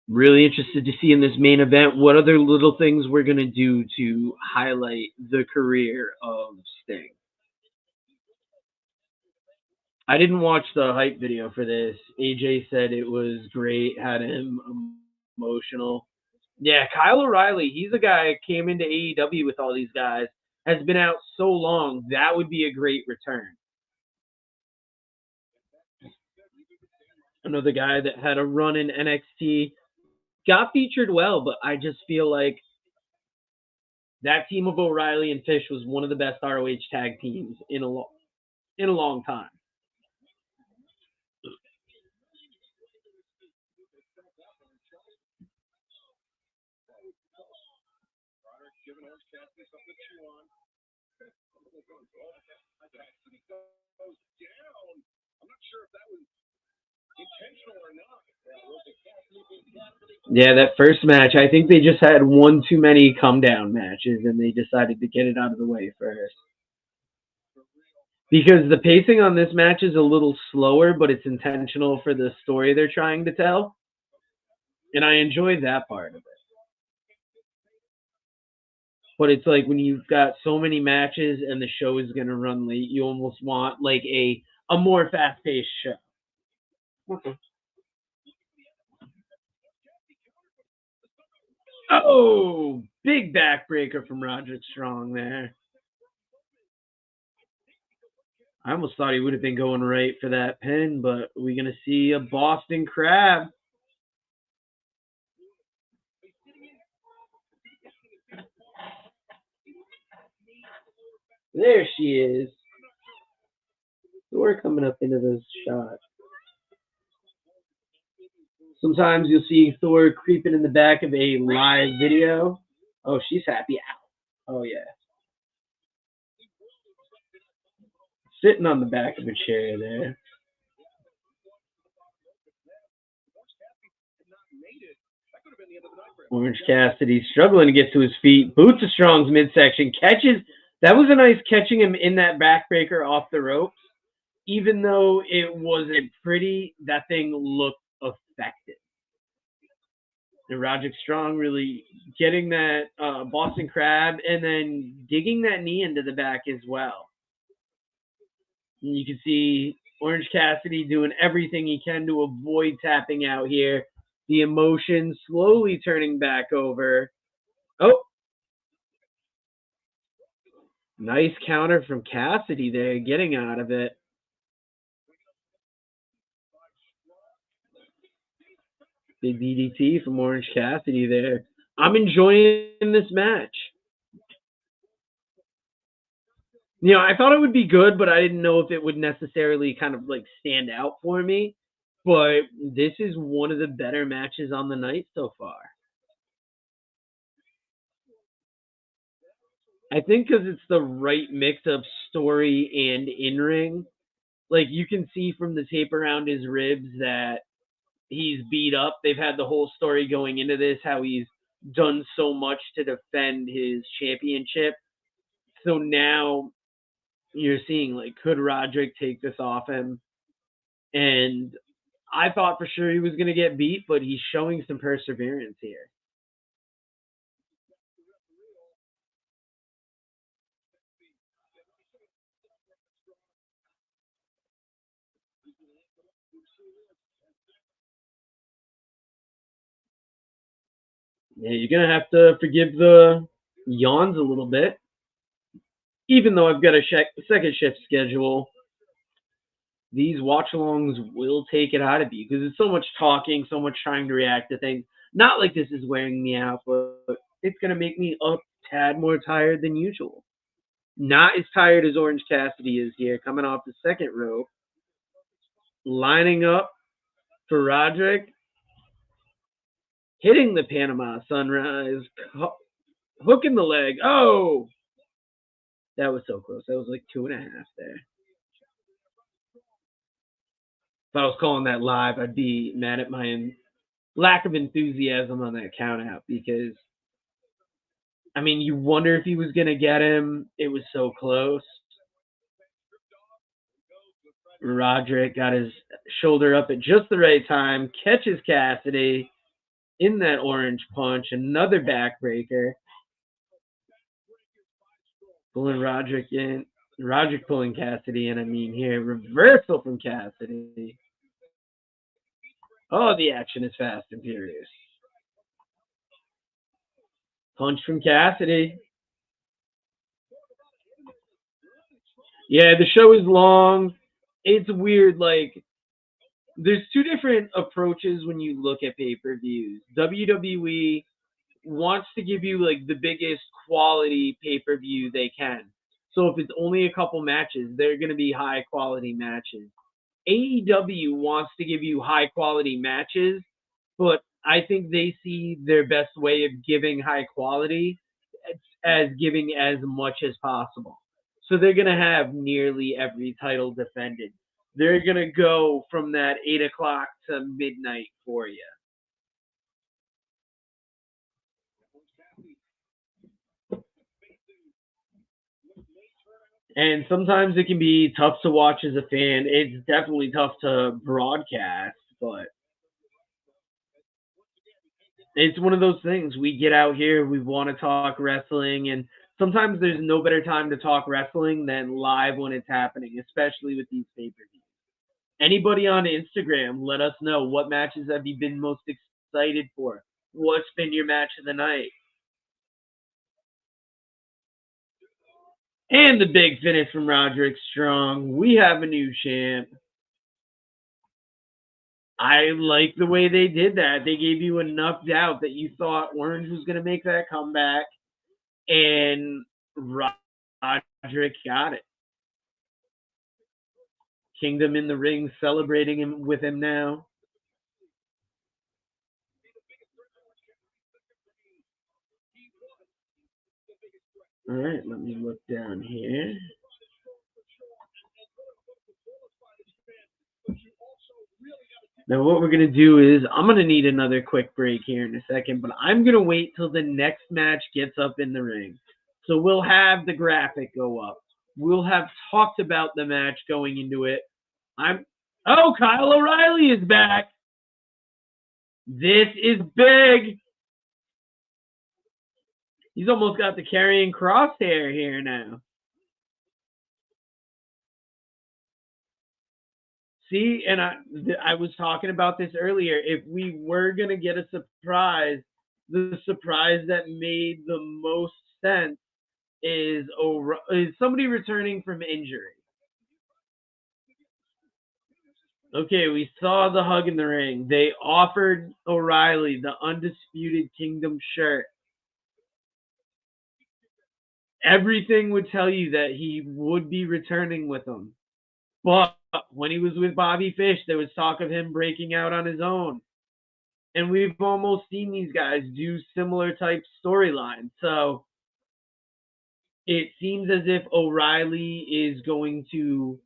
Really interested to see in this main event what other little things we're going to do to highlight the career of Sting. I didn't watch the hype video for this. AJ said it was great, had him emotional. Yeah, Kyle O'Reilly, he's a guy that came into AEW with all these guys, has been out so long, that would be a great return. Another guy that had a run in NXT, got featured well, but I just feel like that team of O'Reilly and Fish was one of the best ROH tag teams in a long time. Yeah, that first match, I think they just had one too many come down matches and they decided to get it out of the way first. Because the pacing on this match is a little slower, but it's intentional for the story they're trying to tell. And I enjoyed that part of it. But it's like when you've got so many matches and the show is going to run late, you almost want like a more fast-paced show. Okay. Oh, big backbreaker from Roderick Strong there. I almost thought he would have been going right for that pin, but we're going to see a Boston Crab. There she is. Thor coming up into this shot. Sometimes you'll see Thor creeping in the back of a live video. Oh, she's happy. Ow. Oh, yeah. Sitting on the back of a chair there. Orange Cassidy struggling to get to his feet. Boots to Strong's midsection. Catches. That was a nice catching him in that backbreaker off the ropes. Even though it wasn't pretty, that thing looked effective. And Roderick Strong really getting that Boston Crab and then digging that knee into the back as well. And you can see Orange Cassidy doing everything he can to avoid tapping out here. The emotion slowly turning back over. Oh! Nice counter from Cassidy there, getting out of it. Big DDT from Orange Cassidy there. I'm enjoying this match. You know, I thought it would be good, but I didn't know if it would necessarily kind of like stand out for me. But this is one of the better matches on the night so far. I think because it's the right mix of story and in-ring. Like, you can see from the tape around his ribs that he's beat up. They've had the whole story going into this, how he's done so much to defend his championship. So now you're seeing, like, could Roderick take this off him? And I thought for sure he was going to get beat, but he's showing some perseverance here. Yeah, you're going to have to forgive the yawns a little bit. Even though I've got a second shift schedule, these watch-alongs will take it out of you because it's so much talking, so much trying to react to things. Not like this is wearing me out, but it's going to make me a tad more tired than usual. Not as tired as Orange Cassidy is here, coming off the second rope. Lining up for Roderick. Hitting the Panama Sunrise. Hooking the leg. Oh! That was so close. That was like 2.5 there. If I was calling that live, I'd be mad at my lack of enthusiasm on that count out because, I mean, you wonder if he was going to get him. It was so close. Roderick got his shoulder up at just the right time, catches Cassidy in that orange punch, another backbreaker. Pulling Roderick in. Roderick pulling Cassidy in, I mean, here. Reversal from Cassidy. Oh, the action is fast and furious. Punch from Cassidy. Yeah, the show is long. It's weird. Like, there's two different approaches when you look at pay-per-views. WWE wants to give you like the biggest quality pay-per-view they can. So if it's only a couple matches, they're going to be high quality matches. AEW wants to give you high quality matches, but I think they see their best way of giving high quality as giving as much as possible. So they're going to have nearly every title defended. They're going to go from that 8 o'clock to midnight for you. And sometimes it can be tough to watch as a fan. It's definitely tough to broadcast, but it's one of those things. We get out here, we want to talk wrestling, and sometimes there's no better time to talk wrestling than live when it's happening, especially with these pay-per-views. Anybody on Instagram, let us know, what matches have you been most excited for? What's been your match of the night? And the big finish from Roderick Strong. We have a new champ. I like the way they did that. They gave you enough doubt that you thought Orange was going to make that comeback, and Roderick got it. Kingdom in the ring celebrating him with him now. All right, let me look down here. Now what we're going to do is, I'm going to need another quick break here in a second, but I'm going to wait till the next match gets up in the ring. So we'll have the graphic go up. We'll have talked about the match going into it. Oh, Kyle O'Reilly is back. This is big. He's almost got the carrying crosshair here now. See, and I was talking about this earlier. If we were going to get a surprise, the surprise that made the most sense is somebody returning from injury. Okay, we saw the hug in the ring. They offered O'Reilly the Undisputed Kingdom shirt. Everything would tell you that he would be returning with them. But when he was with Bobby Fish, there was talk of him breaking out on his own. And we've almost seen these guys do similar type storylines. So it seems as if O'Reilly is going to...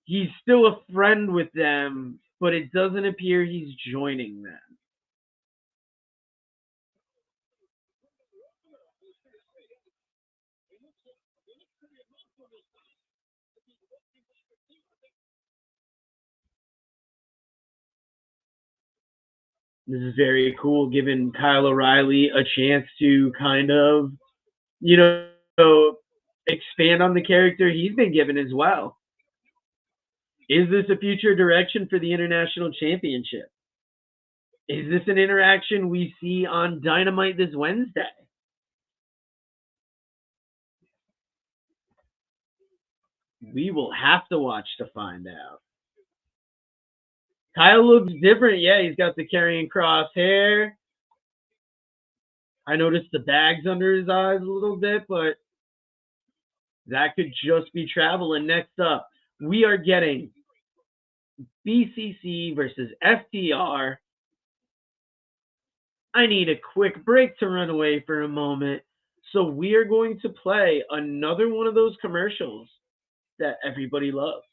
He's still a friend with them, but it doesn't appear he's joining them. This is very cool, giving Kyle O'Reilly a chance to kind of, expand on the character he's been given as well. Is this a future direction for the International Championship? Is this an interaction we see on Dynamite this Wednesday? We will have to watch to find out. Kyle looks different. Yeah, he's got the carrying cross hair. I noticed the bags under his eyes a little bit, but that could just be travel. And next up, we are getting BCC versus FTR. I need a quick break to run away for a moment. So we are going to play another one of those commercials that everybody loves.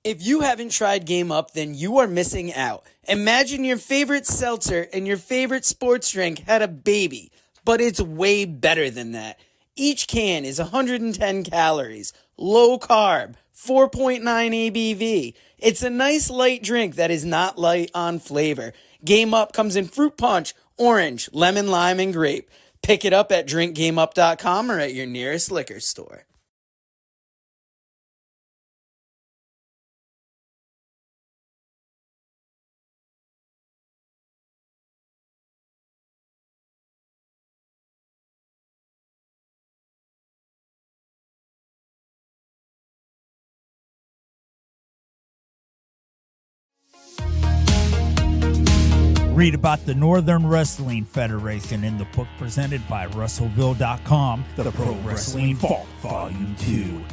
If you haven't tried Game Up, then you are missing out. Imagine your favorite seltzer and your favorite sports drink had a baby, but it's way better than that. Each can is 110 calories, low carb, 4.9 ABV. It's a nice light drink that is not light on flavor. Game Up comes in fruit punch, orange, lemon, lime, and grape. Pick it up at drinkgameup.com or at your nearest liquor store. Read about the Northern Wrestling Federation in the book presented by Russellville.com, The Pro Wrestling Vault, Volume 2.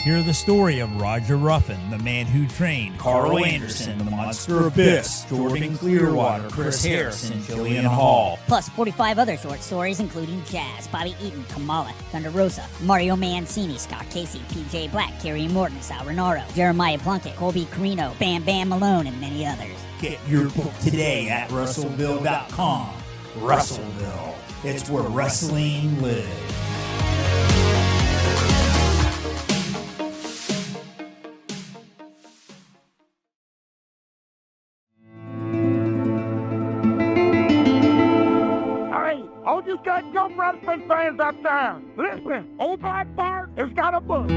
Hear the story of Roger Ruffin, the man who trained Carl Anderson, the Monster Abyss, Jordan Clearwater, Chris Harris, and Jillian Hall. Plus 45 other short stories including Jazz, Bobby Eaton, Kamala, Thunder Rosa, Mario Mancini, Scott Casey, PJ Black, Kerry Morton, Sal Renaro, Jeremiah Plunkett, Colby Carino, Bam Bam Malone, and many others. Get your book today at Russellville.com. Russellville, it's where wrestling lives. Oh, just got some wrestling fans up there. Listen, Old Black Bart has got a book.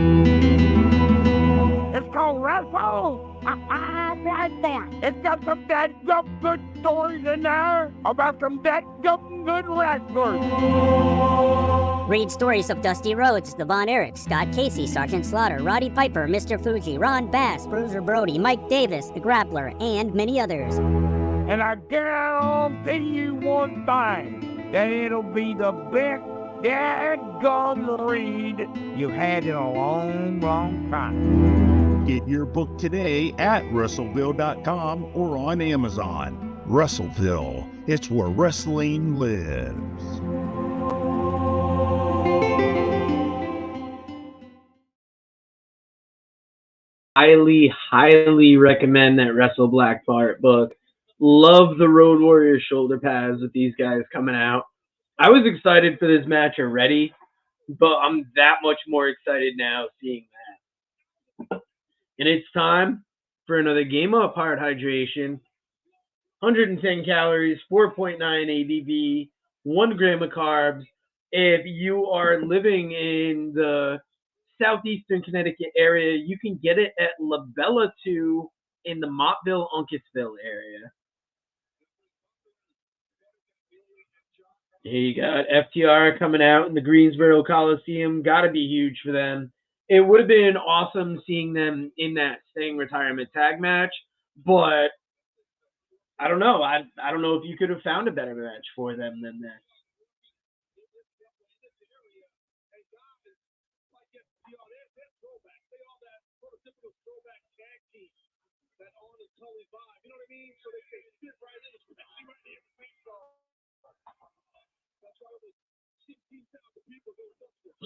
It's called Wrestle Black Bart. It's got some dead good stories in there about some dead good wrestlers. Read stories of Dusty Rhodes, the Von Erich, Scott Casey, Sergeant Slaughter, Roddy Piper, Mr. Fuji, Ron Bass, Bruiser Brody, Mike Davis, the Grappler, and many others. And I guarantee you one thing. That it'll be the best dadgum read you've had in a long time. Get your book today at Russellville.com or on Amazon. Russellville, it's where wrestling lives. Highly recommend that Wrestle Black Bart book. Love the Road Warrior shoulder pads with these guys coming out. I was excited for this match already, but I'm that much more excited now seeing that. And it's time for another game of hard hydration. 110 calories, 4.9 ABV, 1 gram of carbs. If you are living in the southeastern Connecticut area, you can get it at La Bella 2 in the Montville, Uncasville area. Here you got FTR coming out in the Greensboro Coliseum. Got to be huge for them. It would have been awesome seeing them in that Sting retirement tag match, but I don't know. I don't know if you could have found a better match for them than this.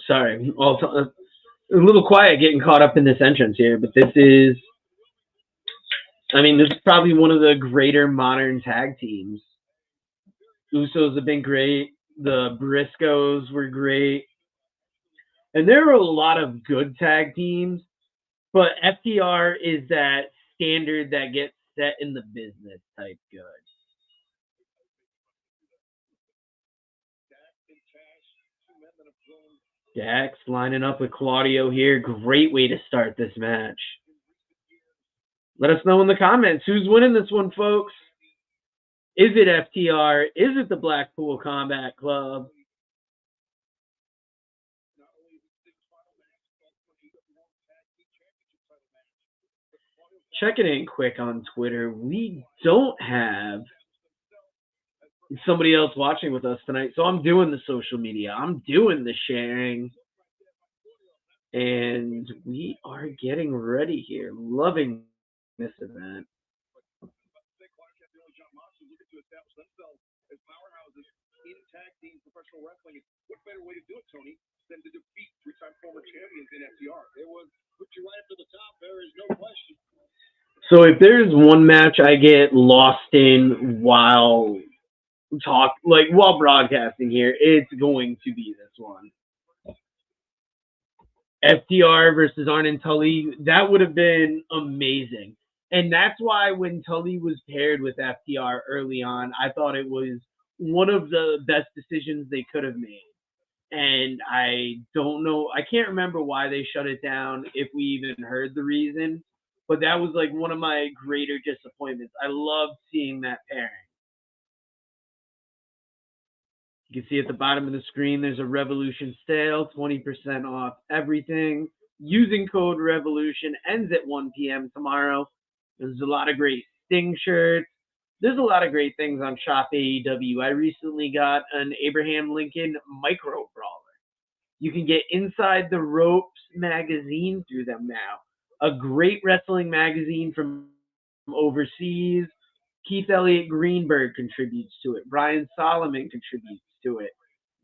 Sorry, a little quiet getting caught up in this entrance here, but this is probably one of the greater modern tag teams. Usos have been great. The Briscoes were great. And there are a lot of good tag teams, but FTR is that standard that gets set in the business type good. Dax lining up with Claudio here. Great way to start this match. Let us know in the comments who's winning this one, folks. Is it FTR? Is it the Blackpool Combat Club? Checking in quick on Twitter. We don't have somebody else watching with us tonight, so I'm doing the social media. I'm doing the sharing. And we are getting ready here. Loving this event. What better way to do it, Tony, than to defeat three-time former champions in FTR? They would put you right up to the top. There is no question. So if there's one match I get lost in while broadcasting here, it's going to be this one. FTR versus Arn and Tully, that would have been amazing. And that's why when Tully was paired with FTR early on, I thought it was one of the best decisions they could have made. And I don't know, I can't remember why they shut it down, if we even heard the reason, but that was like one of my greater disappointments. I loved seeing that pairing. You can see at the bottom of the screen, there's a Revolution sale, 20% off everything. Using code REVOLUTION ends at 1 p.m. tomorrow. There's a lot of great Sting shirts, There's a lot of great things on Shop AEW. I recently got an Abraham Lincoln Micro Brawler. You can get Inside the Ropes magazine through them now. A great wrestling magazine from overseas. Keith Elliott Greenberg contributes to it. Brian Solomon contributes to it.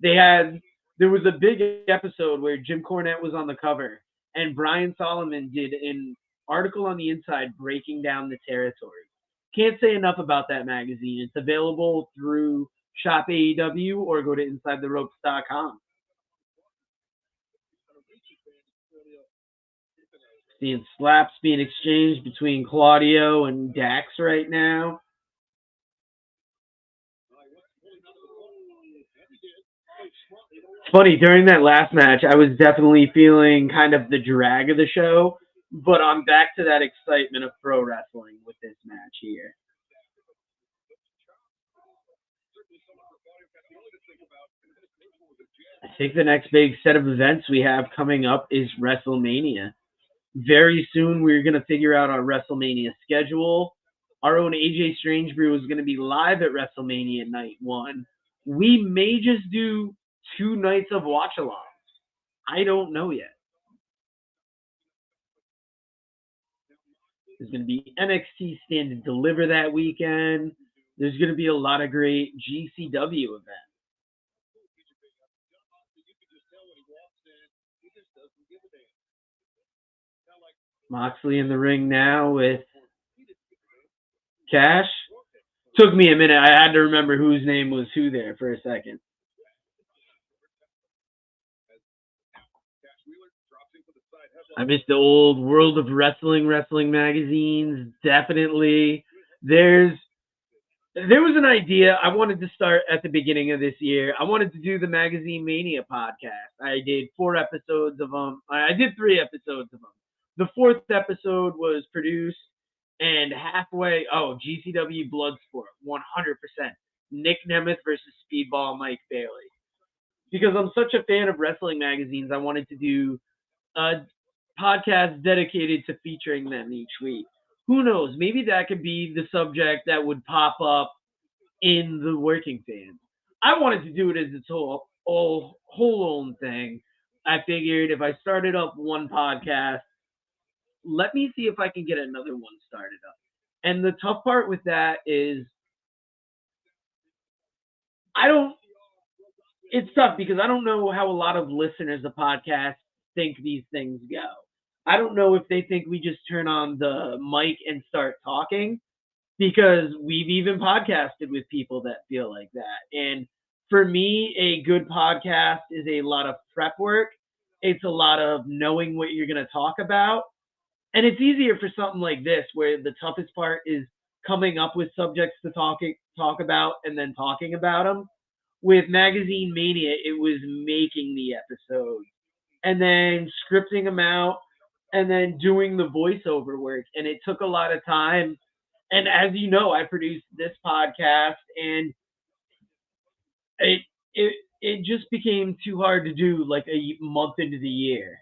There was a big episode where Jim Cornette was on the cover, and Brian Solomon did an article on the inside breaking down the territory. Can't say enough about that magazine. It's available through Shop AEW or go to InsideTheRopes.com. Seeing slaps being exchanged between Claudio and Dax right now. It's funny, during that last match, I was definitely feeling kind of the drag of the show, but I'm back to that excitement of pro wrestling with this match here. I think the next big set of events we have coming up is WrestleMania. Very soon, we're going to figure out our WrestleMania schedule. Our own AJ Strange Brew is going to be live at WrestleMania Night 1. We may just do 2 nights of watch-alongs. I don't know yet. There's going to be NXT Stand and Deliver that weekend. There's going to be a lot of great GCW events. Moxley in the ring now with Cash. Took me a minute. I had to remember whose name was who there for a second. I miss the old World of Wrestling magazines. Definitely. There was an idea I wanted to start at the beginning of this year. I wanted to do the Magazine Mania podcast. I did 4 episodes of them. I did 3 episodes of them. The 4th episode was produced, and halfway, GCW Bloodsport, 100%. Nick Nemeth versus Speedball Mike Bailey. Because I'm such a fan of wrestling magazines, I wanted to do a podcast dedicated to featuring them each week. Who knows? Maybe that could be the subject that would pop up in the Working Fans. I wanted to do it as its whole own thing. I figured if I started up one podcast, let me see if I can get another one started up. And the tough part with that is it's tough because I don't know how a lot of listeners of podcasts think these things go. I don't know if they think we just turn on the mic and start talking, because we've even podcasted with people that feel like that. And for me, a good podcast is a lot of prep work. It's a lot of knowing what you're going to talk about. And it's easier for something like this, where the toughest part is coming up with subjects to talk about and then talking about them. With Magazine Mania, it was making the episodes and then scripting them out and then doing the voiceover work. And it took a lot of time. And as you know, I produced this podcast, and it just became too hard to do like a month into the year.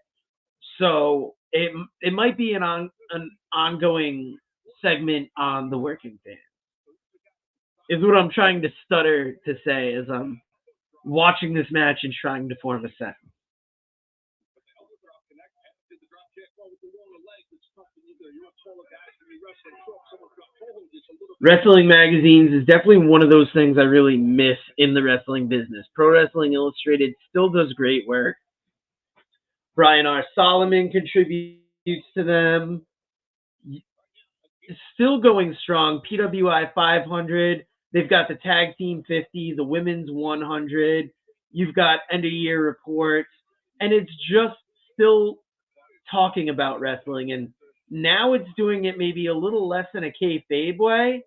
So it might be an ongoing segment on the Working Fans, is what I'm trying to stutter to say as I'm watching this match and trying to form a sentence. Wrestling magazines is definitely one of those things I really miss in the wrestling business. Pro Wrestling Illustrated still does great work. Brian R. Solomon contributes to them. It's still going strong. PWI 500. They've got the Tag Team 50, the Women's 100. You've got end of year reports. And it's just still talking about wrestling. And now it's doing it maybe a little less in a kayfabe way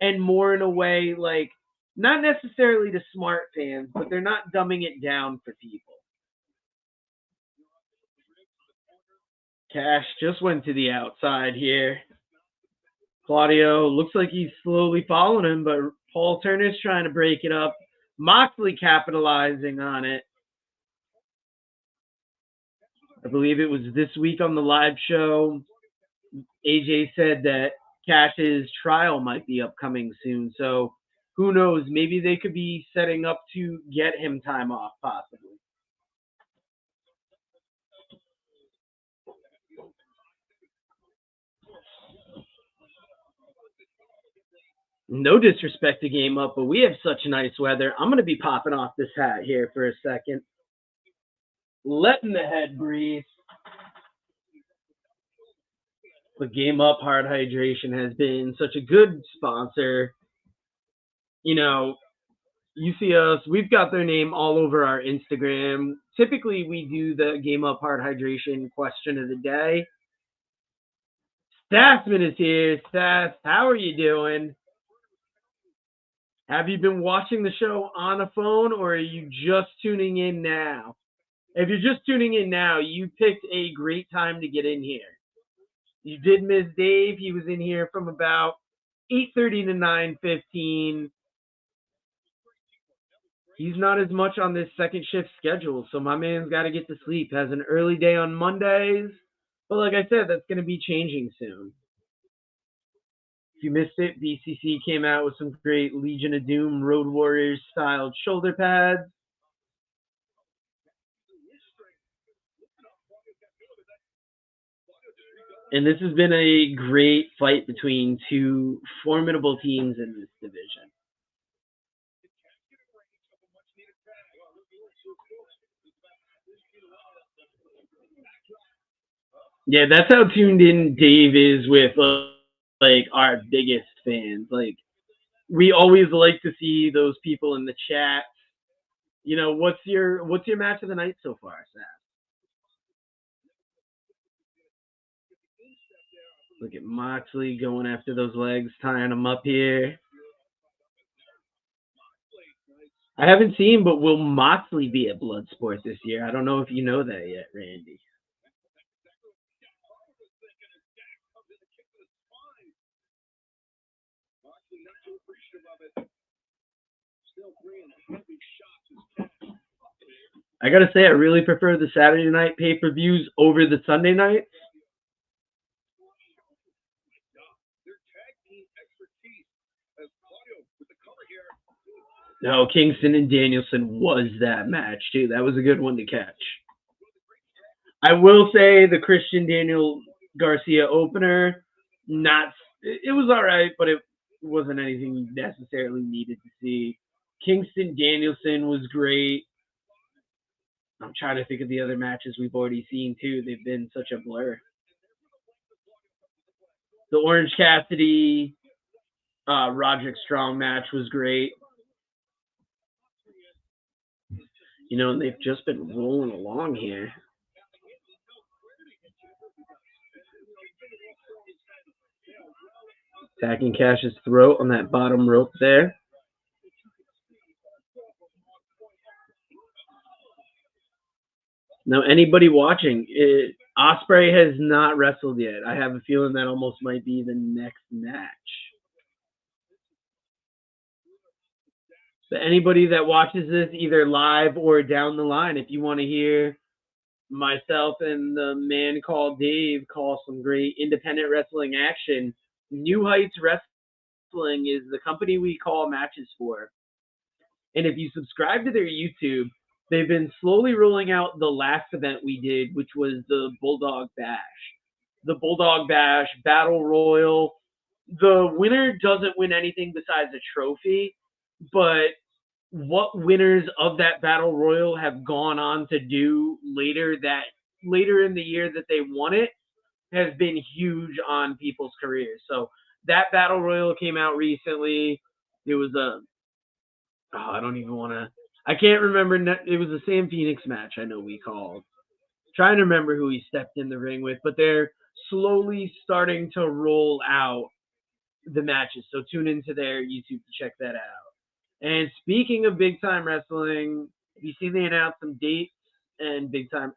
and more in a way like, not necessarily to smart fans, but they're not dumbing it down for people. Cash just went to the outside here. Claudio looks like he's slowly following him, but Paul Turner's trying to break it up. Moxley capitalizing on it. I believe it was this week on the live show. AJ said that Cash's trial might be upcoming soon. So who knows? Maybe they could be setting up to get him time off, possibly. No disrespect to Game Up, but we have such nice weather. I'm going to be popping off this hat here for a second. Letting the head breathe. But Game Up Hard Hydration has been such a good sponsor. You know, you see us, we've got their name all over our Instagram. Typically, we do the Game Up Hard Hydration question of the day. Stassman is here. Stass, how are you doing? Have you been watching the show on a phone, or are you just tuning in now? If you're just tuning in now, you picked a great time to get in here. You did miss Dave. He was in here from about 8:30 to 9:15. He's not as much on this second shift schedule, so my man's got to get to sleep. Has an early day on Mondays. But like I said, that's going to be changing soon. If you missed it, BCC came out with some great Legion of Doom Road Warriors styled shoulder pads. And this has been a great fight between two formidable teams in this division. Yeah, that's how tuned in Dave is with like our biggest fans. Like, we always like to see those people in the chat. You know, what's your match of the night so far, Sam? Look at Moxley going after those legs, tying them up here. I haven't seen, but will Moxley be at Bloodsport this year? I don't know if you know that yet, Randy. I gotta say, I really prefer the Saturday night pay-per-views over the Sunday night. No, Kingston and Danielson was that match too. That was a good one to catch. I will say the Christian Daniel Garcia opener, it was all right, but it wasn't anything you necessarily needed to see. Kingston Danielson was great. I'm trying to think of the other matches we've already seen too. They've been such a blur. The Orange Cassidy, Roderick Strong match was great. You know, and they've just been rolling along here. Attacking Cash's throat on that bottom rope there. Now, anybody watching, Ospreay has not wrestled yet. I have a feeling that almost might be the next match. But anybody that watches this either live or down the line, if you want to hear myself and the man called Dave call some great independent wrestling action, New Heights Wrestling is the company we call matches for. And if you subscribe to their YouTube, they've been slowly rolling out the last event we did, which was the Bulldog Bash. The Bulldog Bash Battle Royal. The winner doesn't win anything besides a trophy, but what winners of that Battle Royal have gone on to do later in the year that they won it has been huge on people's careers. So that Battle Royal came out recently. It was I can't remember. It was a Sam Phoenix match I know we called. Trying to remember who he stepped in the ring with, but they're slowly starting to roll out the matches. So tune into their YouTube to check that out. And speaking of big time wrestling, you see they announced some dates and big time.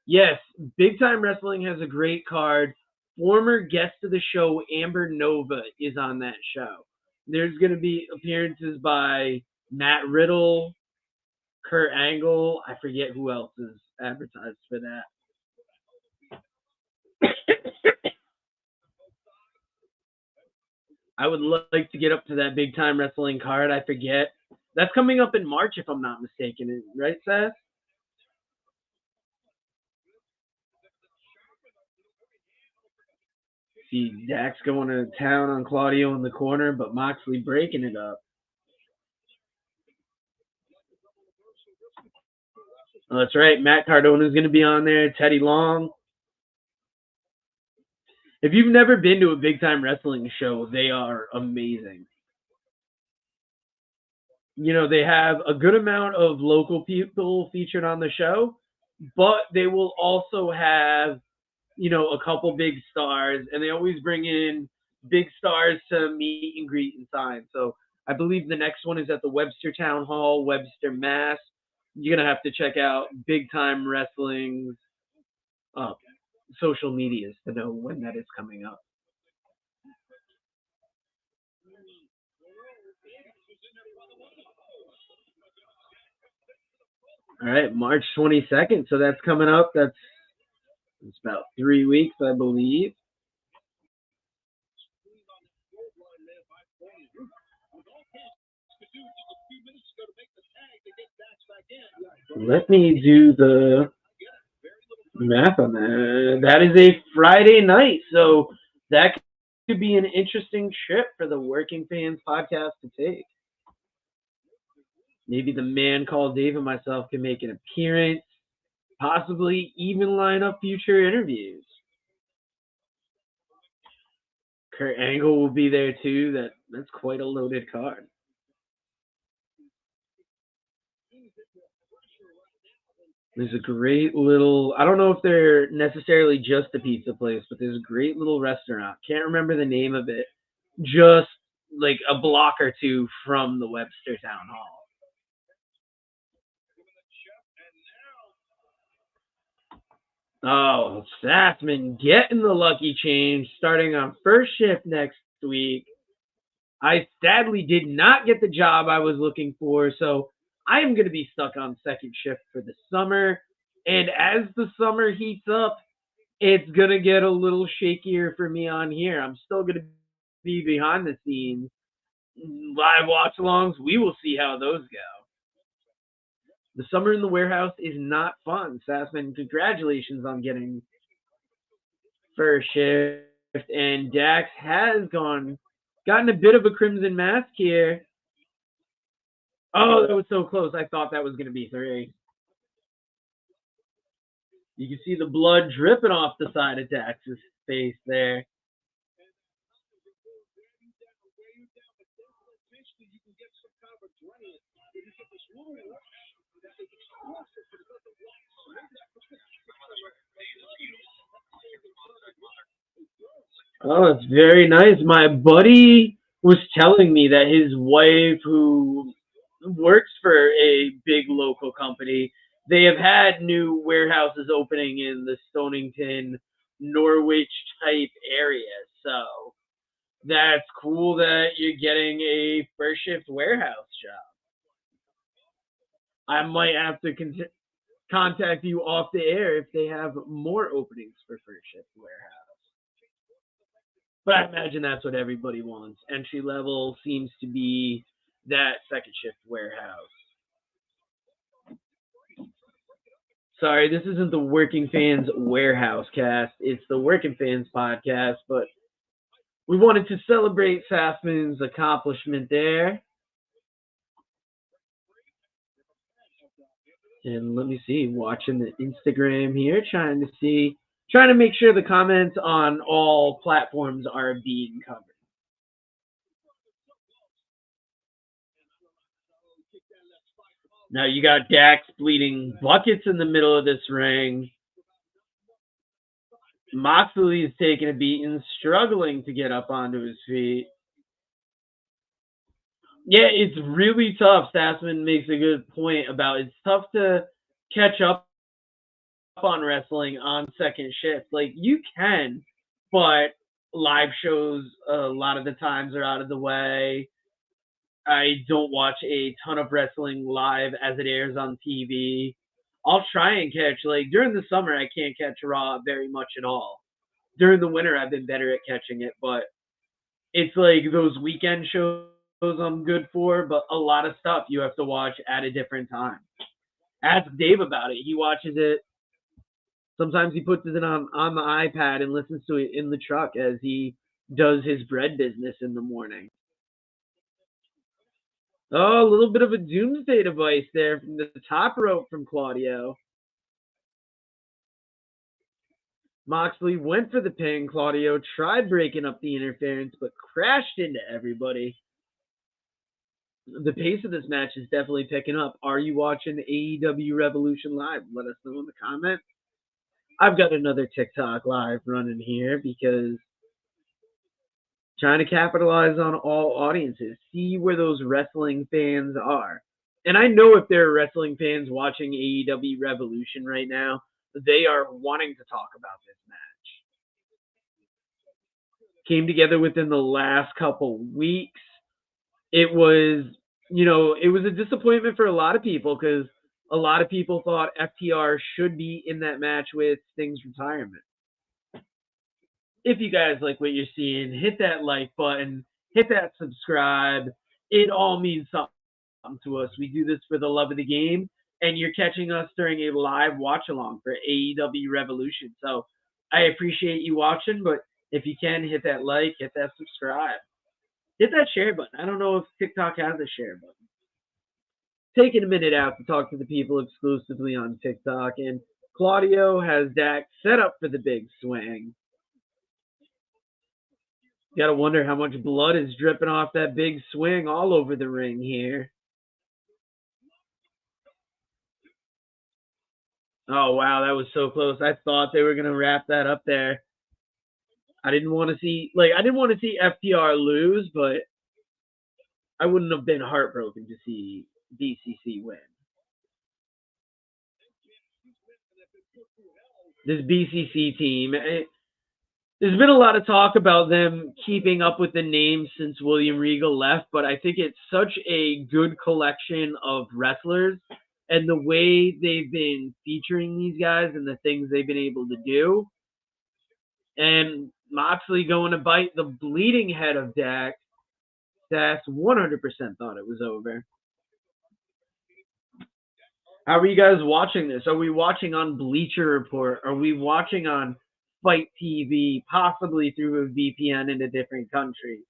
Yes, Big Time Wrestling has a great card. Former guest of the show, Amber Nova, is on that show. There's going to be appearances by Matt Riddle, Kurt Angle. I forget who else is advertised for that. I would like to get up to that big time wrestling card. I forget. That's coming up in March, if I'm not mistaken. Right, Seth? See Dax going to town on Claudio in the corner, but Moxley breaking it up. Oh, that's right. Matt Cardona is going to be on there. Teddy Long. If you've never been to a big time wrestling show, they are amazing. You know, they have a good amount of local people featured on the show, but they will also have, you know, a couple big stars, and they always bring in big stars to meet and greet and sign. So I believe the next one is at the Webster Town Hall, Webster, Mass. You're going to have to check out Big Time Wrestling's social medias to know when that is coming up. All right, March 22nd. So that's coming up. It's about 3 weeks, I believe. Let me do the math on that. That is a Friday night, so that could be an interesting trip for the Working Fans podcast to take. Maybe the Man Called Dave and myself can make an appearance, possibly even line up future interviews. Kurt Angle will be there too. That's quite a loaded card. There's a great little, I don't know if they're necessarily just a pizza place, but there's a great little restaurant. Can't remember the name of it. Just like a block or two from the Webster Town Hall. Oh, Sassman getting the lucky change starting on first shift next week. I sadly did not get the job I was looking for, so I am going to be stuck on second shift for the summer. And as the summer heats up, it's going to get a little shakier for me on here. I'm still going to be behind the scenes. Live watch-alongs, we will see how those go. The summer in the warehouse is not fun. Sassman, congratulations on getting first shift. And Dax has gotten a bit of a crimson mask here. Oh, that was so close. I thought that was going to be 3. You can see the blood dripping off the side of Dax's face there. Oh, that's very nice. My buddy was telling me that his wife, who works for a big local company, they have had new warehouses opening in the Stonington, Norwich type area. So that's cool that you're getting a first shift warehouse job. I might have to contact you off the air if they have more openings for first shift warehouse. But I imagine that's what everybody wants. Entry level seems to be that second shift warehouse. Sorry, this isn't the Working Fans Warehouse cast. It's the Working Fans podcast, but we wanted to celebrate Sassman's accomplishment there. And let me see, watching the Instagram here, trying to make sure the comments on all platforms are being covered. Now you got Dax bleeding buckets in the middle of this ring. Moxley is taking a beating, struggling to get up onto his feet. Yeah, it's really tough. Sassman makes a good point about it's tough to catch up on wrestling on second shift. Like, you can, but live shows a lot of the times are out of the way. I don't watch a ton of wrestling live as it airs on TV. I'll try and catch, like, during the summer, I can't catch Raw very much at all. During the winter, I've been better at catching it, but it's like those weekend shows I'm good for, but a lot of stuff you have to watch at a different time. Ask Dave about it. He watches it. Sometimes he puts it on the iPad and listens to it in the truck as he does his bread business in the morning. Oh, a little bit of a doomsday device there from the top rope from Claudio. Moxley went for the pin. Claudio tried breaking up the interference, but crashed into everybody. The pace of this match is definitely picking up. Are you watching AEW Revolution Live? Let us know in the comments. I've got another TikTok live running here because trying to capitalize on all audiences, see where those wrestling fans are. And I know if there are wrestling fans watching AEW Revolution right now, they are wanting to talk about this match. Came together within the last couple weeks. It was, it was a disappointment for a lot of people because a lot of people thought FTR should be in that match with Sting's retirement. If you guys like what you're seeing, hit that like button, hit that subscribe. It all means something to us. We do this for the love of the game, and you're catching us during a live watch-along for AEW Revolution. So I appreciate you watching, but if you can, hit that like, hit that subscribe. Hit that share button. I don't know if TikTok has a share button. Taking a minute out to talk to the people exclusively on TikTok, and Claudio has Dak set up for the big swing. You gotta wonder how much blood is dripping off that big swing all over the ring here. Oh, wow, that was so close. I thought they were gonna wrap that up there. I didn't want to see FTR lose, but I wouldn't have been heartbroken to see BCC win. This BCC team, there's been a lot of talk about them keeping up with the names since William Regal left, but I think it's such a good collection of wrestlers, and the way they've been featuring these guys and the things they've been able to do. And Moxley going to bite the bleeding head of Dak. Dax 100% thought it was over. How are you guys watching this? Are we watching on Bleacher Report? Are we watching on Fight TV, possibly through a VPN in a different country?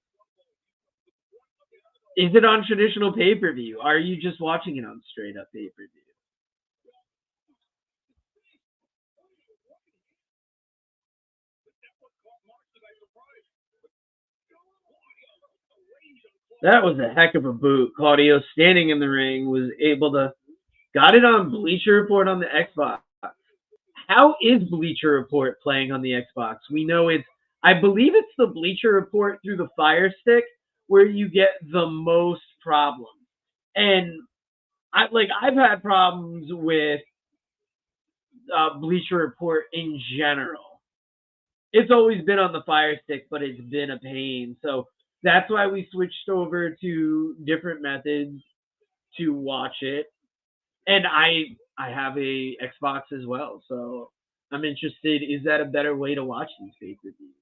Is it on traditional pay-per-view? Are you just watching it on straight-up pay-per-view? That was a heck of a boot. Claudio, standing in the ring, was able to got it on Bleacher Report on the Xbox. How is Bleacher Report playing on the Xbox? We know I believe it's the Bleacher Report through the Fire Stick where you get the most problems. And I've had problems with Bleacher Report in general. It's always been on the Fire Stick, but it's been a pain. So that's why we switched over to different methods to watch it. And I have a Xbox as well, so I'm interested. Is that a better way to watch these pay-per-views?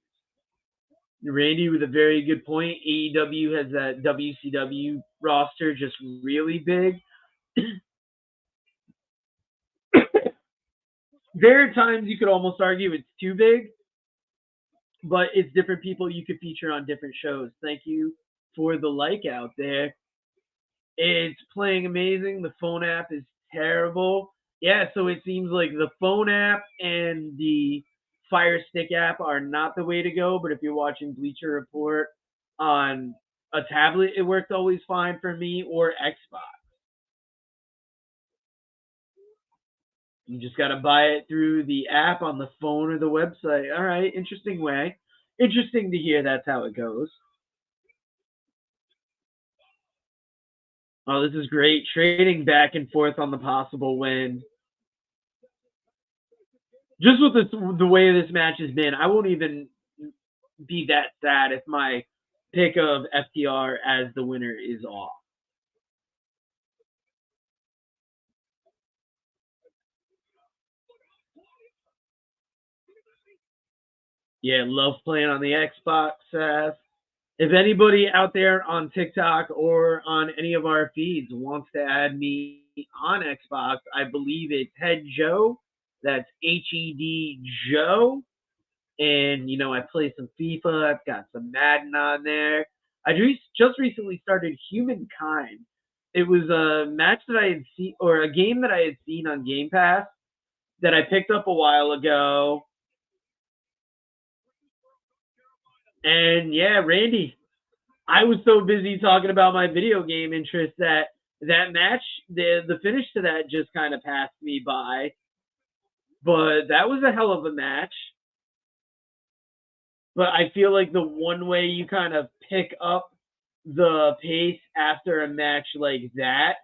Randy with a very good point. AEW has that WCW roster just really big. There are times you could almost argue it's too big, but it's different people you could feature on different shows. Thank you for the like out there. It's playing amazing. The phone app is terrible. Yeah, so it seems like the phone app and the Fire Stick app are not the way to go, but if you're watching Bleacher Report on a tablet, it works always fine for me, or Xbox. You just got to buy it through the app on the phone or the website. All right, interesting way. Interesting to hear that's how it goes. Oh, this is great. Trading back and forth on the possible win. Just with the way this match has been, I won't even be that sad if my pick of FTR as the winner is off. Yeah, love playing on the Xbox, Seth. If anybody out there on TikTok or on any of our feeds wants to add me on Xbox, I believe it's Head Joe. That's HED Joe. And, you know, I play some FIFA. I've got some Madden on there. I just recently started Humankind. It was a match that I had seen, or a game that I had seen on Game Pass that I picked up a while ago. And yeah, Randy, I was so busy talking about my video game interest that match, the finish to that just kind of passed me by. But that was a hell of a match. But I feel like the one way you kind of pick up the pace after a match like that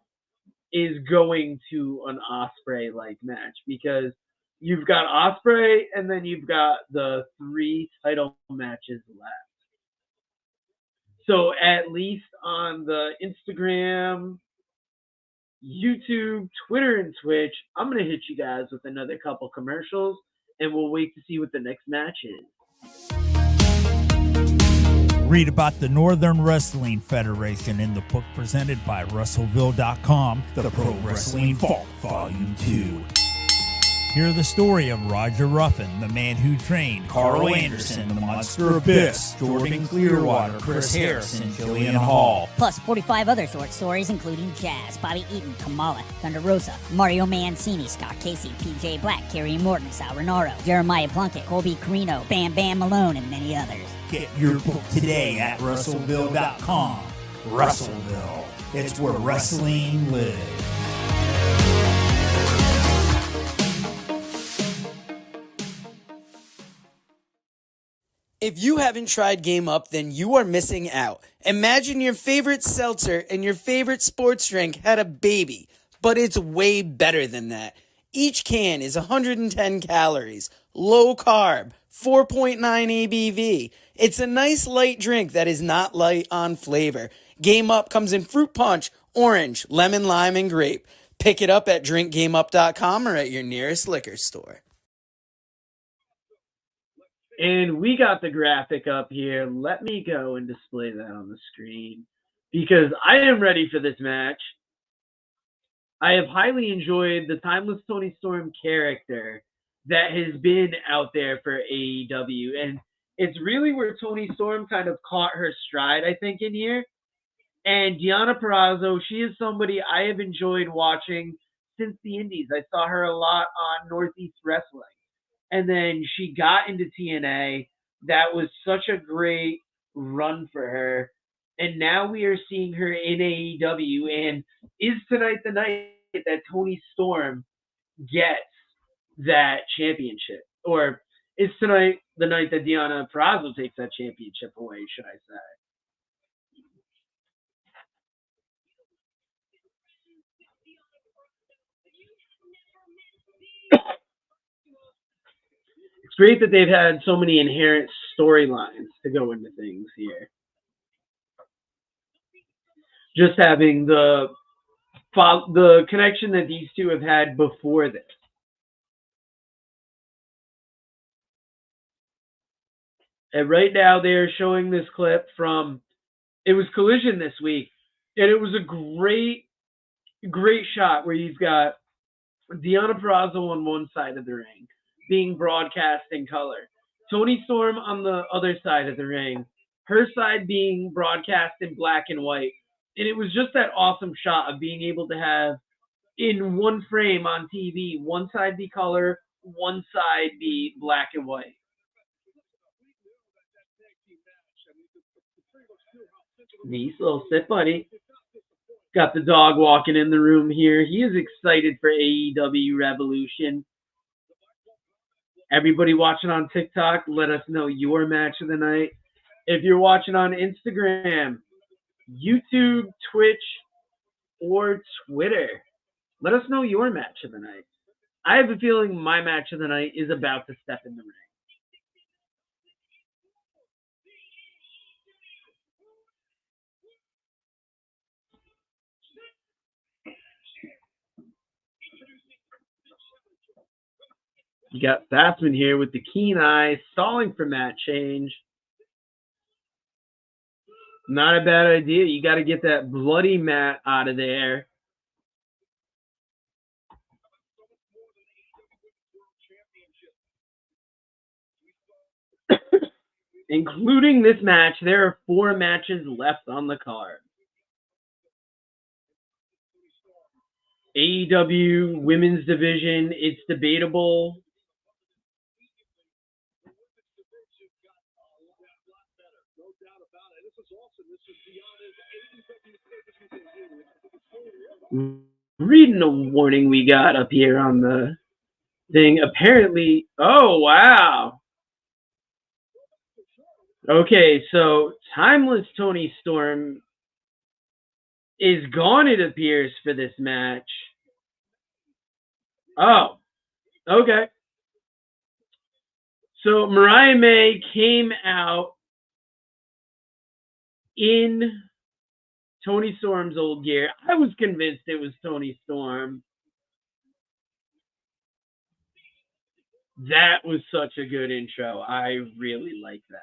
is going to an Ospreay-like match, because you've got Ospreay and then you've got the 3 title matches left. So at least on the Instagram, YouTube, Twitter, and Twitch, I'm going to hit you guys with another couple commercials, and we'll wait to see what the next match is. Read about the Northern Wrestling Federation in the book presented by Russellville.com, The Pro Wrestling Vault, Volume 2. Hear the story of Roger Ruffin, the man who trained Carl Anderson, the Monster Abyss, Jordan Clearwater, Chris Harris, and Jillian Hall. Plus 45 other short stories including Jazz, Bobby Eaton, Kamala, Thunder Rosa, Mario Mancini, Scott Casey, PJ Black, Kerry Morton, Sal Renaro, Jeremiah Plunkett, Colby Carino, Bam Bam Malone, and many others. Get your book today at Russellville.com. Russellville, it's where wrestling lives. If you haven't tried Game Up, then you are missing out. Imagine your favorite seltzer and your favorite sports drink had a baby, but it's way better than that. Each can is 110 calories, low carb, 4.9 ABV. It's a nice light drink that is not light on flavor. Game Up comes in fruit punch, orange, lemon, lime, and grape. Pick it up at drinkgameup.com or at your nearest liquor store. And we got the graphic up here. Let me go and display that on the screen, because I am ready for this match. I have highly enjoyed the Timeless Toni Storm character that has been out there for AEW. And it's really where Toni Storm kind of caught her stride, I think, in here. And Deonna Purrazzo, she is somebody I have enjoyed watching since the Indies. I saw her a lot on Northeast Wrestling. And then she got into TNA. That was such a great run for her. And now we are seeing her in AEW. And is tonight the night that Toni Storm gets that championship? Or is tonight the night that Deonna Purrazzo takes that championship away, should I say? It's great that they've had so many inherent storylines to go into things here. Just having the connection that these two have had before this. And right now they're showing this clip from, it was Collision this week, and it was a great shot where you've got Deonna Purrazzo on one side of the ring, being broadcast in color. Toni Storm on the other side of the ring, her side being broadcast in black and white. And it was just that awesome shot of being able to have, in one frame on TV, one side be color, one side be black and white. Nice little sit, buddy. Got the dog walking in the room here. He is excited for AEW Revolution. Everybody watching on TikTok, let us know your match of the night. If you're watching on Instagram, YouTube, Twitch, or Twitter, let us know your match of the night. I have a feeling my match of the night is about to step in the ring. You got Batsman here with the keen eye, stalling for mat change. Not a bad idea. You got to get that bloody mat out of there. Including this match, there are 4 matches left on the card. AEW Women's Division, it's debatable. Reading the warning we got up here on the thing, apparently, oh wow. Okay, so Timeless Toni Storm is gone, it appears, for this match. Oh, okay. So Mariah May came out in Toni Storm's old gear. I was convinced it was Toni Storm. That was such a good intro. I really like that.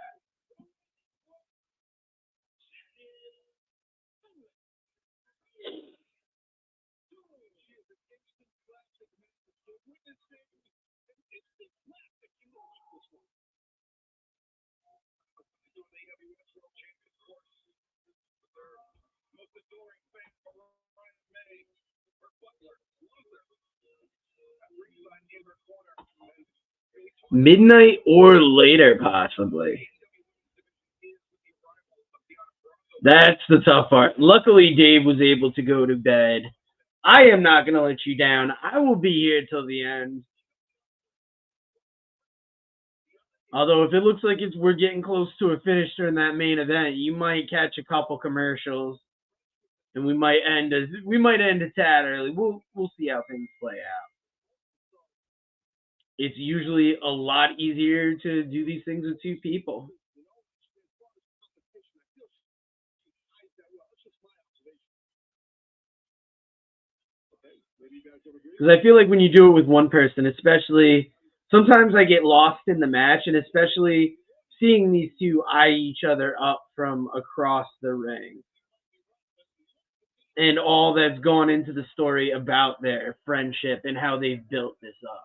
Midnight or later, possibly. That's the tough part. Luckily, Dave was able to go to bed. I am not going to let you down. I will be here till the end. Although, if it looks like we're getting close to a finish during that main event, you might catch a couple commercials, and we might end a tad early. We'll see how things play out. It's usually a lot easier to do these things with 2 people. Because I feel like when you do it with one person, especially, sometimes I get lost in the match, and especially seeing these 2 eye each other up from across the ring. And all that's gone into the story about their friendship and how they've built this up.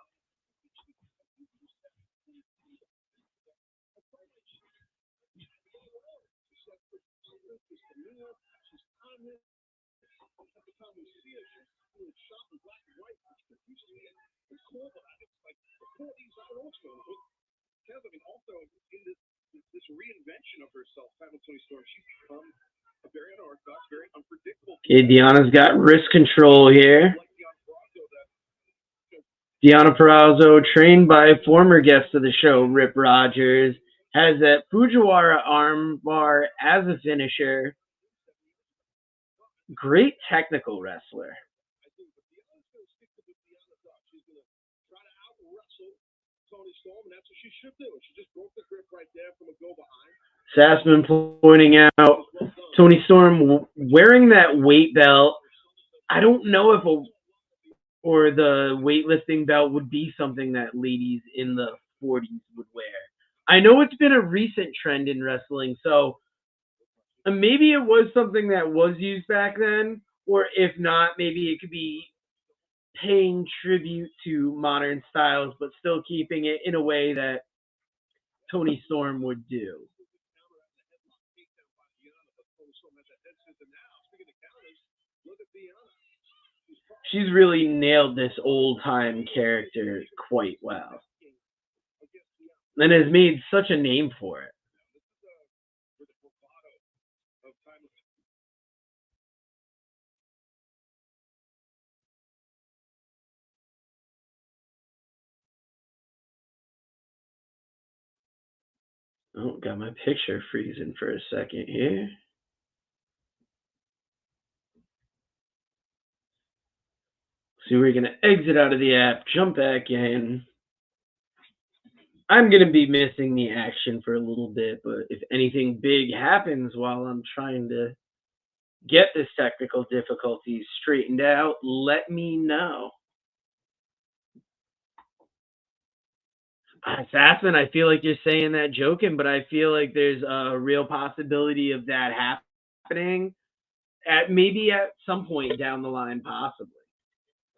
Okay, Deonna's got wrist control here. Deonna Purrazzo, trained by former guest of the show, Rip Rogers, has that Fujiwara arm bar as a finisher. Great technical wrestler. Sassman pointing out Toni Storm wearing that weight belt. I don't know if the weightlifting belt would be something that ladies in the 40s would wear. I know it's been a recent trend in wrestling, so maybe it was something that was used back then, or if not, maybe it could be paying tribute to modern styles, but still keeping it in a way that Toni Storm would do. She's really nailed this old-time character quite well. And has made such a name for it. Oh, got my picture freezing for a second here. So we're going to exit out of the app, jump back in. I'm going to be missing the action for a little bit, but if anything big happens while I'm trying to get this technical difficulties straightened out, let me know. Assassin, I feel like you're saying that joking, but I feel like there's a real possibility of that happening. happening maybe at some point down the line, possibly.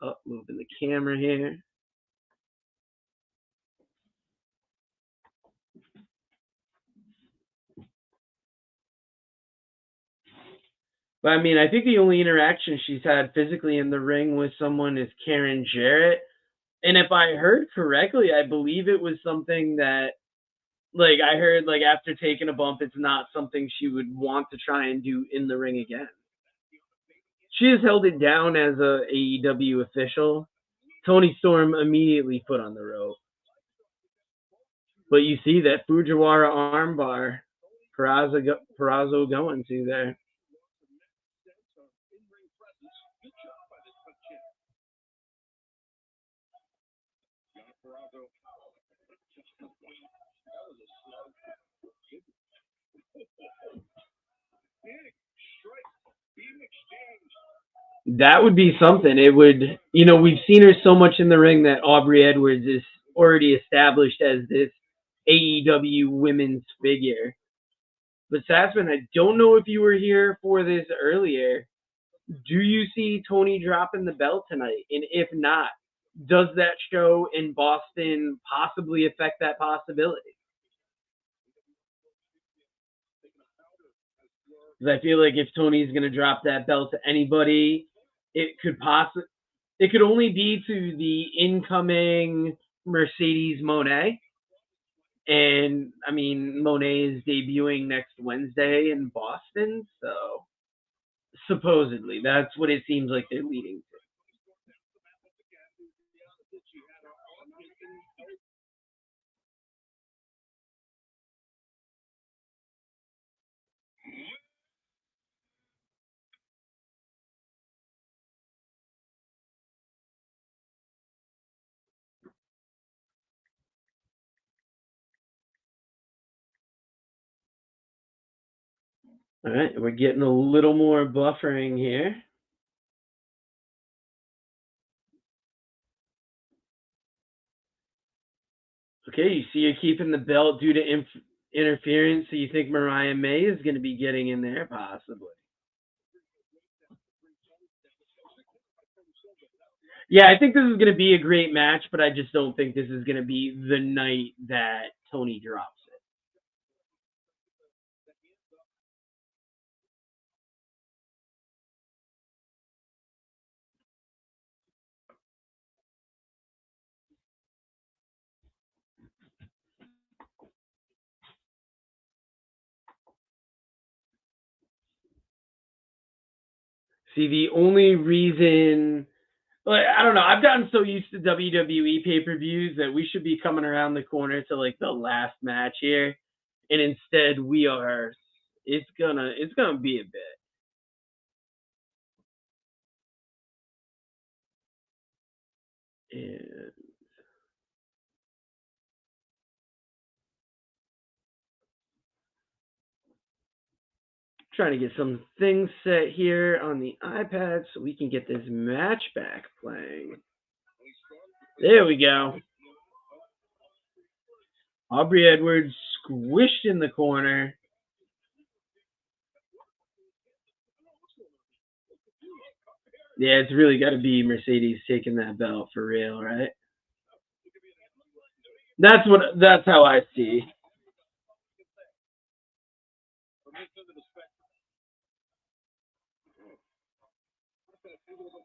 Oh, moving the camera here. But I mean, I think the only interaction she's had physically in the ring with someone is Karen Jarrett. And if I heard correctly, I believe it was something that, like, I heard, like, after taking a bump, it's not something she would want to try and do in the ring again. She has held it down as a AEW official. Toni Storm immediately put on the rope. But you see that Fujiwara armbar Purrazzo going to there. That would be something. It would, you know, we've seen her so much in the ring that Aubrey Edwards is already established as this AEW women's figure. But Sassman, I don't know if you were here for this earlier. Do you see Toni dropping the belt tonight? And if not, does that show in Boston possibly affect that possibility? Because I feel like if Toni's going to drop that belt to anybody, it could only be to the incoming Mercedes Moné. And I mean, Moné is debuting next Wednesday in Boston, so supposedly that's what it seems like they're leading to. All right, we're getting a little more buffering here. Okay, you see you're keeping the belt due to interference, so you think Mariah May is going to be getting in there, possibly. Yeah, I think this is going to be a great match, but I just don't think this is going to be the night that Toni drops it. See, the only reason, like, I don't know, I've gotten so used to WWE pay-per-views that we should be coming around the corner to like the last match here, and instead we are. It's gonna be a bit. And trying to get some things set here on the iPad so we can get this match back playing. There we go. Aubrey Edwards squished in the corner. Yeah, it's really got to be Mercedes taking that belt for real, right? That's how I see.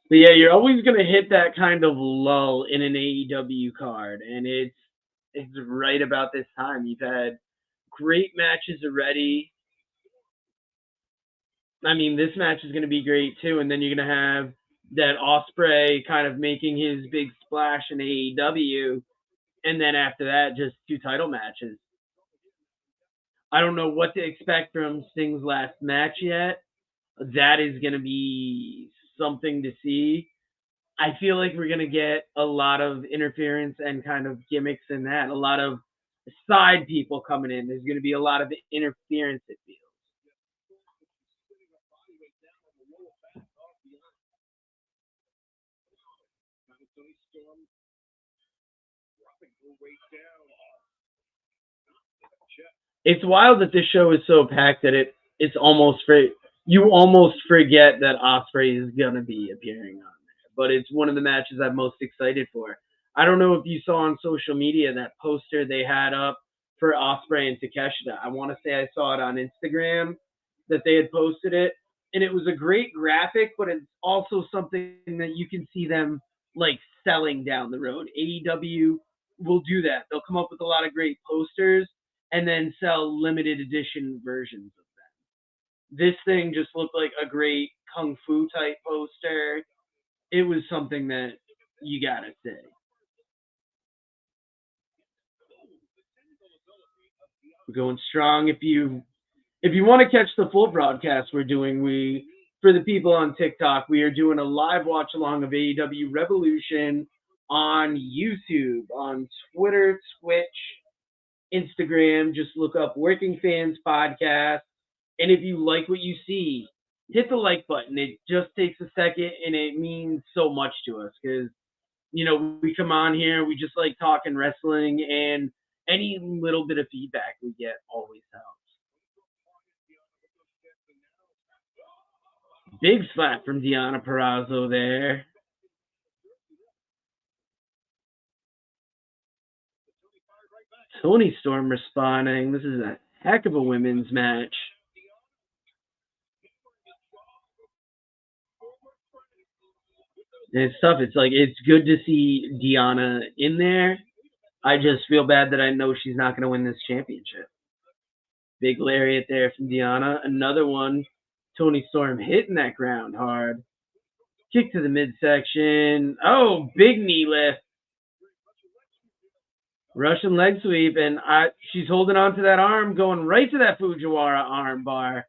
But yeah, you're always gonna hit that kind of lull in an AEW card, and it's right about this time. You've had great matches already. I mean, this match is gonna be great too, and then you're gonna have that Ospreay kind of making his big splash in AEW, and then after that, just 2 title matches. I don't know what to expect from Sting's last match yet. That is going to be something to see. I feel like we're going to get a lot of interference and kind of gimmicks in that. A lot of side people coming in. There's going to be a lot of interference, it feels. It's wild that this show is so packed that it's almost free. you almost forget that Ospreay is going to be appearing on there. But it's one of the matches I'm most excited for. I don't know if you saw on social media that poster they had up for Ospreay and Takeshita. I want to say I saw it on Instagram that they had posted it. And it was a great graphic, but it's also something that you can see them like selling down the road. AEW will do that. They'll come up with a lot of great posters and then sell limited edition versions of them. This thing just looked like a great kung fu type poster. It was something that you gotta say. We're going strong. If you want to catch the full broadcast we're doing, for the people on TikTok, we are doing a live watch along of AEW Revolution on YouTube, on Twitter, Twitch, Instagram. Just look up Working Fans Podcast. And if you like what you see, hit the like button. It just takes a second and it means so much to us because, we come on here, we just like talking wrestling, and any little bit of feedback we get always helps. Big slap from Deonna Purrazzo there. Toni Storm responding. This is a heck of a women's match. And it's tough. It's good to see Deonna in there. I just feel bad that I know she's not going to win this championship. Big lariat there from Deonna. Another one. Toni Storm hitting that ground hard. Kick to the midsection. Oh, big knee lift. Russian leg sweep. And she's holding on to that arm, going right to that Fujiwara arm bar.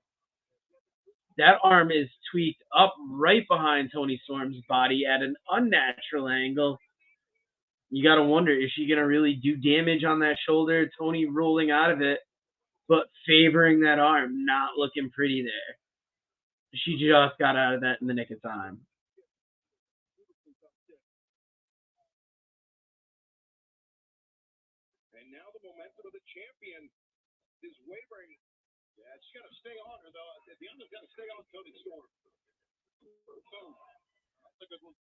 That arm is tweaked up right behind Toni Storm's body at an unnatural angle. You got to wonder, is she going to really do damage on that shoulder? Toni rolling out of it, but favoring that arm, not looking pretty there. She just got out of that in the nick of time. And now the momentum of the champion is wavering. Yeah, she's got to stay on her, though. Deonna's got to stay on Toni Storm. That's a good one.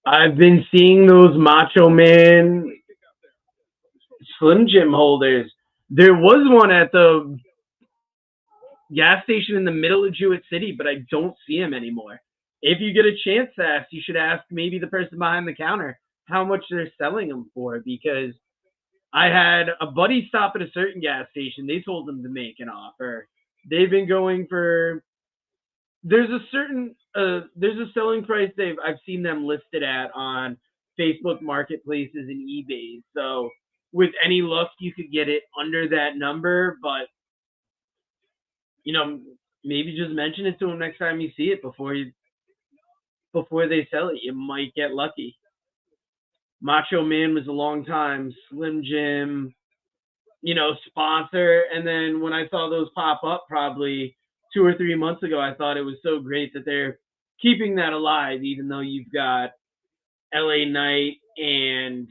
I've been seeing those Macho Man Slim Jim holders. There was one at the gas station in the middle of Jewett City, but I don't see him anymore. If you get a chance to ask, you should ask maybe the person behind the counter how much they're selling them for, because I had a buddy stop at a certain gas station. They told him to make an offer. They've been going for, there's a selling price I've seen them listed at on Facebook marketplaces and eBay. So with any luck, you could get it under that number, but maybe just mention it to them next time you see it before they sell it. You might get lucky. Macho Man was a long time Slim Jim, sponsor. And then when I saw those pop up probably 2 or 3 months ago, I thought it was so great that they're keeping that alive, even though you've got LA Knight and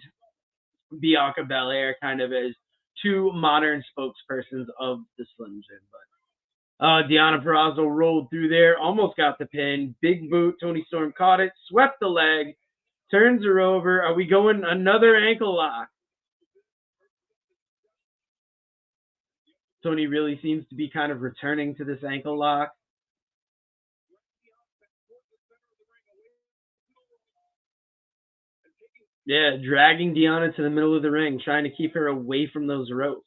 Bianca Belair kind of as two modern spokespersons of the Slim Jim. But Deonna Purrazzo rolled through there, almost got the pin. Big boot. Toni Storm caught it, swept the leg, turns her over. Are we going another ankle lock? Toni really seems to be kind of returning to this ankle lock. Yeah, dragging Deonna to the middle of the ring, trying to keep her away from those ropes.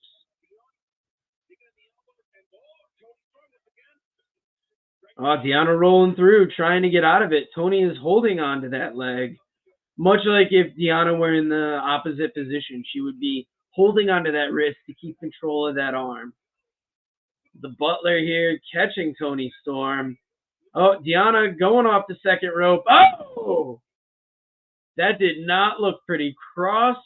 Oh, Deonna rolling through, trying to get out of it. Toni is holding on to that leg. Much like if Deonna were in the opposite position, she would be holding onto that wrist to keep control of that arm. The Butler here catching Toni Storm. Oh, Deonna going off the second rope. Oh! That did not look pretty. Cross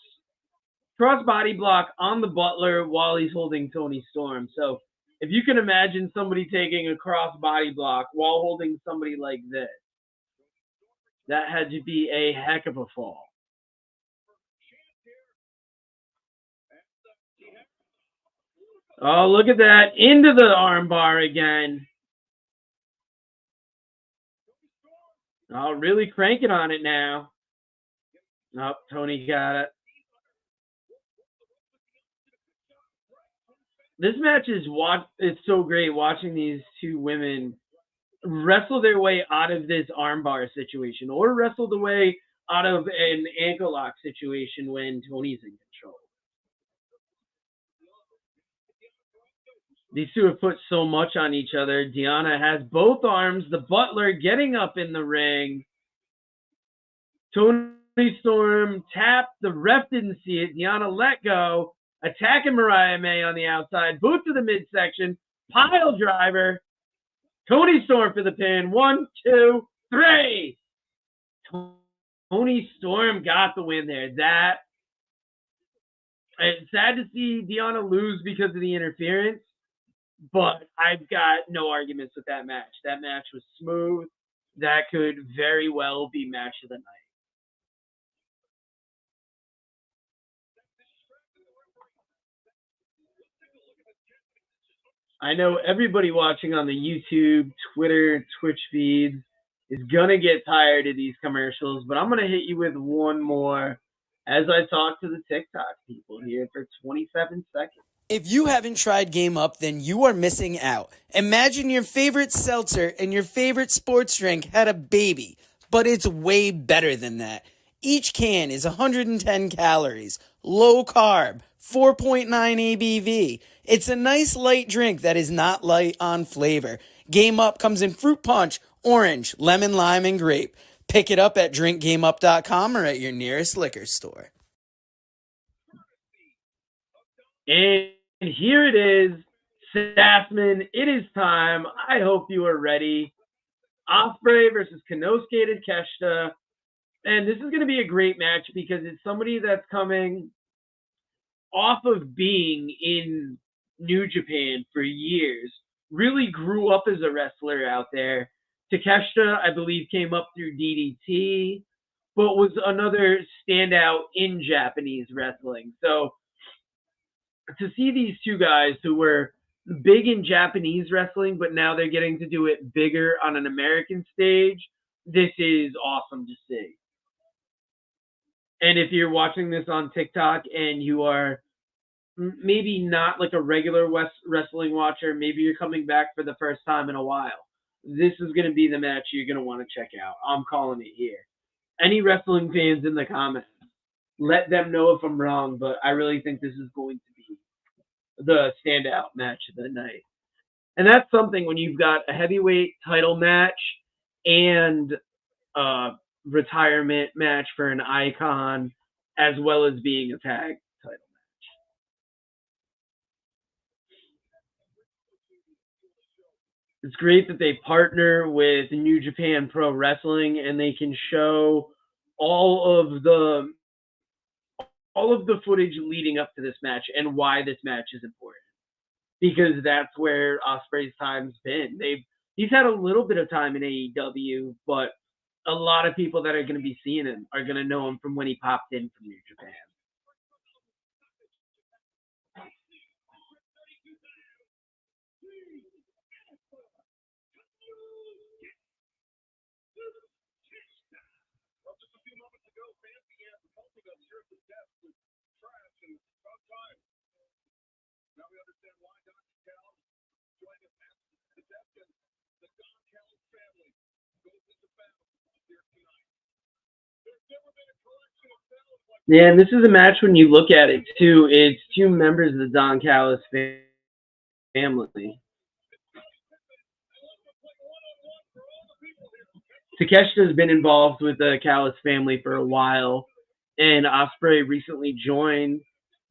body block on the Butler while he's holding Toni Storm. So if you can imagine somebody taking a cross body block while holding somebody like this, that had to be a heck of a fall. Oh, look at that. Into the arm bar again. Oh, really cranking on it now. Oh, Tony got it. This match is it's so great watching these two women wrestle their way out of this armbar situation or wrestle the way out of an ankle lock situation when Tony's in control. These two have put so much on each other. Deonna has both arms. The Butler getting up in the ring. Toni Storm tapped. The ref didn't see it. Deonna let go. Attacking Mariah May on the outside. Boot to the midsection. Pile driver. Toni Storm for the pin. 1, 2, 3. Toni Storm got the win there. It's sad to see Deonna lose because of the interference, but I've got no arguments with that match. That match was smooth. That could very well be match of the night. I know everybody watching on the YouTube, Twitter, Twitch feeds is going to get tired of these commercials, but I'm going to hit you with one more as I talk to the TikTok people here for 27 seconds. If you haven't tried Game Up, then you are missing out. Imagine your favorite seltzer and your favorite sports drink had a baby, but it's way better than that. Each can is 110 calories, low carb, 4.9 ABV. It's a nice light drink that is not light on flavor. Game Up comes in fruit punch, orange, lemon, lime, and grape. Pick it up at drinkgameup.com or at your nearest liquor store. And here it is, Sassman. It is time. I hope you are ready. Ospreay versus Kenosuke Takeashita. And this is going to be a great match because it's somebody that's coming off of being in New Japan for years. Really grew up as a wrestler out there. Takeshita, I believe, came up through DDT, but was another standout in Japanese wrestling. So to see these two guys who were big in Japanese wrestling, but now they're getting to do it bigger on an American stage, this is awesome to see. And if you're watching this on TikTok and you are maybe not like a regular wrestling watcher, maybe you're coming back for the first time in a while, this is going to be the match you're going to want to check out. I'm calling it here. Any wrestling fans in the comments, let them know if I'm wrong, but I really think this is going to be the standout match of the night. And that's something when you've got a heavyweight title match and a retirement match for an icon, as well as being a tag title match. It's great that they partner with New Japan Pro Wrestling and they can show all of the footage leading up to this match and why this match is important. Because that's where Ospreay's time's been. He's had a little bit of time in AEW, but a lot of people that are going to be seeing him are going to know him from when he popped in from New Japan. Yeah, and this is a match when you look at it too. It's two members of the Don Callis family. Takeshita has been involved with the Callis family for a while, and Ospreay recently joined.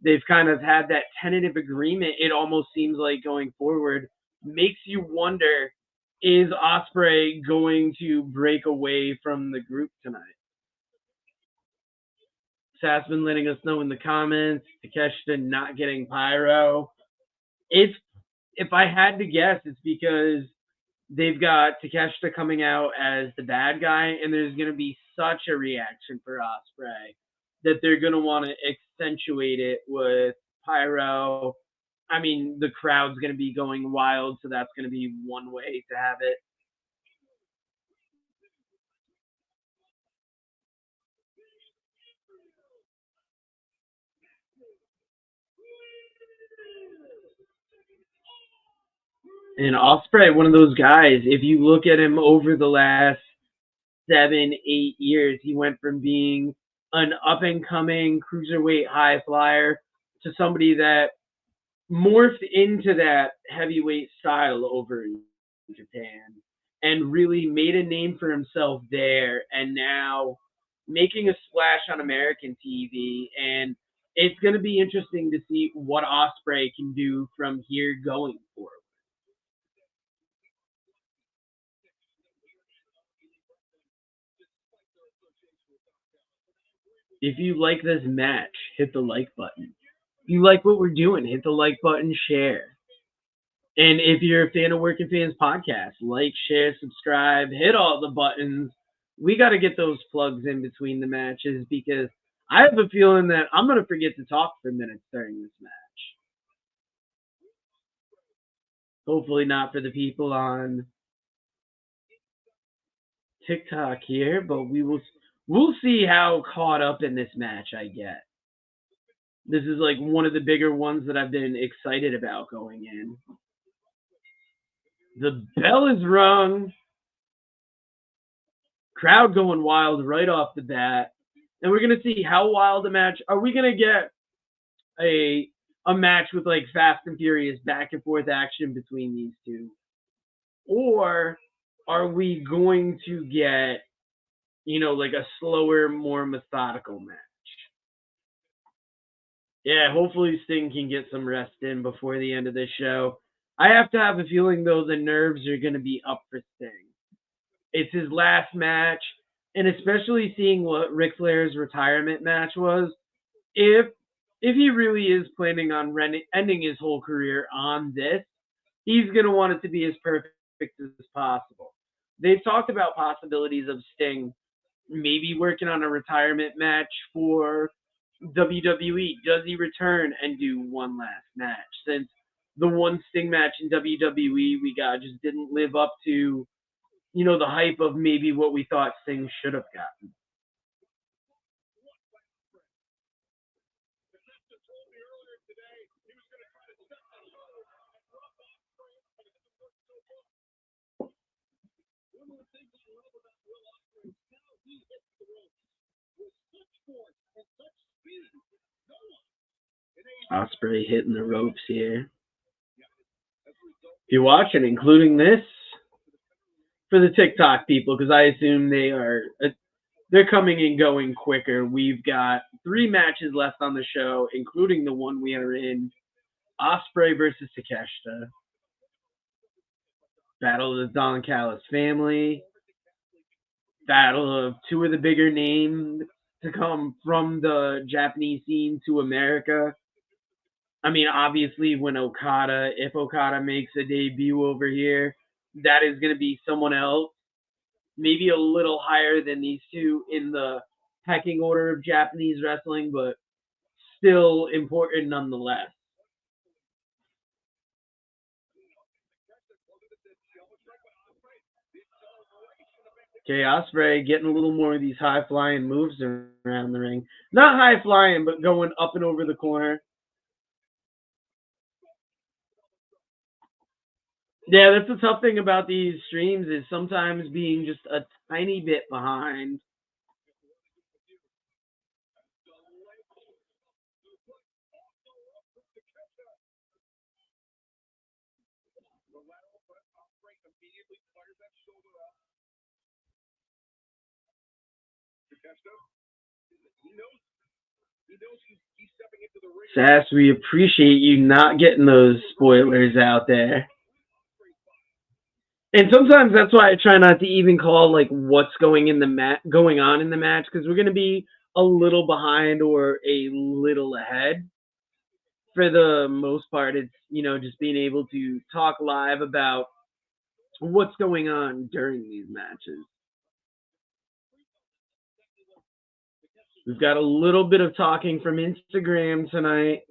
They've kind of had that tentative agreement. It almost seems like going forward makes you wonder, is Ospreay going to break away from the group tonight? Sassman letting us know in the comments, Takeshita not getting pyro. If I had to guess, it's because they've got Takeshita coming out as the bad guy, and there's going to be such a reaction for Ospreay that they're going to want to accentuate it with pyro. I mean, the crowd's going to be going wild, so that's going to be one way to have it. And Ospreay, one of those guys, if you look at him over the last 7-8 years, he went from being an up-and-coming cruiserweight high flyer to somebody that morphed into that heavyweight style over in Japan and really made a name for himself there, and now making a splash on American TV. And it's going to be interesting to see what Ospreay can do from here going forward. If you like this match, hit the like button. If you like what we're doing, hit the like button, share. And if you're a fan of Working Fans Podcast, like, share, subscribe, hit all the buttons. We got to get those plugs in between the matches because I have a feeling that I'm going to forget to talk for minutes during this match. Hopefully not for the people on TikTok here, but we'll see how caught up in this match I get. This is like one of the bigger ones that I've been excited about going in. The bell is rung. Crowd going wild right off the bat. And we're going to see how wild a match. Are we going to get a match with like Fast and Furious back and forth action between these two? Or are we going to get, like a slower, more methodical match? Yeah, hopefully Sting can get some rest in before the end of this show. I have to have a feeling, though, the nerves are going to be up for Sting. It's his last match, and especially seeing what Ric Flair's retirement match was, if he really is planning on ending his whole career on this, he's going to want it to be as perfect as possible. They've talked about possibilities of Sting maybe working on a retirement match for WWE. Does he return and do one last match? Since the one Sting match in WWE we got just didn't live up to, the hype of maybe what we thought Sting should have gotten. Ospreay hitting the ropes here. If you're watching, including this, for the TikTok people, because I assume they're coming and going quicker. We've got 3 matches left on the show, including the one we are in. Ospreay versus Takeshita. Battle of the Don Callis family. Battle of 2 of the bigger names to come from the Japanese scene to America. I mean, obviously, if Okada makes a debut over here, that is going to be someone else, maybe a little higher than these 2 in the pecking order of Japanese wrestling, but still important nonetheless. Okay, Ospreay getting a little more of these high-flying moves around the ring. Not high-flying, but going up and over the corner. Yeah, that's the tough thing about these streams is sometimes being just a tiny bit behind. Sass, we appreciate you not getting those spoilers out there. And sometimes that's why I try not to even call like what's going on in the match, because we're going to be a little behind or a little ahead. For the most part, it's just being able to talk live about what's going on during these matches. We've got a little bit of talking from Instagram tonight.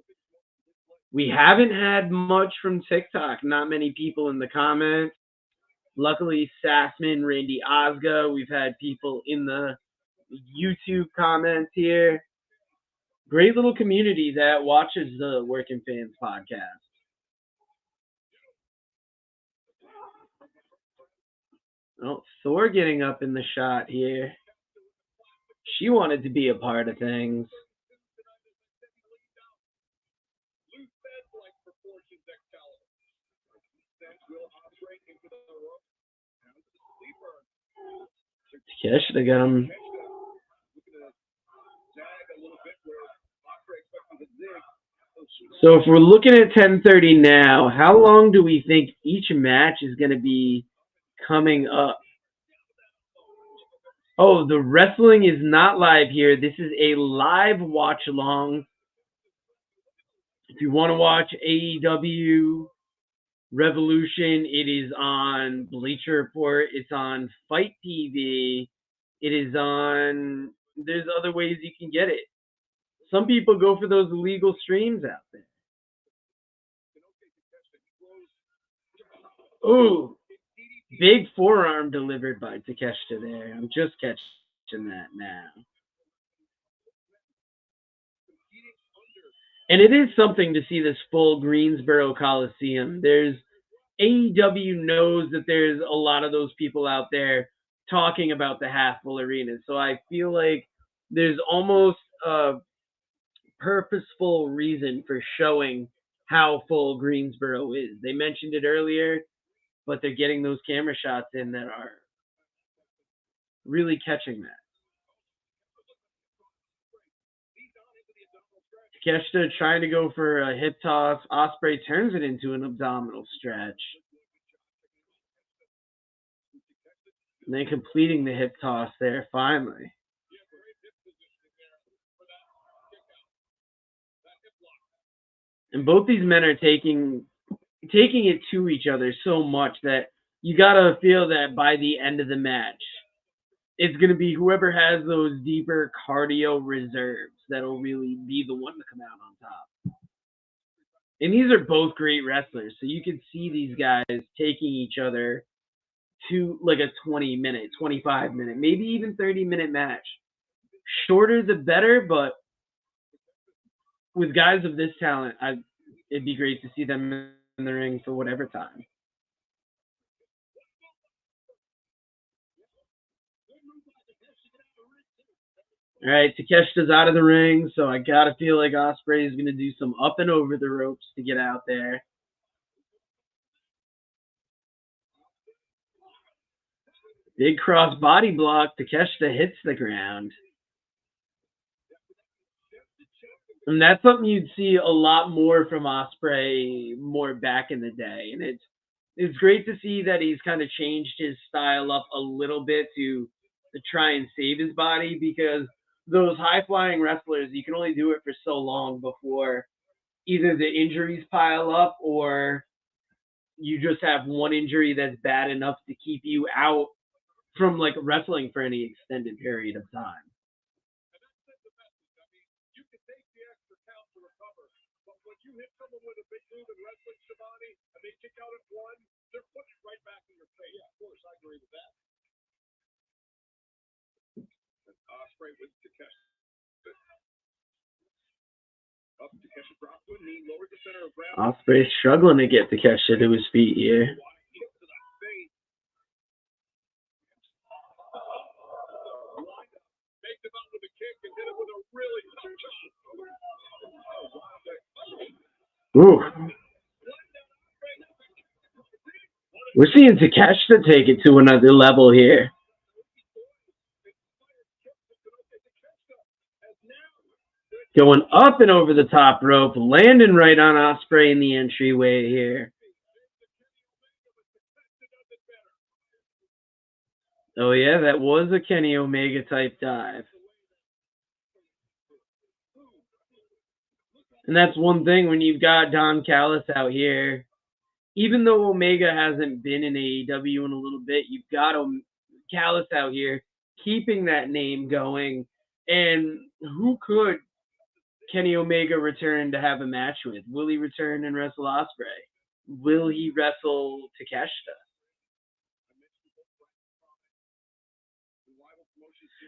We haven't had much from TikTok. Not many people in the comments. Luckily, Sassman, Randy Osga. We've had people in the YouTube comments here. Great little community that watches the Working Fans podcast. Oh, Thor getting up in the shot here. She wanted to be a part of things. Takeshita got him. So if we're looking at 10:30 now, how long do we think each match is going to be coming up? Oh, the wrestling is not live here. This is a live watch along. If you want to watch AEW Revolution, it is on Bleacher Report. It's on Fight TV. It is on, there's other ways you can get it. Some people go for those illegal streams out there. Ooh, big forearm delivered by Takeshita there. I'm just catching that now. And it is something to see this full Greensboro Coliseum. AEW knows that there's a lot of those people out there talking about the half-full arena. So I feel like there's almost a purposeful reason for showing how full Greensboro is. They mentioned it earlier, but they're getting those camera shots in that are really catching that. Takeshita trying to go for a hip toss. Ospreay turns it into an abdominal stretch. And then completing the hip toss there finally. And both these men are taking it to each other so much that you gotta feel that by the end of the match, it's gonna be whoever has those deeper cardio reserves that'll really be the one to come out on top. And these are both great wrestlers, so you can see these guys taking each other to like a 20-minute, 25-minute, maybe even 30-minute match. Shorter the better, but with guys of this talent, it'd be great to see them in the ring for whatever time. All right, Takeshita's out of the ring, so I gotta feel like Ospreay is gonna do some up and over the ropes to get out there. Big cross body block. Takeshita hits the ground. And that's something you'd see a lot more from Ospreay more back in the day. And it's great to see that he's kind of changed his style up a little bit to try and save his body, because those high-flying wrestlers, you can only do it for so long before either the injuries pile up or you just have one injury that's bad enough to keep you out from like wrestling for any extended period of time. Ospreay's struggling to get Takeshita to his feet here. Ooh. We're seeing Takeshita take it to another level here. Going up and over the top rope, landing right on Ospreay in the entryway here. Oh yeah, that was a Kenny Omega type dive. And that's one thing when you've got Don Callis out here. Even though Omega hasn't been in AEW in a little bit, you've got Callis out here keeping that name going. And who could Kenny Omega return to have a match with? Will he return and wrestle Ospreay? Will he wrestle Takeshita?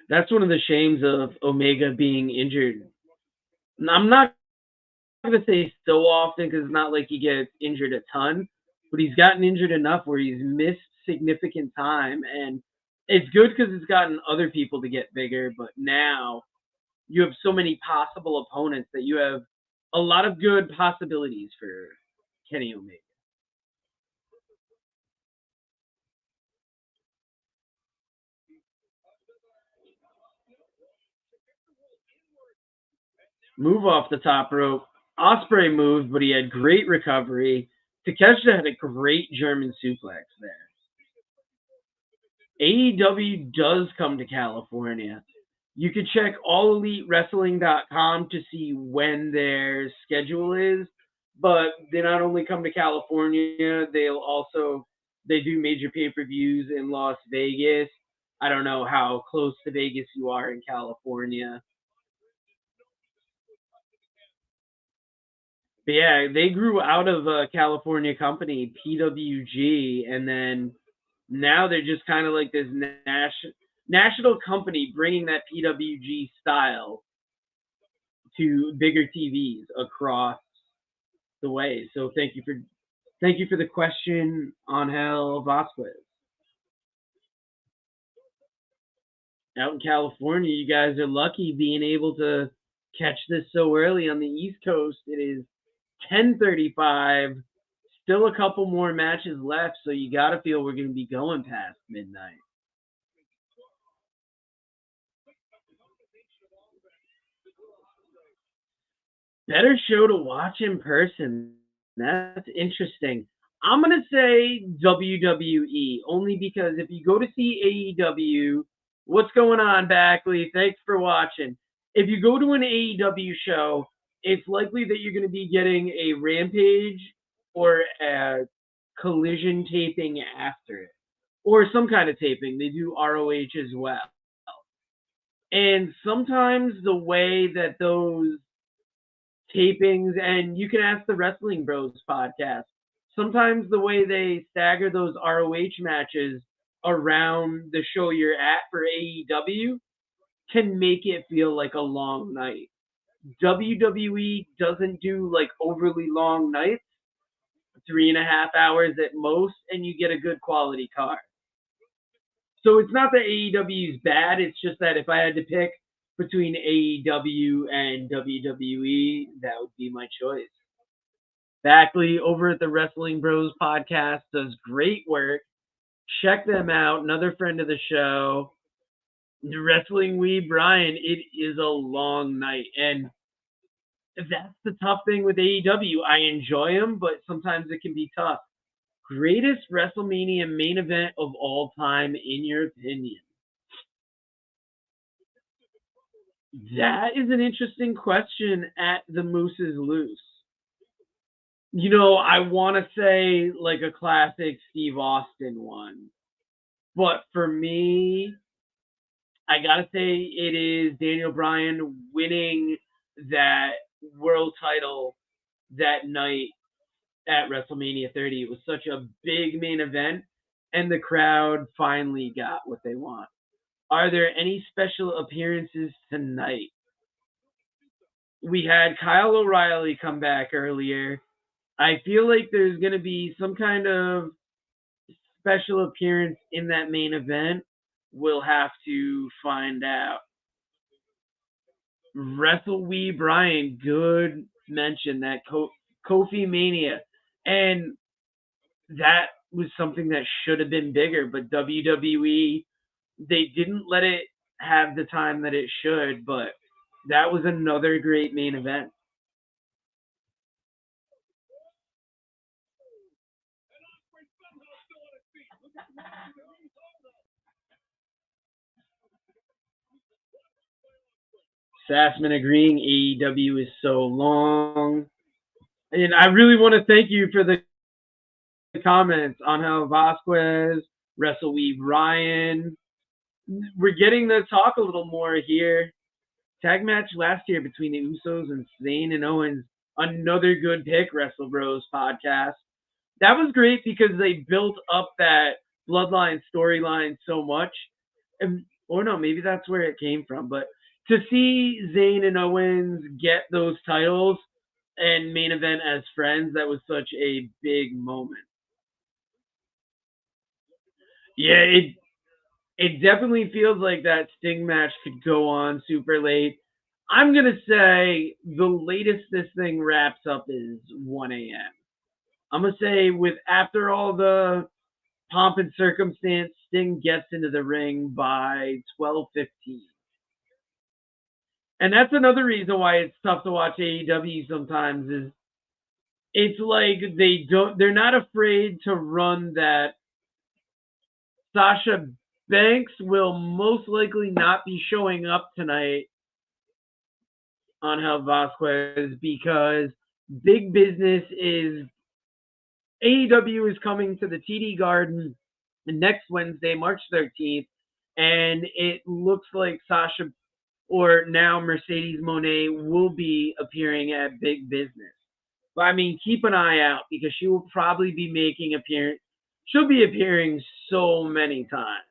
That's one of the shames of Omega being injured. I'm not going to say so often because it's not like he gets injured a ton, but he's gotten injured enough where he's missed significant time. And it's good because it's gotten other people to get bigger, but now you have so many possible opponents that you have a lot of good possibilities for Kenny Omega. Move off the top rope. Ospreay moved, but he had great recovery. Takeshita had a great German suplex there. AEW does come to California. You can check AllEliteWrestling.com to see when their schedule is, but they not only come to California, they do major pay-per-views in Las Vegas. I don't know how close to Vegas you are in California. But yeah, they grew out of a California company, PWG, and then now they're just kind of like this national company bringing that PWG style to bigger TVs across the way. So thank you for the question, Angel Vasquez. Out in California, you guys are lucky being able to catch this so early. On the East Coast, it is 10:35. Still a couple more matches left, so you got to feel we're going to be going past midnight. Better show to watch in person. That's interesting. I'm going to say WWE, only because if you go to see AEW, what's going on, Backley? Thanks for watching. If you go to an AEW show, it's likely that you're going to be getting a Rampage or a Collision taping after it, or some kind of taping. They do ROH as well. And sometimes the way that those tapings, and you can ask the Wrestling Bros podcast, sometimes the way they stagger those ROH matches around the show you're at for AEW can make it feel like a long night. WWE doesn't do like overly long nights, 3.5 hours at most, and you get a good quality card. So it's not that AEW is bad, it's just that if I had to pick between AEW and WWE, that would be my choice. Backley over at the Wrestling Bros podcast does great work. Check them out. Another friend of the show. The Wrestling Wee Brian, it is a long night. And that's the tough thing with AEW. I enjoy them, but sometimes it can be tough. Greatest WrestleMania main event of all time, in your opinion? That is an interesting question at the Moose is Loose. You know, I want to say like a classic Steve Austin one. But for me, I got to say it is Daniel Bryan winning that world title that night at WrestleMania 30. It was such a big main event, and the crowd finally got what they want. Are there any special appearances tonight? We had Kyle O'Reilly come back earlier. I feel like there's going to be some kind of special appearance in that main event. We'll have to find out. Wrestle Wee Brian, good mention, that Kofi Mania. And that was something that should have been bigger, but WWE, they didn't let it have the time that it should, but that was another great main event. Sassman agreeing AEW is so long. And I really want to thank you for the comments on how Vasquez, Wrestle Wee Ryan. We're getting to talk a little more here. Tag match last year between the Usos and Zayn and Owens. Another good pick, Wrestle Bros podcast. That was great because they built up that Bloodline storyline so much. Or no, maybe that's where it came from. But to see Zayn and Owens get those titles and main event as friends, that was such a big moment. Yeah, it definitely feels like that Sting match could go on super late. I'm going to say the latest this thing wraps up is 1 a.m. I'm going to say with after all the pomp and circumstance, Sting gets into the ring by 12:15. And that's another reason why it's tough to watch AEW sometimes is it's like they're not afraid to run that Sasha Banks will most likely not be showing up tonight on Hell Vasquez because big business is AEW is coming to the TD Garden next Wednesday, March 13th, and it looks like Sasha or now Mercedes Moné will be appearing at Big Business. But I mean, keep an eye out because she will probably be making appearance. She'll be appearing so many times.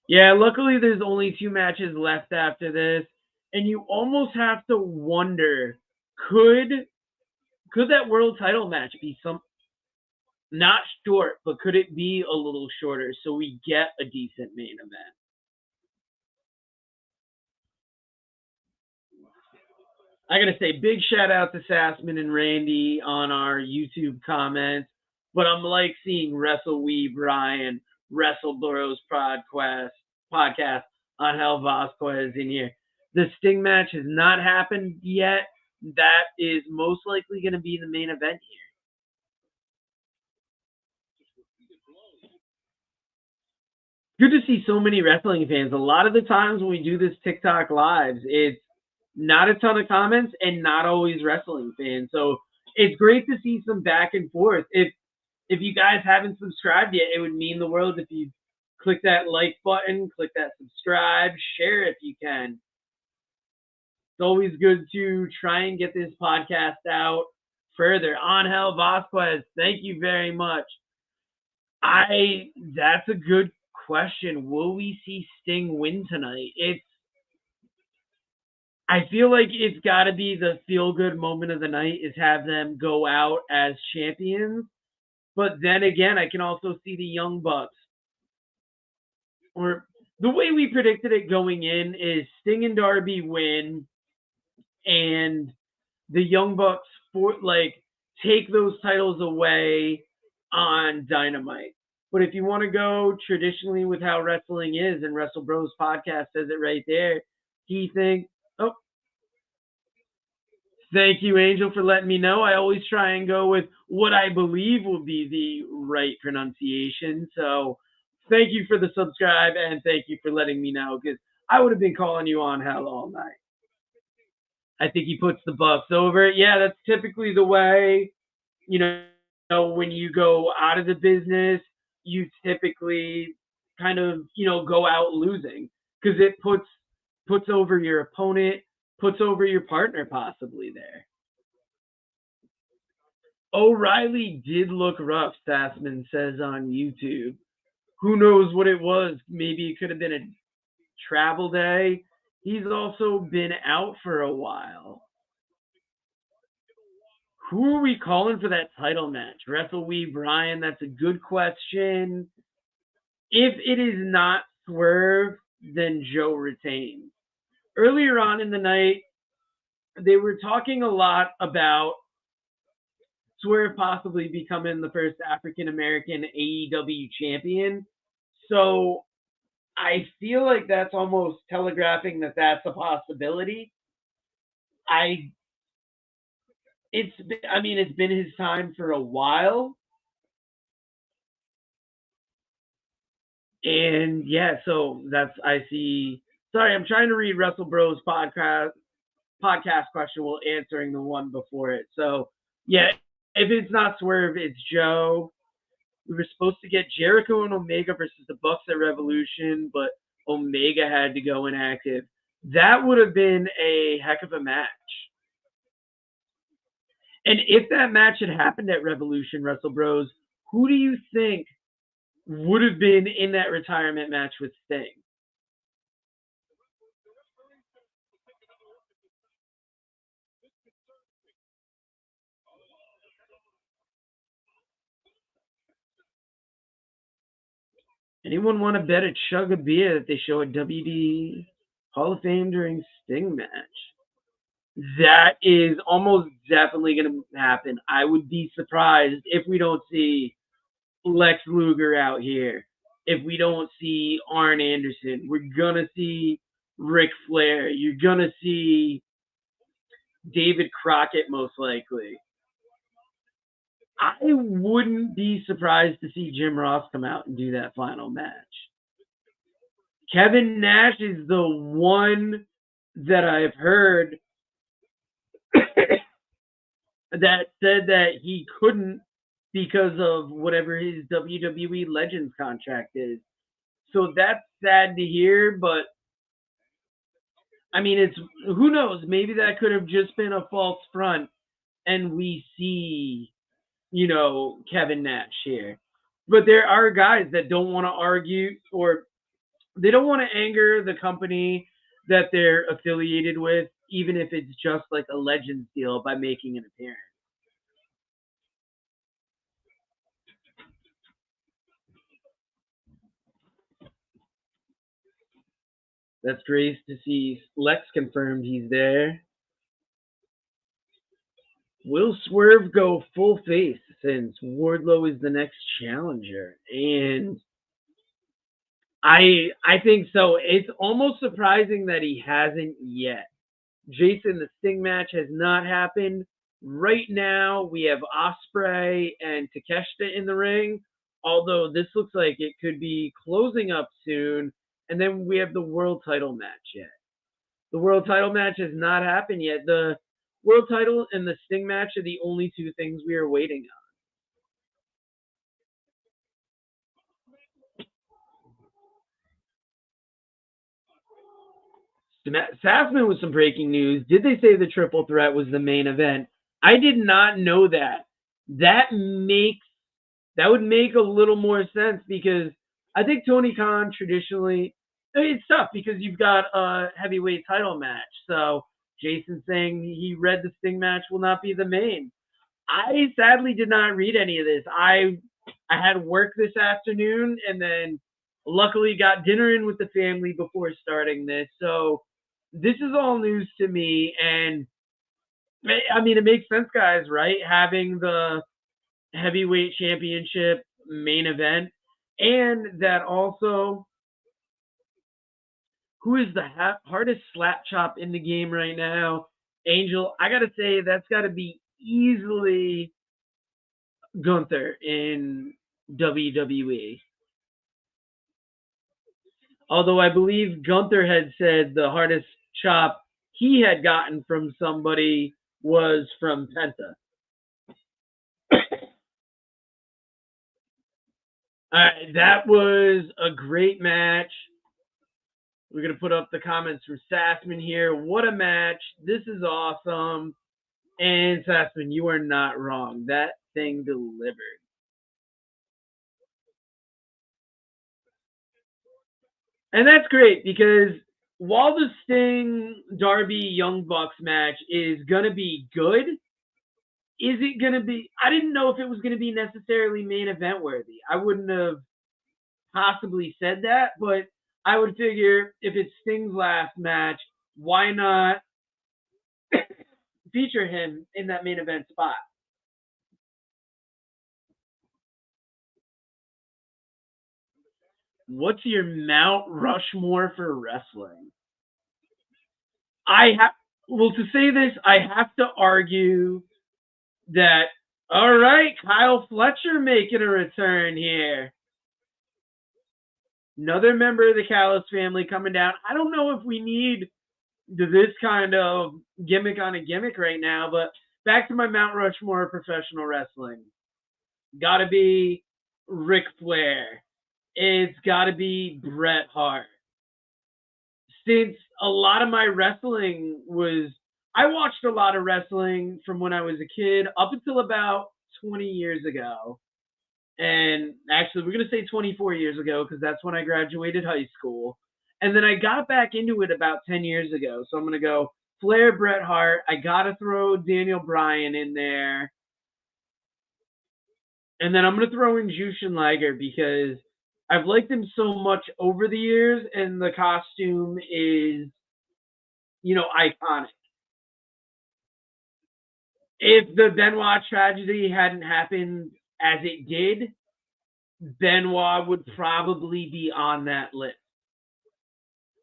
Yeah, luckily there's only 2 matches left after this, and you almost have to wonder, could that world title match be not short, but could it be a little shorter so we get a decent main event? I gotta say, big shout out to Sassman and Randy on our YouTube comments, but I'm like seeing Wrestle We Brian, Wrestle Bros podcast on Hell Vasquez in here. The Sting match has not happened yet. That is most likely going to be the main event here. Good to see so many wrestling fans. A lot of the times when we do this TikTok lives, it's not a ton of comments and not always wrestling fans. So it's great to see some back and forth. If you guys haven't subscribed yet, it would mean the world if you click that like button, click that subscribe, share if you can. It's always good to try and get this podcast out further. Angel Vasquez, thank you very much. That's a good question. Will we see Sting win tonight? I feel like it's got to be the feel-good moment of the night is have them go out as champions. But then again, I can also see the Young Bucks. Or the way we predicted it going in is Sting and Darby win, and the Young Bucks take those titles away on Dynamite. But if you want to go traditionally with how wrestling is, and Wrestle Bros podcast says it right there, he thinks, thank you, Angel, for letting me know. I always try and go with what I believe will be the right pronunciation. So thank you for the subscribe, and thank you for letting me know, because I would have been calling you on hell all night. I think he puts the Bucks over. Yeah, that's typically the way, when you go out of the business, you typically kind of, go out losing because it puts over your opponent, puts over your partner possibly there. O'Reilly did look rough, Sassman says on YouTube. Who knows what it was? Maybe it could have been a travel day. He's also been out for a while. Who are we calling for that title match? Wrestle We Brian? That's a good question. If it is not Swerve, then Joe retains. Earlier on in the night, they were talking a lot about Swerve possibly becoming the first African-American AEW champion. So I feel like that's almost telegraphing that that's a possibility. It's been his time for a while. And yeah, so I see. Sorry, I'm trying to read Wrestle Bros podcast question while answering the one before it. So yeah, if it's not Swerve, it's Joe. We were supposed to get Jericho and Omega versus the Bucks at Revolution, but Omega had to go inactive. That would have been a heck of a match. And if that match had happened at Revolution, Wrestle Bros, who do you think would have been in that retirement match with Sting? Anyone want to bet a chug of beer that they show a WD Hall of Fame during Sting match? That is almost definitely going to happen. I would be surprised if we don't see Lex Luger out here. If we don't see Arn Anderson, we're going to see Ric Flair. You're going to see David Crockett most likely. I wouldn't be surprised to see Jim Ross come out and do that final match. Kevin Nash is the one that I've heard that said that he couldn't because of whatever his WWE Legends contract is. So that's sad to hear, but I mean, it's who knows? Maybe that could have just been a false front and we see, Kevin Nash here. But there are guys that don't want to argue or they don't want to anger the company that they're affiliated with, even if it's just like a Legends deal by making an appearance. That's great to see. Lex confirmed he's there. Will Swerve go full face since Wardlow is the next challenger? And I think so. It's almost surprising that he hasn't yet. Jason, the Sting match has not happened. Right now, we have Ospreay and Takeshita in the ring, although this looks like it could be closing up soon. And then we have the world title match yet. The world title match has not happened yet. The world title and the Sting match are the only two things we are waiting on. Sassman with some breaking news. Did they say the triple threat was the main event? I did not know that. That would make a little more sense because I think Tony Khan traditionally, it's tough because you've got a heavyweight title match. So Jason saying he read the Sting match will not be the main. I sadly did not read any of this. I had work this afternoon and then luckily got dinner in with the family before starting this. So this is all news to me. And I mean, it makes sense, guys, right? Having the heavyweight championship main event. And that also, who is the hardest slap chop in the game right now? Angel, I got to say, that's got to be easily Gunther in WWE. Although I believe Gunther had said the hardest chop he had gotten from somebody was from Penta. All right, that was a great match. We're going to put up the comments from Sassman here. What a match. This is awesome. And Sassman, you are not wrong. That thing delivered. And that's great because while the Sting Darby Young Bucks match is going to be good, is it going to be, I didn't know if it was going to be necessarily main event worthy. I wouldn't have possibly said that, but I would figure if it's Sting's last match, why not feature him in that main event spot? What's your Mount Rushmore for wrestling? To say this, I have to argue that, all right, Kyle Fletcher making a return here. Another member of the Callis family coming down. I don't know if we need this kind of gimmick on a gimmick right now, but back to my Mount Rushmore of professional wrestling. Gotta be Ric Flair. It's gotta be Bret Hart. Since a lot of my wrestling I watched a lot of wrestling from when I was a kid up until about 20 years ago. And actually, we're going to say 24 years ago because that's when I graduated high school. And then I got back into it about 10 years ago. So I'm going to go Flair, Bret Hart. I got to throw Daniel Bryan in there. And then I'm going to throw in Jushin Liger because I've liked him so much over the years, and the costume is, iconic. If the Benoit tragedy hadn't happened as it did, Benoit would probably be on that list.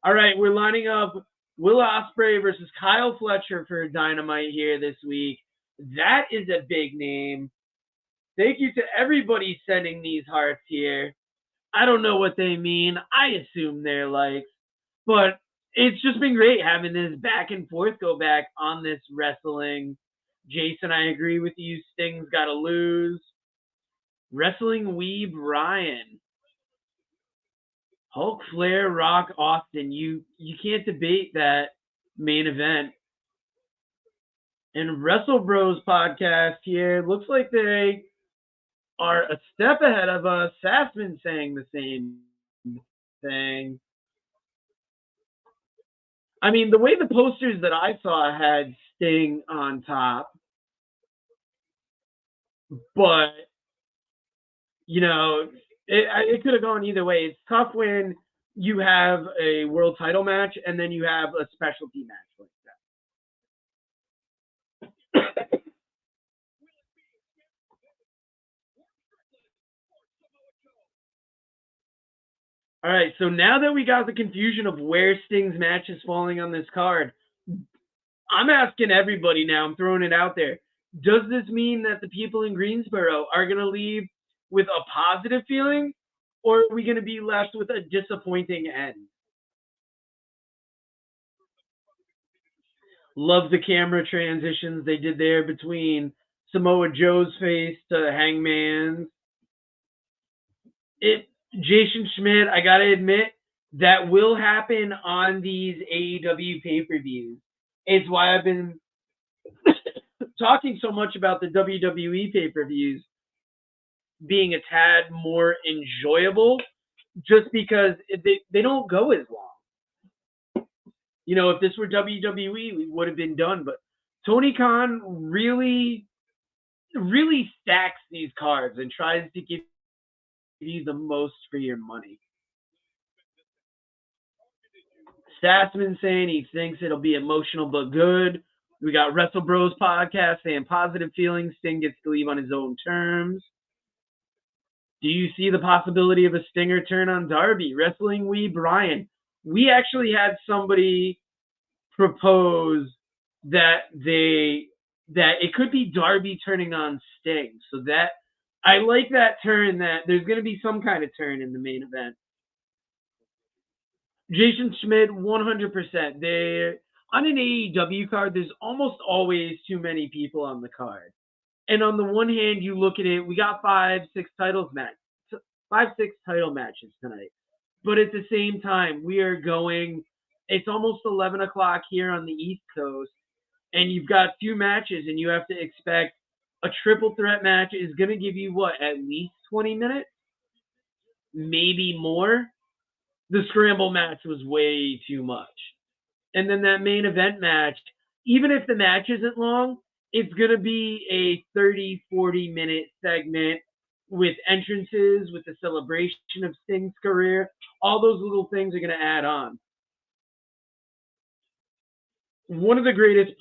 All right, we're lining up Will Ospreay versus Kyle Fletcher for Dynamite here this week. That is a big name. Thank you to everybody sending these hearts here. I don't know what they mean. I assume they're likes. But it's just been great having this back and forth go back on this wrestling. Jason, I agree with you. Sting's got to lose. Wrestling weeb Ryan. Hulk, Flair, Rock, Austin. You can't debate that main event. And Wrestle Bros podcast here. Looks like they are a step ahead of us. Sassman saying the same thing. I mean, the way the posters that I saw had Sting on top. But, it could have gone either way. It's tough when you have a world title match and then you have a specialty match like that. All right, so now that we got the confusion of where Sting's match is falling on this card, I'm asking everybody now, I'm throwing it out there. Does this mean that the people in Greensboro are going to leave with a positive feeling, or are we going to be left with a disappointing end? Love the camera transitions they did there between Samoa Joe's face to Hangman's. Jason Schmidt, I got to admit, that will happen on these AEW pay-per-views. It's why I've been talking so much about the WWE pay-per-views being a tad more enjoyable, just because they don't go as long. If this were WWE, we would have been done. But Tony Khan really, really stacks these cards and tries to give you the most for your money. Statsman saying he thinks it'll be emotional but good. We got Wrestle Bros podcast saying positive feelings. Sting gets to leave on his own terms. Do you see the possibility of a Stinger turn on Darby? Wrestling Wee Brian. We actually had somebody propose that it could be Darby turning on Sting. So that I like that turn, that there's going to be some kind of turn in the main event. Jason Schmidt, 100%. On an AEW card, there's almost always too many people on the card. And on the one hand, you look at it, we got 5-6 title matches tonight. But at the same time, we are going, it's almost 11 o'clock here on the East Coast, and you've got 2 matches, and you have to expect a triple threat match is going to give you, at least 20 minutes? Maybe more? The scramble match was way too much. And then that main event match, even if the match isn't long, it's going to be a 30, 40-minute segment with entrances, with the celebration of Sting's career. All those little things are going to add on. One of the greatest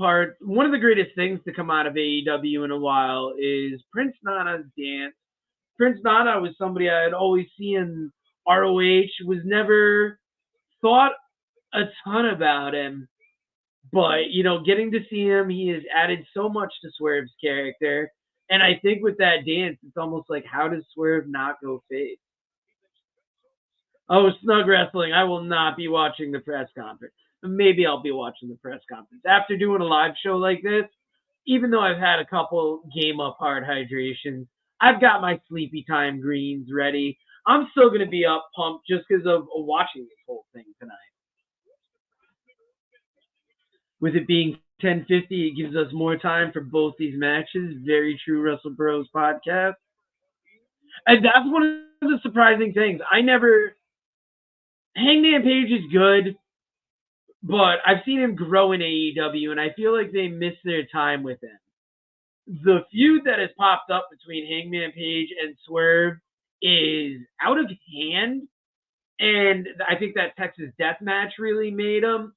things to come out of AEW in a while is Prince Nana's dance. Prince Nana was somebody I had always seen ROH, was never thought a ton about him. But, getting to see him, he has added so much to Swerve's character. And I think with that dance, it's almost like, how does Swerve not go face? Oh, Snug Wrestling, I will not be watching the press conference. Maybe I'll be watching the press conference. After doing a live show like this, even though I've had a couple game up hard hydrations, I've got my sleepy time greens ready. I'm still going to be up pumped just because of watching this whole thing tonight. With it being 10:50, it gives us more time for both these matches. Very true, Wrestle Bros podcast. And that's one of the surprising things. Hangman Page is good, but I've seen him grow in AEW, and I feel like they miss their time with him. The feud that has popped up between Hangman Page and Swerve is out of hand. And I think that Texas Death Match really made them.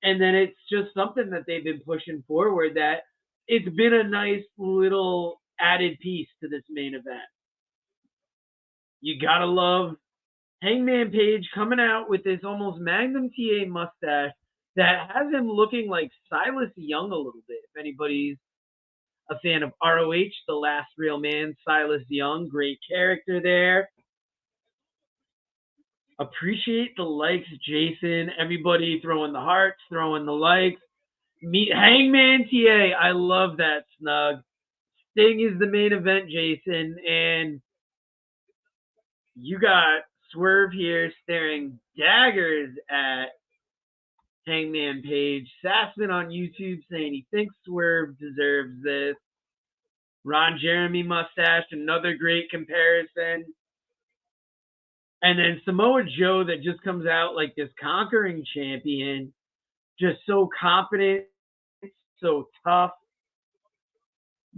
And then it's just something that they've been pushing forward that it's been a nice little added piece to this main event. You gotta love Hangman Page coming out with this almost Magnum TA mustache that has him looking like Silas Young a little bit. If anybody's a fan of ROH, The Last Real Man, Silas Young, great character there. Appreciate the likes, Jason. Everybody throwing the hearts, throwing the likes. Hangman TA, I love that, Snug. Sting is the main event, Jason, and you got Swerve here staring daggers at Hangman Page. Sassman on YouTube saying he thinks Swerve deserves this. Ron Jeremy mustache, another great comparison. And then Samoa Joe that just comes out like this conquering champion, just so confident, so tough.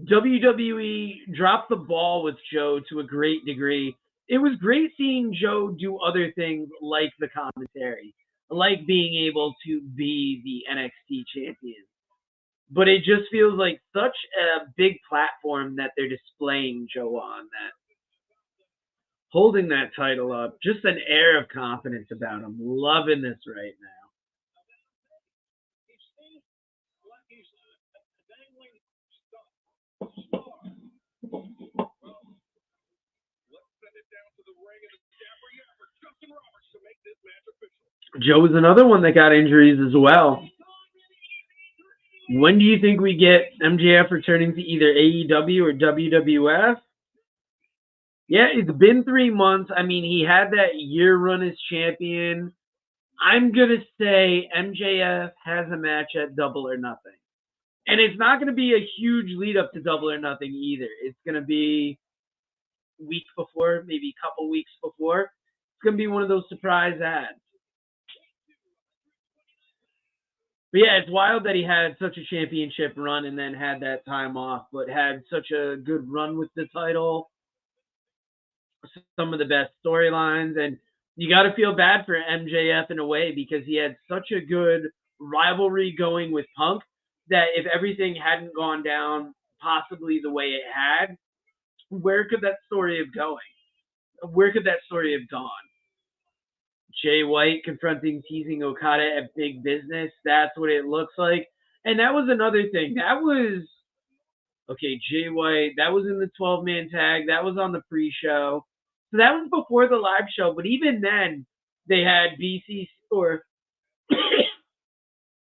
WWE dropped the ball with Joe to a great degree. It was great seeing Joe do other things like the commentary, like being able to be the NXT champion. But it just feels like such a big platform that they're displaying Joe on, that holding that title up, just an air of confidence about him. Loving this right now. Joe was another one that got injuries as well. When do you think we get MJF returning to either AEW or WWF? Yeah, it's been 3 months. I mean, he had that year run as champion. I'm going to say MJF has a match at Double or Nothing. And it's not going to be a huge lead up to Double or Nothing either. It's going to be a week before, maybe a couple weeks before. It's going to be one of those surprise ads. But yeah, it's wild that he had such a championship run and then had that time off, but had such a good run with the title. Some of the best storylines, and you got to feel bad for MJF in a way because he had such a good rivalry going with Punk that if everything hadn't gone down possibly the way it had, where could that story have going? Where could that story have gone? Jay White confronting Teasing Okada at Big Business. That's what it looks like. And that was another thing. That was, okay, Jay White, that was in the 12-man tag. That was on the pre-show. So that was before the live show. But even then, they had BC, or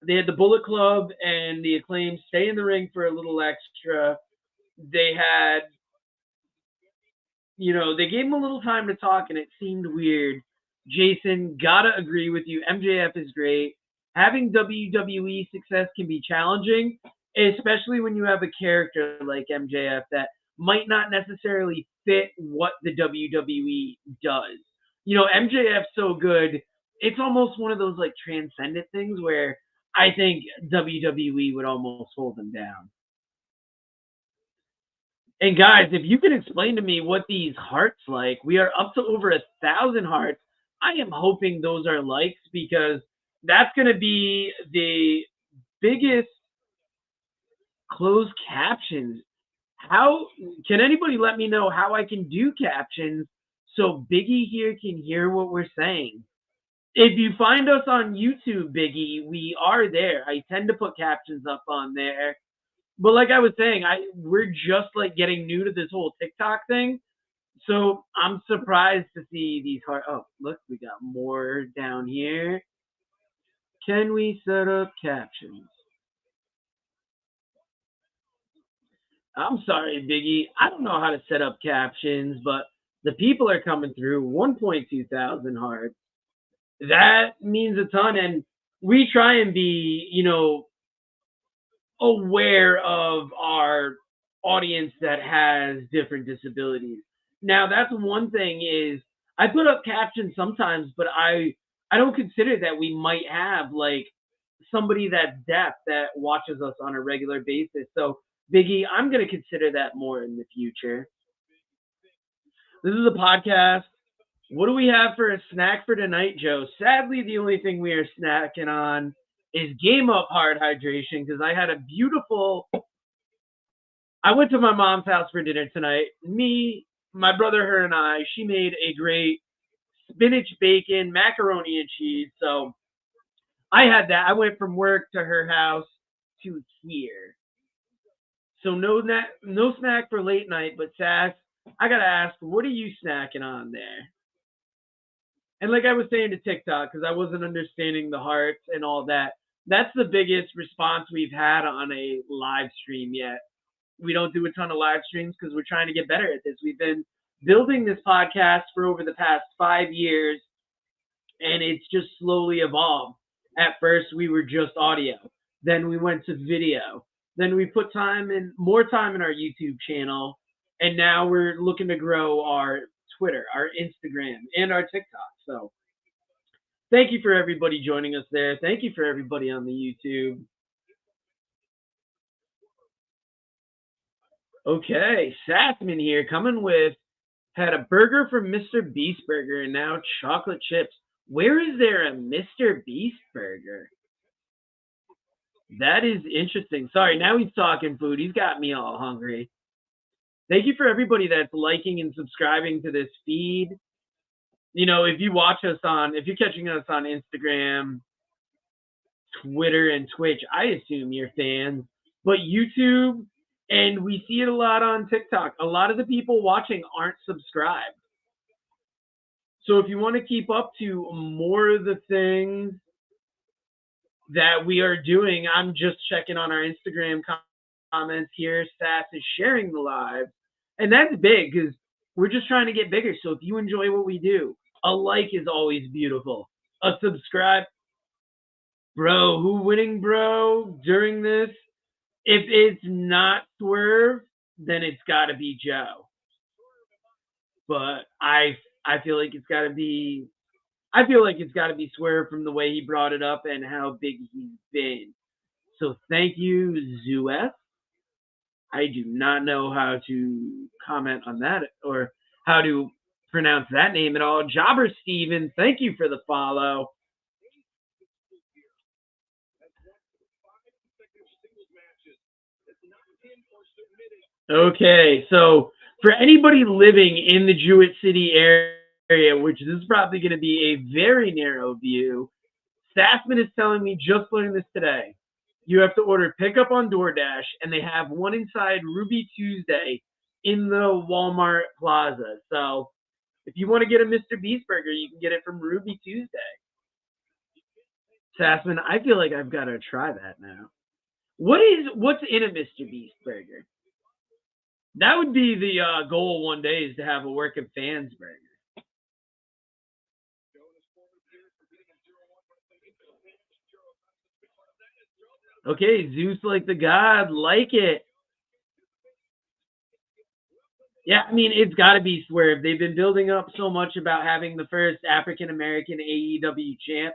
they had the Bullet Club and the Acclaim stay in the ring for a little extra. They had, they gave him a little time to talk, and it seemed weird. Jason, gotta agree with you. MJF is great. Having WWE success can be challenging, especially when you have a character like MJF that might not necessarily fit what the WWE does. MJF's so good, it's almost one of those like transcendent things where I think WWE would almost hold him down. And guys, if you can explain to me what these hearts like, we are up to over 1,000 hearts. I am hoping those are likes because that's going to be the biggest closed captions. How can anybody let me know how I can do captions so Biggie here can hear what we're saying? If you find us on YouTube, Biggie, we are there. I tend to put captions up on there. But like I was saying, we're just like getting new to this whole TikTok thing. So I'm surprised to see these hearts. Oh, look, we got more down here. Can we set up captions? I'm sorry, Biggie. I don't know how to set up captions, but the people are coming through. 1.2 thousand hearts. That means a ton. And we try and be, aware of our audience that has different disabilities. Now, that's one thing is I put up captions sometimes, but I don't consider that we might have like somebody that's deaf that watches us on a regular basis. So, Biggie, I'm going to consider that more in the future. This is a podcast. What do we have for a snack for tonight, Joe? Sadly, the only thing we are snacking on is Game Up Hard Hydration because I had a beautiful... I went to my mom's house for dinner tonight. Me, my brother, her, and I. She made a great spinach, bacon, macaroni, and cheese. So I had that. I went from work to her house to here. So no snack for late night, but Sass, I got to ask, what are you snacking on there? And like I was saying to TikTok, because I wasn't understanding the hearts and all that, that's the biggest response we've had on a live stream yet. We don't do a ton of live streams because we're trying to get better at this. We've been building this podcast for over the past 5 years, and it's just slowly evolved. At first, we were just audio. Then we went to video. Then we put more time in our YouTube channel, and now we're looking to grow our Twitter, our Instagram, and our TikTok. So thank you for everybody joining us there. Thank you for everybody on the YouTube. Okay, Sassman here coming with, had a burger from Mr. Beast Burger and now chocolate chips. Where is there a Mr. Beast Burger? That is interesting. Sorry, now he's talking food. He's got me all hungry. Thank you for everybody that's liking and subscribing to this feed. You know, if you're catching us on Instagram, Twitter, and Twitch, I assume you're fans. But YouTube, and we see it a lot on TikTok, a lot of the people watching aren't subscribed. So if you want to keep up to more of the things that we are doing, I'm just checking on our Instagram comments here. Sass is sharing the live. And that's big because we're just trying to get bigger. So if you enjoy what we do, a like is always beautiful. A subscribe. Bro, who winning, bro, during this? If it's not Swerve, then it's got to be Joe. But I feel like it's got to be... I feel like it's got to be Swerve from the way he brought it up and how big he's been. So thank you, Zuef. I do not know how to comment on that or how to pronounce that name at all. Jobber Steven, thank you for the follow. Okay, so for anybody living in the Jewett City area, which this is probably going to be a very narrow view, Staffman is telling me, just learned this today, you have to order pickup on DoorDash, and they have one inside Ruby Tuesday in the Walmart Plaza. So if you want to get a Mr. Beast Burger, you can get it from Ruby Tuesday. Sassman, I feel like I've got to try that now. What's in a Mr. Beast Burger? That would be the goal one day, is to have a working fans burger. Okay, Zeus like the god, like it. Yeah, I mean, it's got to be Swerve. They've been building up so much about having the first African-American AEW champ.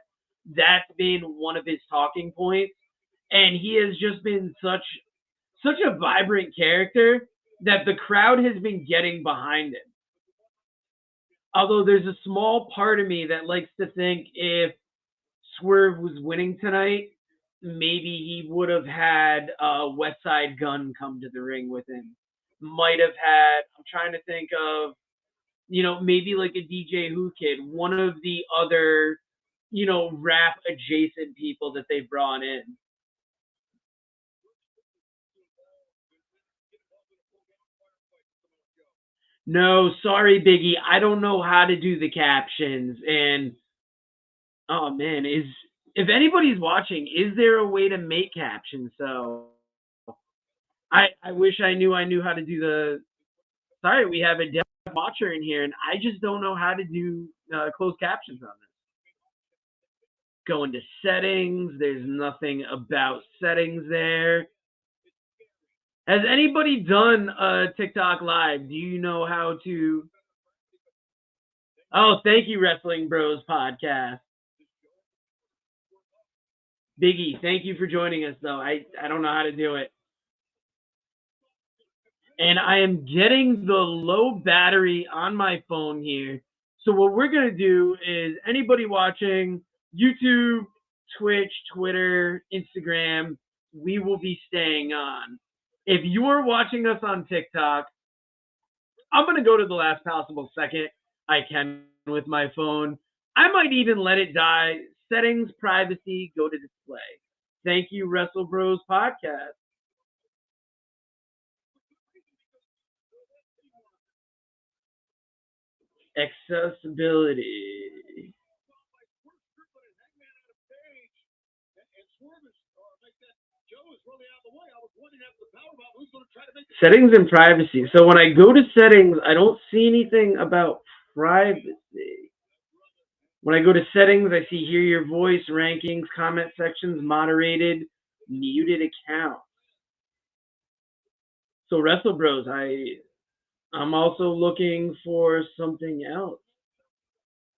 That's been one of his talking points. And he has just been such a vibrant character that the crowd has been getting behind him. Although there's a small part of me that likes to think if Swerve was winning tonight, maybe he would have had West Side Gun come to the ring with him. Might have had, I'm trying to think of, maybe like a DJ Who Kid, one of the other, rap adjacent people that they brought in. No, sorry, Biggie. I don't know how to do the captions. And, oh man, if anybody's watching, is there a way to make captions? So I wish I knew how to do sorry, we have a deaf watcher in here, and I just don't know how to do closed captions on this. Go into settings. There's nothing about settings there. Has anybody done a TikTok live? Do you know how to? Oh, thank you, Wrestling Bros Podcast. Biggie, thank you for joining us, though. I don't know how to do it. and I am getting the low battery on my phone here. So what we're going to do is anybody watching YouTube, Twitch, Twitter, Instagram, we will be staying on. If you are watching us on TikTok, I'm going to go to the last possible second I can with my phone. I might even let it die. Settings, privacy, go to display. Thank you, Wrestle Bros Podcast. Accessibility. Settings and privacy. So when I go to settings, I don't see anything about privacy. When I go to settings, I see hear your voice, rankings, comment sections, moderated, muted accounts. So Wrestle Bros, I'm also looking for something else.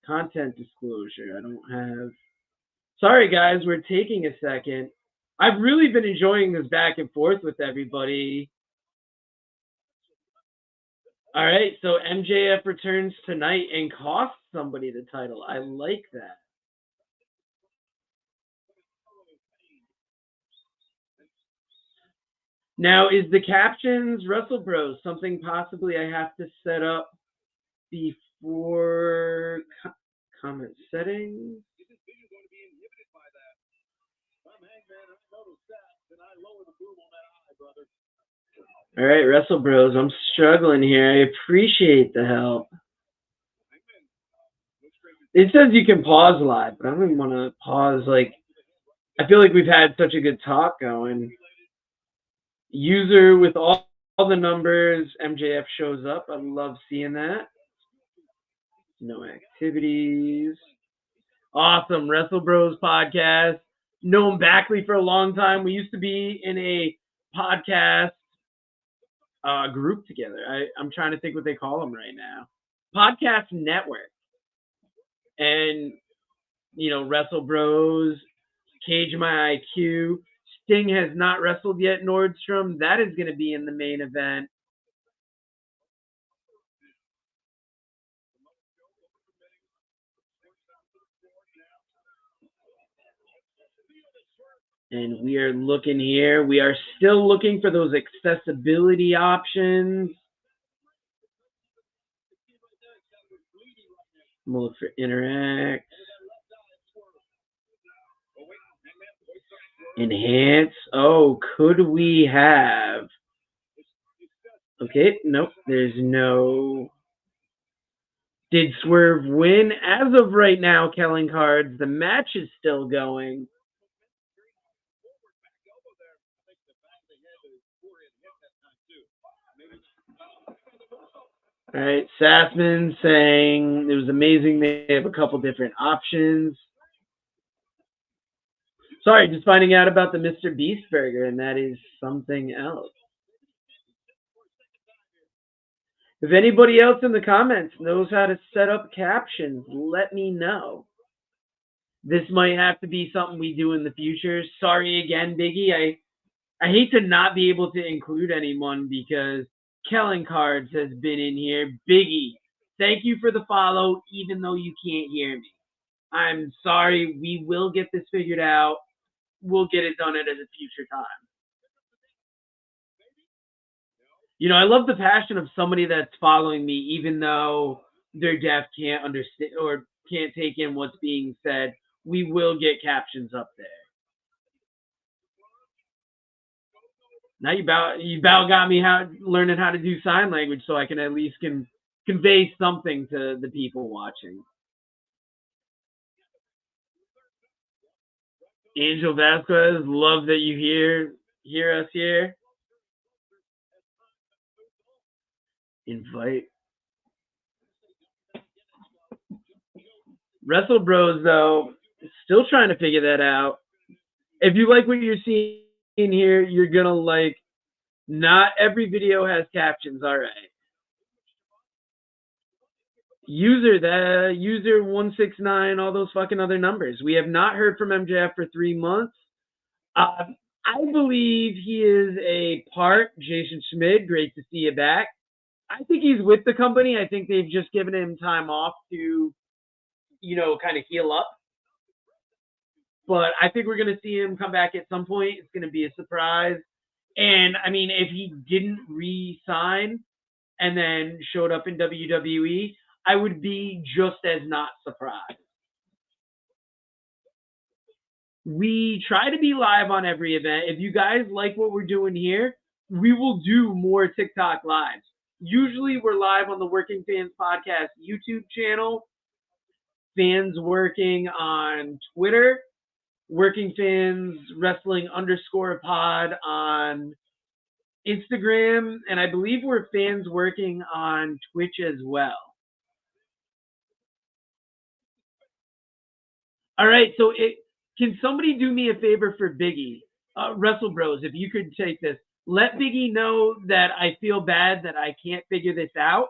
Content disclosure. I don't have. Sorry guys, we're taking a second. I've really been enjoying this back and forth with everybody. All right, so MJF returns tonight and costs somebody the title. I like that. Now, is the captions, Wrestle Bros, something possibly I have to set up before comment settings? All right, Wrestle Bros, I'm struggling here. I appreciate the help. It says you can pause live, but I don't even want to pause. I feel like we've had such a good talk going. User with all the numbers, MJF shows up. I love seeing that. No activities. Awesome, Wrestle Bros Podcast. Known Backley for a long time. We used to be in a podcast group together. I'm trying to think what they call them right now. Podcast network. And, Wrestle Bros, Cage My IQ. Sting has not wrestled yet, Nordstrom. That is going to be in the main event. And we are looking here. We are still looking for those accessibility options. I'm going to look for interact. Enhance. Oh, could we have? Okay, nope. There's no. Did Swerve win? As of right now, Kelling Cards, the match is still going. All right, Sassman saying it was amazing. They have a couple different options. Sorry, just finding out about the Mr. Beast burger, and that is something else. If anybody else in the comments knows how to set up captions, let me know. This might have to be something we do in the future. Sorry again, Biggie. I hate to not be able to include anyone because Kelling Cards has been in here. Biggie, thank you for the follow, even though you can't hear me. I'm sorry. We will get this figured out. We'll get it done at a future time. I love the passion of somebody that's following me, even though they're deaf, can't understand, or can't take in what's being said. We will get captions up there. Now you got me learning how to do sign language so I can at least convey something to the people watching. Angel Vasquez, love that you hear us here. Invite. Wrestle Bros, though, still trying to figure that out. If you like what you're seeing here, you're going to like, not every video has captions. All right. User 169, all those fucking other numbers. We have not heard from MJF for 3 months. I believe he is a part Jason Schmidt. Great to see you back. I think he's with the company. I think they've just given him time off to, kind of heal up. But I think we're going to see him come back at some point. It's going to be a surprise. And, I mean, if he didn't re-sign and then showed up in WWE, I would be just as not surprised. We try to be live on every event. If you guys like what we're doing here, we will do more TikTok lives. Usually we're live on the Working Fans Podcast YouTube channel, Fans Working on Twitter, Working Fans Wrestling _pod on Instagram, and I believe we're Fans Working on Twitch as well. All right, so can somebody do me a favor for Biggie? Wrestle Bros, if you could take this. Let Biggie know that I feel bad that I can't figure this out.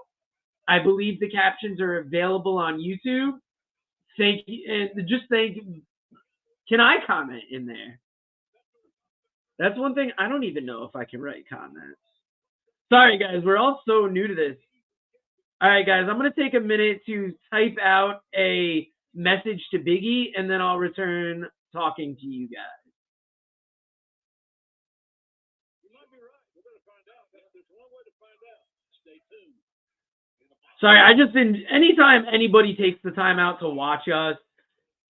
I believe the captions are available on YouTube. Thank you. Can I comment in there? That's one thing. I don't even know if I can write comments. Sorry, guys. We're all so new to this. All right, guys. I'm going to take a minute to type out a message to Biggie, and then I'll return talking to you guys. Sorry, anytime anybody takes the time out to watch us,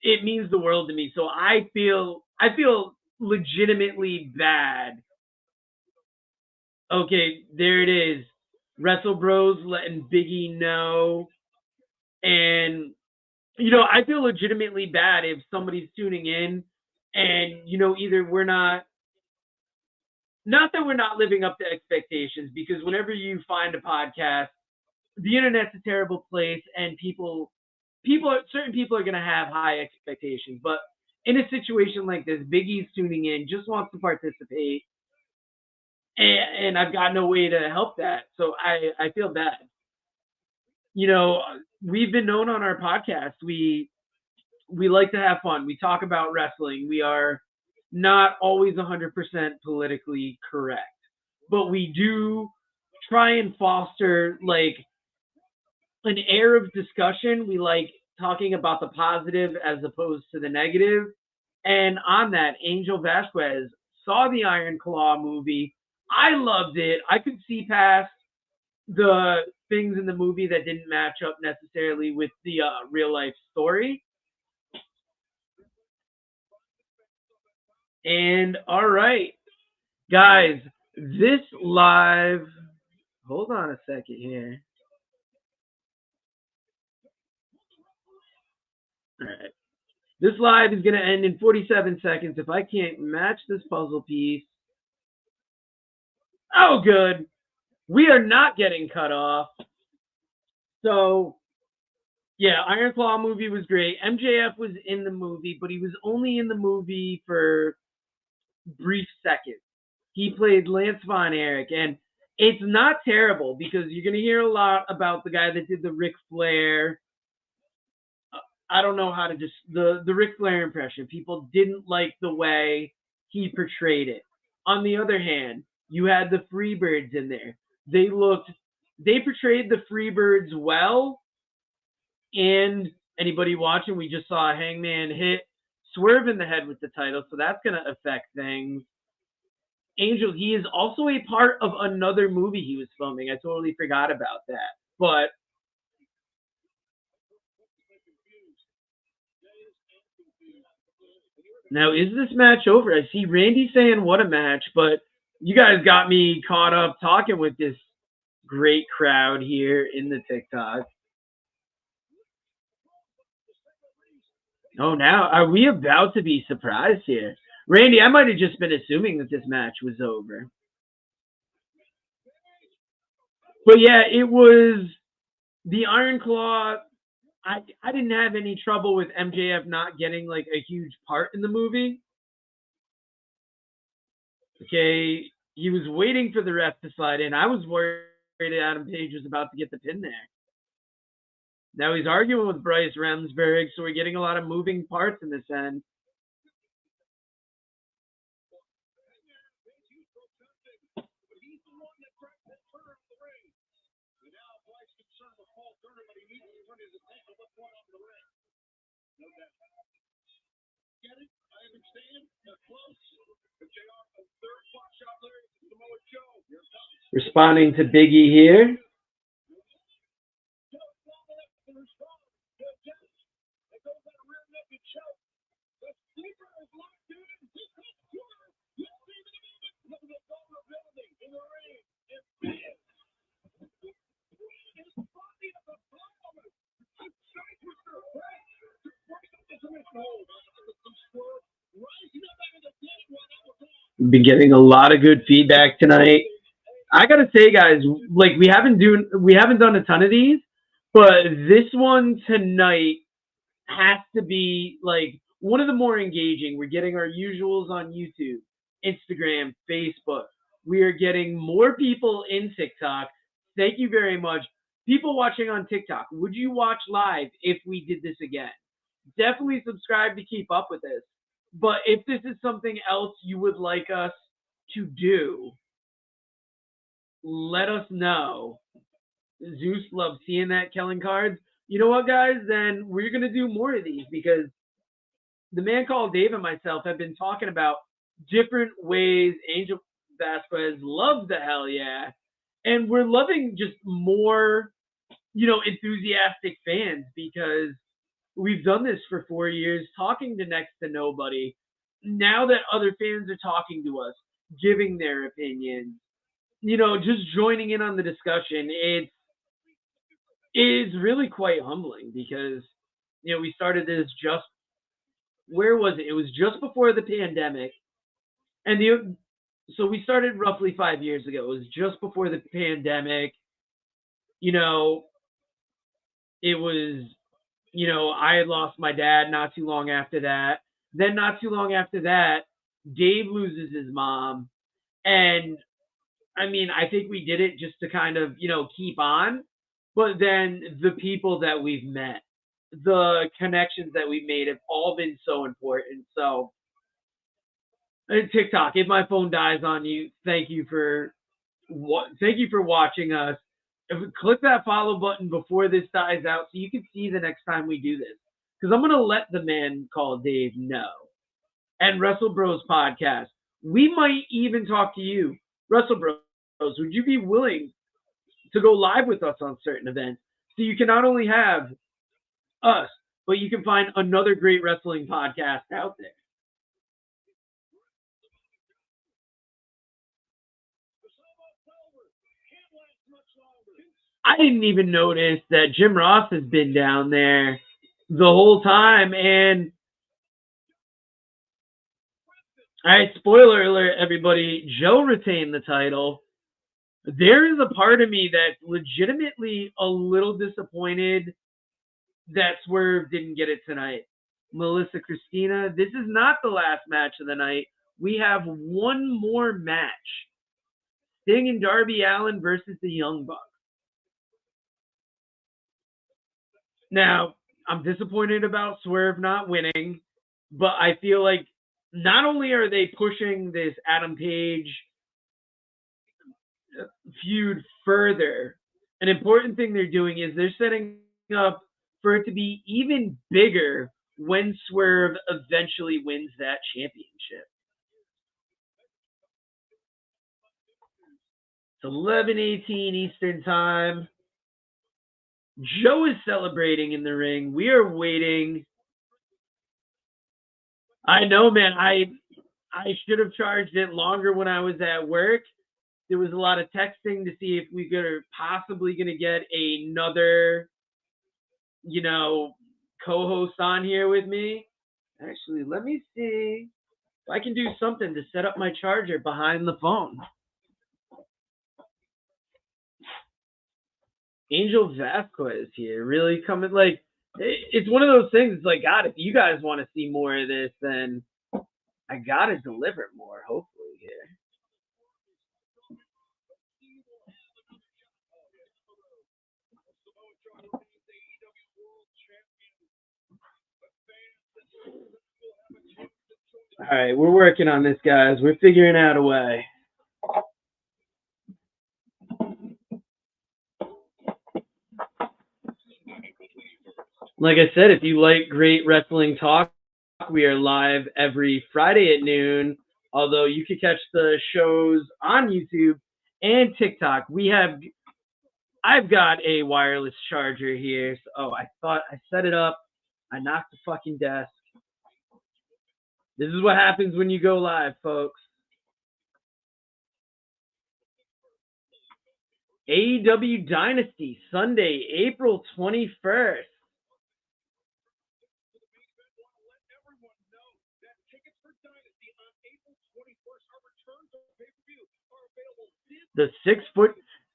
it means the world to me. So I feel legitimately bad. Okay, there it is. Wrestle Bros letting Biggie know. And, I feel legitimately bad if somebody's tuning in and, either we're not that we're not living up to expectations, because whenever you find a podcast, the internet's a terrible place, and certain people are going to have high expectations. But in a situation like this, Biggie's tuning in, just wants to participate, and I've got no way to help that. So I feel bad. We've been known on our podcast. We like to have fun. We talk about wrestling. We are not always 100% politically correct, but we do try and foster an air of discussion. We like talking about the positive as opposed to the negative. And on that, Angel Vasquez saw the Iron Claw movie. I loved it. I could see past the things in the movie that didn't match up necessarily with the real life story. And all right, guys, this live, hold on a second here. All right. This live is going to end in 47 seconds. If I can't match this puzzle piece. Oh, good. We are not getting cut off. So, yeah, Iron Claw movie was great. MJF was in the movie, but he was only in the movie for brief seconds. He played Lance Von Erich, and it's not terrible because you're going to hear a lot about the guy that did the Ric Flair. I don't know how to just the Ric Flair impression. People didn't like the way he portrayed it. On the other hand, you had the Freebirds in there. They portrayed the Freebirds well. And anybody watching, we just saw Hangman hit Swerve in the head with the title, so that's going to affect things. Angel, he is also a part of another movie he was filming. I totally forgot about that. But now, is this match over? I see Randy saying what a match, but you guys got me caught up talking with this great crowd here in the TikTok. Oh, now, are we about to be surprised here? Randy, I might have just been assuming that this match was over. But yeah, it was the Iron Claw. I didn't have any trouble with MJF not getting a huge part in the movie. Okay, he was waiting for the ref to slide in. I was worried Adam Page was about to get the pin there. Now he's arguing with Bryce Remsburg, so we're getting a lot of moving parts in this end. Responding to Biggie here. Been getting a lot of good feedback tonight. I gotta say, guys, like we haven't done a ton of these, but this one tonight has to be like one of the more engaging. We're getting our usuals on YouTube, Instagram, Facebook. We are getting more people in TikTok. Thank you very much. People watching on TikTok, would you watch live if we did this again? Definitely subscribe to keep up with this. But if this is something else you would like us to do, let us know. Zeus loves seeing that, Kellen Cards. You know what, guys? Then we're going to do more of these because the man called Dave and myself have been talking about different ways Angel Vasquez loves the hell yeah. And we're loving just more, enthusiastic fans because we've done this for 4 years, talking to next to nobody. Now that other fans are talking to us, giving their opinions, just joining in on the discussion, it is really quite humbling because, we started this where was it? It was just before the pandemic. And so we started roughly 5 years ago. It was just before the pandemic. It was, I had lost my dad not too long after that. Then not too long after that, Dave loses his mom. And I mean, I think we did it just to kind of, keep on. But then the people that we've met, the connections that we've made have all been so important. So TikTok, if my phone dies on you, thank you for watching us. Click that follow button before this dies out so you can see the next time we do this. Because I'm going to let the man called Dave know. And Wrestle Bros Podcast. We might even talk to you. Wrestle Bros, would you be willing to go live with us on certain events? So you can not only have us, but you can find another great wrestling podcast out there. I didn't even notice that Jim Ross has been down there the whole time. And all right, spoiler alert, everybody, Joe retained the title. There is a part of me that's legitimately a little disappointed that Swerve didn't get it tonight. Melissa Christina, this is not the last match of the night. We have one more match. Sting and Darby Allin versus the Young Bucks. Now, I'm disappointed about Swerve not winning, but I feel like not only are they pushing this Adam Page feud further, an important thing they're doing is they're setting up for it to be even bigger when Swerve eventually wins that championship. It's 11:18 Eastern Time. Joe is celebrating in the ring. We are waiting. I know, man. I should have charged it longer when I was at work. There was a lot of texting to see if we were possibly going to get another, co-host on here with me. Actually, let me see if I can do something to set up my charger behind the phone. Angel Vasquez here, really coming, it's one of those things, it's like, God, if you guys want to see more of this, then I got to deliver more, hopefully, here. All right, we're working on this, guys. We're figuring out a way. Like I said, if you like great wrestling talk, we are live every Friday at noon. Although you can catch the shows on YouTube and TikTok. I've got a wireless charger here. So, I thought I set it up. I knocked the fucking desk. This is what happens when you go live, folks. AEW Dynasty, Sunday, April 21st. The 6 foot.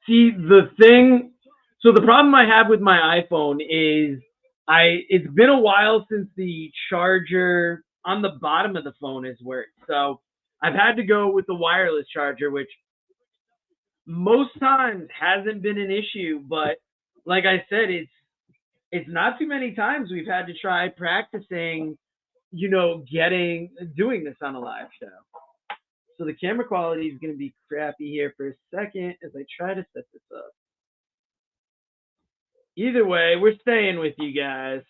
See, the thing. So the problem I have with my iPhone is it's been a while since the charger on the bottom of the phone has worked. So I've had to go with the wireless charger, which most times hasn't been an issue. But like I said, it's not too many times we've had to try practicing, doing this on a live show. So the camera quality is going to be crappy here for a second as I try to set this up. Either way, we're staying with you guys.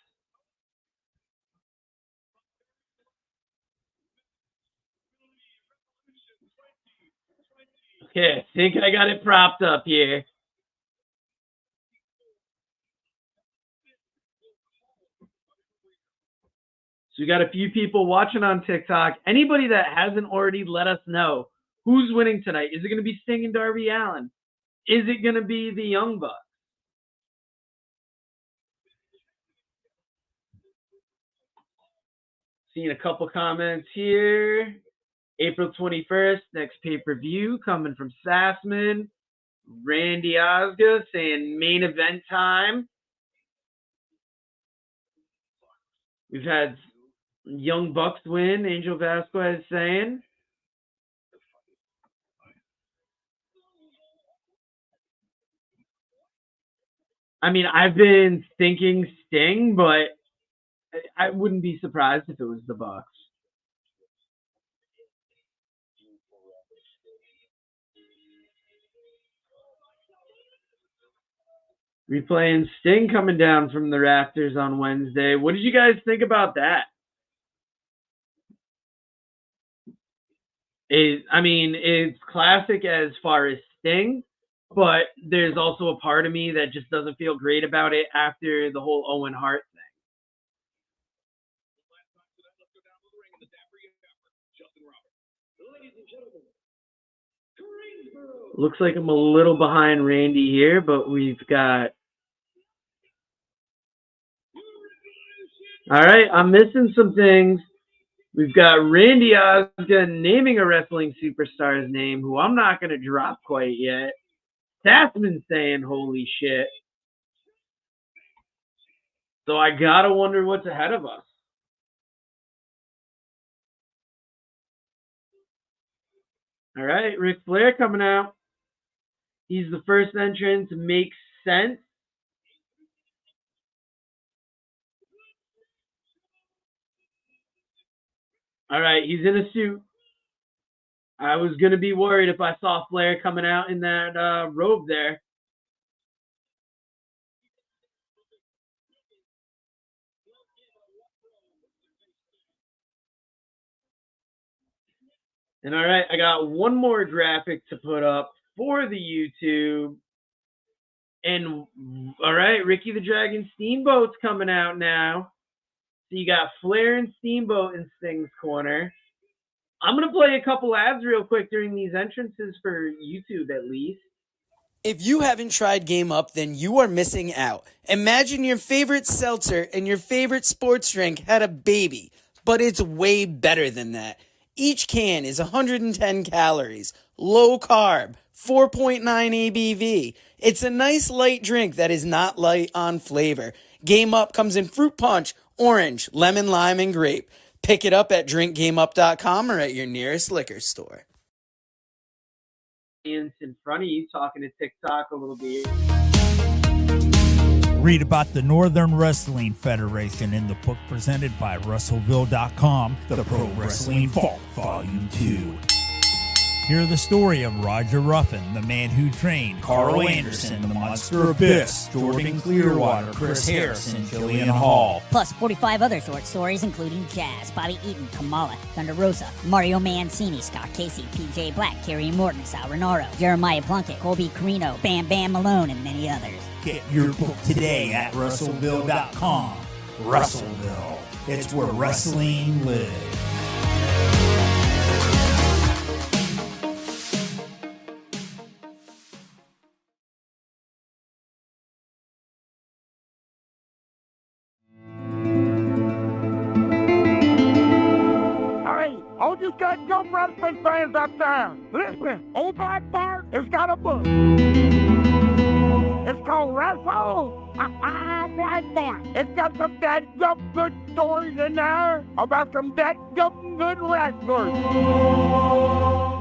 Okay, I think I got it propped up here. So we got a few people watching on TikTok. Anybody that hasn't already, let us know who's winning tonight. Is it going to be Sting and Darby Allin? Is it going to be the Young Bucks? Seeing a couple comments here. April 21st, next pay-per-view coming from Sassman. Randy Osga saying main event time. We've had Young Bucks win, Angel Vasquez saying. I mean, I've been thinking Sting, but I wouldn't be surprised if it was the Bucks. Replaying Sting coming down from the rafters on Wednesday. What did you guys think about that? It's classic as far as Sting, but there's also a part of me that just doesn't feel great about it after the whole Owen Hart thing. Looks like I'm a little behind Randy here, but we've got... All right, I'm missing some things. We've got Randy Osga naming a wrestling superstar's name, who I'm not going to drop quite yet. Sassman saying, holy shit. So I got to wonder what's ahead of us. All right, Ric Flair coming out. He's the first entrant. Makes sense. All right, he's in a suit. I was going to be worried if I saw Flair coming out in that robe there. And all right, I got one more graphic to put up for the YouTube. And all right, Ricky the Dragon Steamboat's coming out now. So you got Flair and Steamboat in Sting's corner. I'm going to play a couple ads real quick during these entrances for YouTube at least. If you haven't tried Game Up, then you are missing out. Imagine your favorite seltzer and your favorite sports drink had a baby, but it's way better than that. Each can is 110 calories, low carb, 4.9 ABV. It's a nice light drink that is not light on flavor. Game Up comes in fruit punch, orange, lemon, lime, and grape. Pick it up at drinkgameup.com or at your nearest liquor store. In front of you, talking to TikTok a little bit. Read about the Northern Wrestling Federation in the book presented by Russellville.com, The Pro Wrestling Vault, Volume 2. Hear the story of Roger Ruffin, the man who trained Carl Anderson, the Monster Abyss, Jordan Clearwater, Chris Harris, and Jillian Hall. Plus 45 other short stories including Jazz, Bobby Eaton, Kamala, Thunder Rosa, Mario Mancini, Scott Casey, PJ Black, Kerry Morton, Sal Renaro, Jeremiah Plunkett, Colby Carino, Bam Bam Malone, and many others. Get your book today at Russellville.com. Russellville. It's where wrestling lives. All you got young wrestling fans out there, listen, Old Black Bart has got a book. It's called Wrestle Black Bart. It's got some that good stories in there about some that good wrestlers.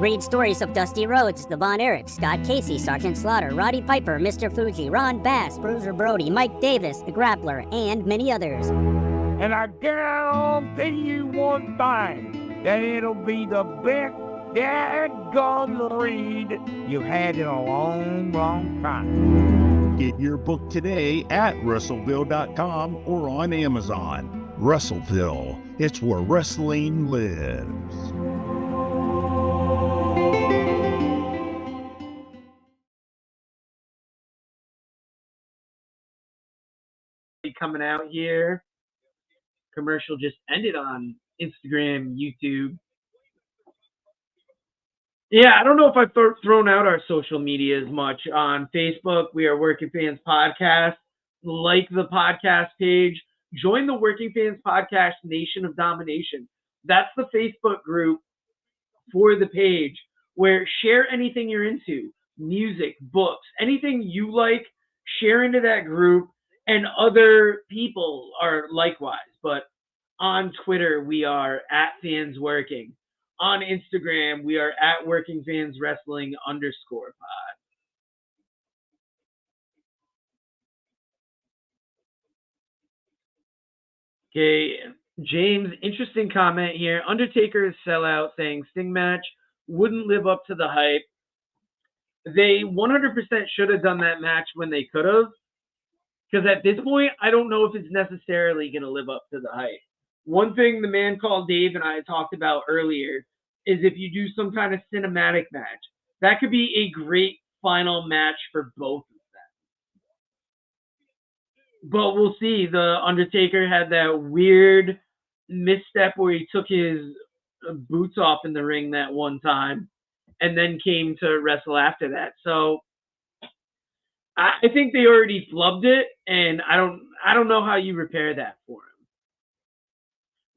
Read stories of Dusty Rhodes, the Von Erichs, Scott Casey, Sergeant Slaughter, Roddy Piper, Mr. Fuji, Ron Bass, Bruiser Brody, Mike Davis, the Grappler, and many others. And I guarantee you one thing, that it'll be the best dadgum read you've had in a long time. Get your book today at Russellville.com or on Amazon. Russellville, it's where wrestling lives. Coming out here. Commercial just ended on Instagram, YouTube. Yeah, I don't know if I've thrown out our social media as much. On Facebook, we are Working Fans Podcast. Like the podcast page. Join the Working Fans Podcast Nation of Domination. That's the Facebook group for the page where share anything you're into. Music, books, anything you like, share into that group. And other people are likewise. But on Twitter, we are at Fans Working. On Instagram, we are at Working Fans Wrestling _pod. Okay, James, interesting comment here. Undertaker's sellout saying Sting match wouldn't live up to the hype. They 100% should have done that match when they could have. Because at this point, I don't know if it's necessarily going to live up to the hype. One thing the man called Dave and I talked about earlier is if you do some kind of cinematic match, that could be a great final match for both of them. But we'll see. The Undertaker had that weird misstep where he took his boots off in the ring that one time and then came to wrestle after that. So I think they already flubbed it, and I don't know how you repair that for him.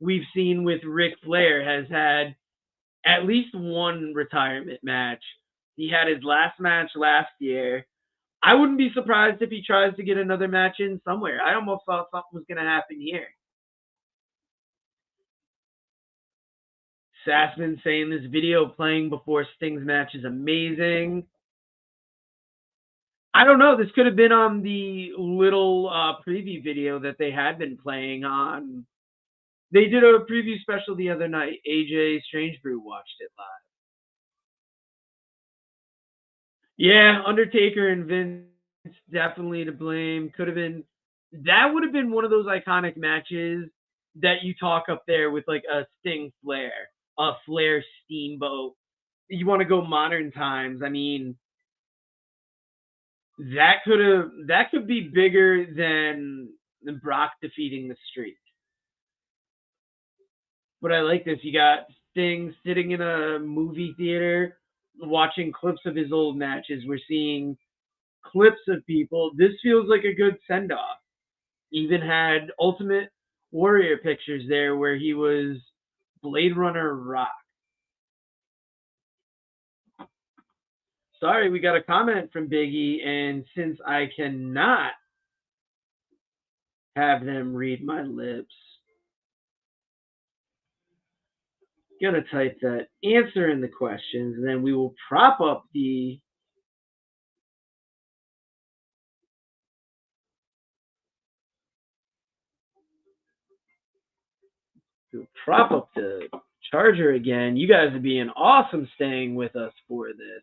We've seen with Ric Flair has had at least one retirement match. He had his last match last year. I wouldn't be surprised if he tries to get another match in somewhere. I almost thought something was going to happen here. Sassman saying this video playing before Sting's match is amazing. I don't know. This could have been on the little preview video that they had been playing on. They did a preview special the other night. AJ Strange Brew watched it live. Yeah, Undertaker and Vince definitely to blame. Could have been. That would have been one of those iconic matches that you talk up there with like a Sting Flair, a Flair Steamboat. You want to go modern times. I mean, that could be bigger than Brock defeating the Streak. But I like this. You got Sting sitting in a movie theater watching clips of his old matches. We're seeing clips of people. This feels like a good send-off. Even had Ultimate Warrior pictures there where he was Blade Runner Rock. Sorry, we got a comment from Biggie, and since I cannot have them read my lips, gonna type that answer in the questions, and then we will prop up the chat Charger again. You guys are being awesome staying with us for this.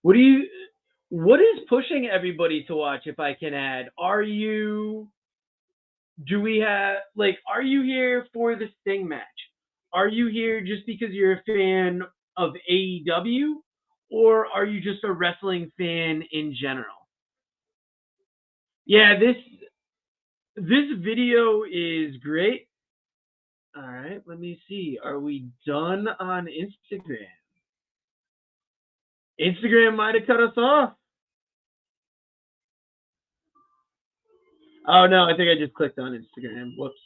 What is pushing everybody to watch, if I can add? Are you here for the Sting match? Are you here just because you're a fan of AEW? Or are you just a wrestling fan in general? Yeah, this video is great. All right, let me see. Are we done on Instagram? Instagram might have cut us off. Oh, no, I think I just clicked on Instagram. Whoops.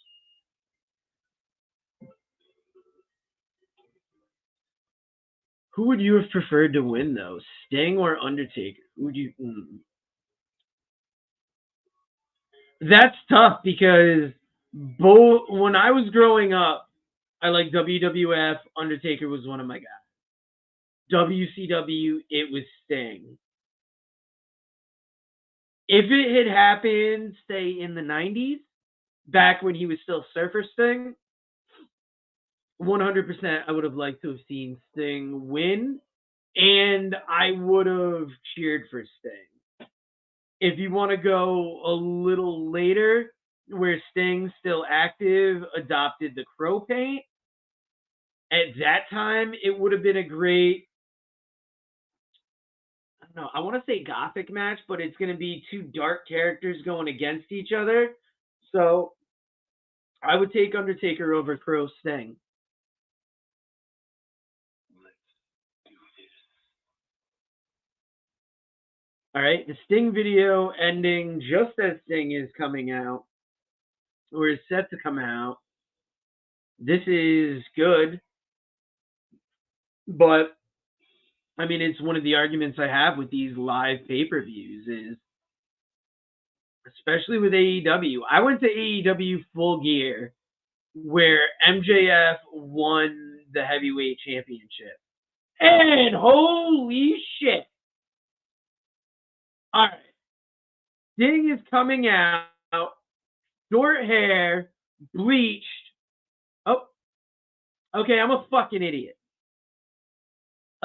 Who would you have preferred to win, though? Sting or Undertaker? Who would you... That's tough because both... When I was growing up, I liked WWF. Undertaker was one of my guys. WCW, it was Sting. If it had happened, say, in the 90s, back when he was still Surfer Sting, 100% I would have liked to have seen Sting win, and I would have cheered for Sting. If you want to go a little later, where Sting's still active, adopted the crow paint, at that time, it would have been a great... No, I want to say gothic match, but it's going to be two dark characters going against each other. So I would take Undertaker over Crow Sting. All right, the Sting video ending just as Sting is coming out, or is set to come out. This is good, but I mean, it's one of the arguments I have with these live pay-per-views is, especially with AEW. I went to AEW Full Gear where MJF won the Heavyweight Championship. And holy shit. All right. Sting is coming out, short hair, bleached. Oh, okay, I'm a fucking idiot.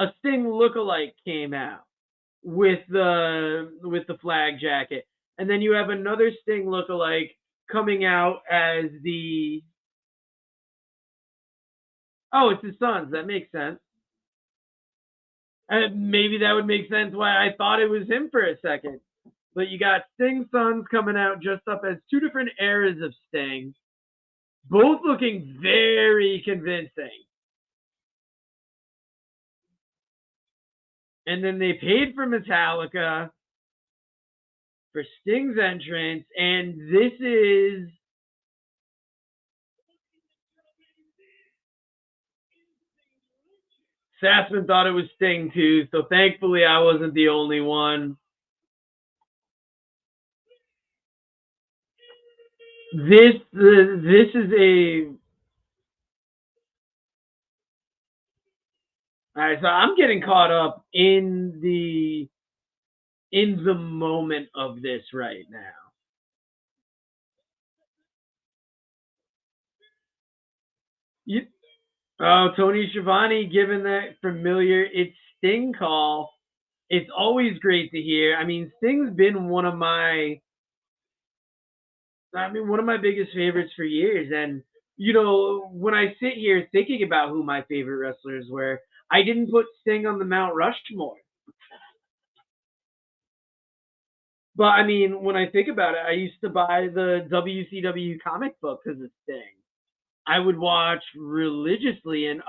A Sting lookalike came out with the flag jacket, and then you have another Sting lookalike coming out as the... Oh, it's his sons. That makes sense. Maybe that would make sense why I thought it was him for a second. But you got Sting's sons coming out dressed up as two different eras of Sting, both looking very convincing. And then they paid for Metallica for Sting's entrance, and this is... Sassman thought it was Sting too, so thankfully I wasn't the only one. This is a... All right, so I'm getting caught up in the moment of this right now. Oh, Tony Schiavone giving that familiar "It's Sting" call. It's always great to hear. I mean, Sting's been one of my biggest favorites for years. And, you know, when I sit here thinking about who my favorite wrestlers were, I didn't put Sting on the Mount Rushmore. But, I mean, when I think about it, I used to buy the WCW comic book because of Sting. I would watch religiously, and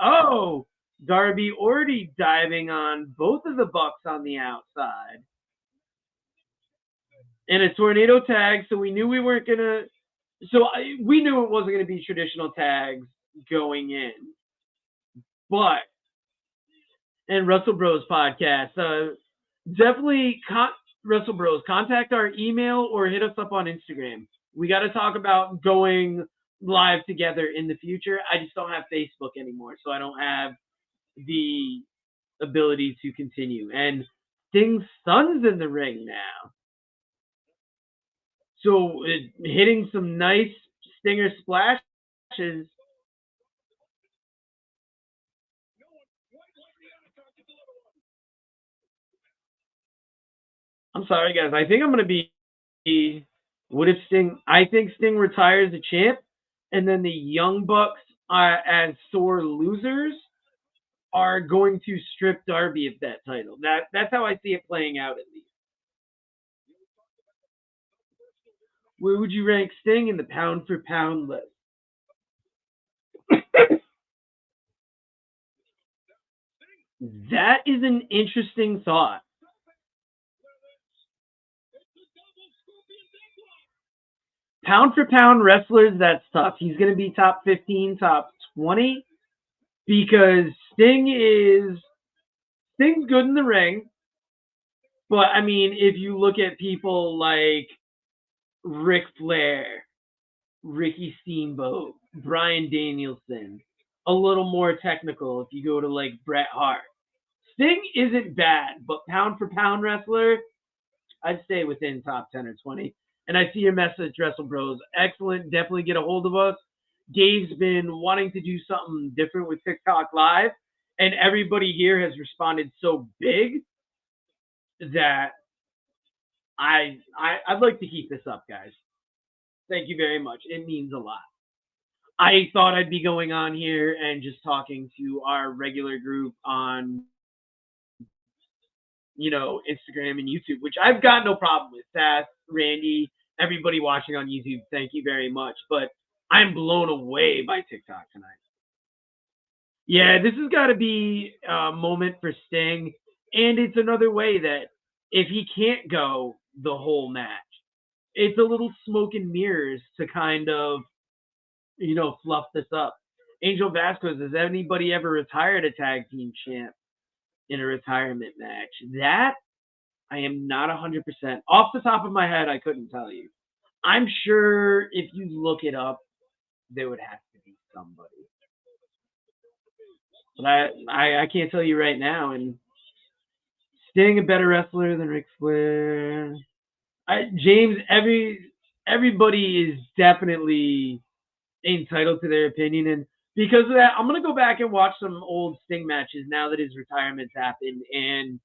Darby Orty diving on both of the Bucks on the outside. And a tornado tag, so we knew we weren't going to... we knew it wasn't going to be traditional tags going in. But... And Russell Bros podcast. Definitely, Russell Bros, contact our email or hit us up on Instagram. We got to talk about going live together in the future. I just don't have Facebook anymore, so I don't have the ability to continue. And Sting's son's in the ring now. So hitting some nice stinger splashes I'm sorry, guys. I think I'm going to be. What if Sting? I think Sting retires the champ, and then the Young Bucks, as sore losers, are going to strip Darby of that title. That's how I see it playing out, at least. Where would you rank Sting in the pound for pound list? That is an interesting thought. Pound for pound wrestlers, that's tough. He's going to be top 15, top 20, because Sting's good in the ring. But, I mean, if you look at people like Ric Flair, Ricky Steamboat, Bryan Danielson, a little more technical if you go to like Bret Hart. Sting isn't bad, but pound for pound wrestler, I'd stay within top 10 or 20. And I see your message, Wrestle Bros. Excellent. Definitely get a hold of us. Dave's been wanting to do something different with TikTok Live, and everybody here has responded so big that I'd like to keep this up, guys. Thank you very much. It means a lot. I thought I'd be going on here and just talking to our regular group on, Instagram and YouTube, which I've got no problem with. Sass, Randy, everybody watching on YouTube, thank you very much. But I'm blown away by TikTok tonight. Yeah, this has got to be a moment for Sting. And it's another way that if he can't go the whole match, it's a little smoke and mirrors to kind of, fluff this up. Angel Vasquez, has anybody ever retired a tag team champ in a retirement match? That I am not 100%. Off the top of my head, I couldn't tell you. I'm sure if you look it up, there would have to be somebody. But I can't tell you right now. And Sting, a better wrestler than Ric Flair. James, everybody is definitely entitled to their opinion, and because of that, I'm gonna go back and watch some old Sting matches now that his retirement's happened. And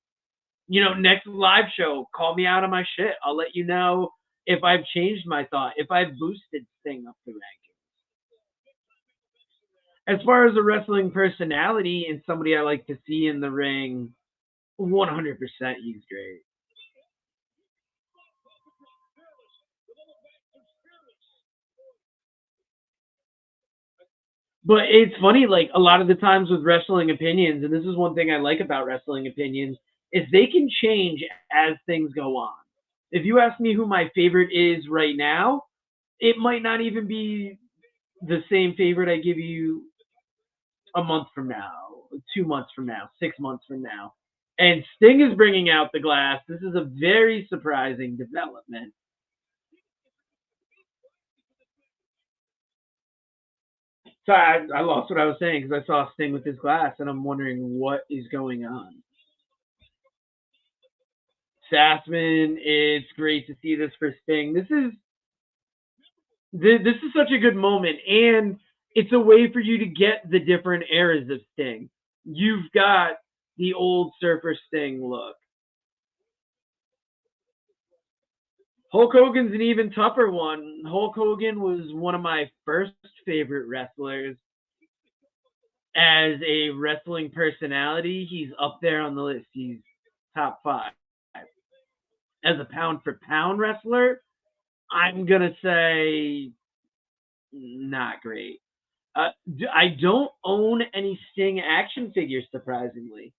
next live show, call me out on my shit. I'll let you know if I've changed my thought, if I've boosted Sting up the rankings. As far as a wrestling personality and somebody I like to see in the ring, 100% he's great. But it's funny, like a lot of the times with wrestling opinions, and this is one thing I like about wrestling opinions, is they can change as things go on. If you ask me who my favorite is right now, it might not even be the same favorite I give you a month from now, 2 months from now, 6 months from now. And Sting is bringing out the glass. This is a very surprising development. So I lost what I was saying because I saw Sting with his glass, and I'm wondering what is going on. Sassman, it's great to see this for Sting. This is such a good moment, and it's a way for you to get the different eras of Sting. You've got the old Surfer Sting look. Hulk Hogan's an even tougher one. Hulk Hogan was one of my first favorite wrestlers. As a wrestling personality, he's up there on the list. He's top 5. As a pound-for-pound wrestler, I'm going to say not great. I don't own any Sting action figures, surprisingly.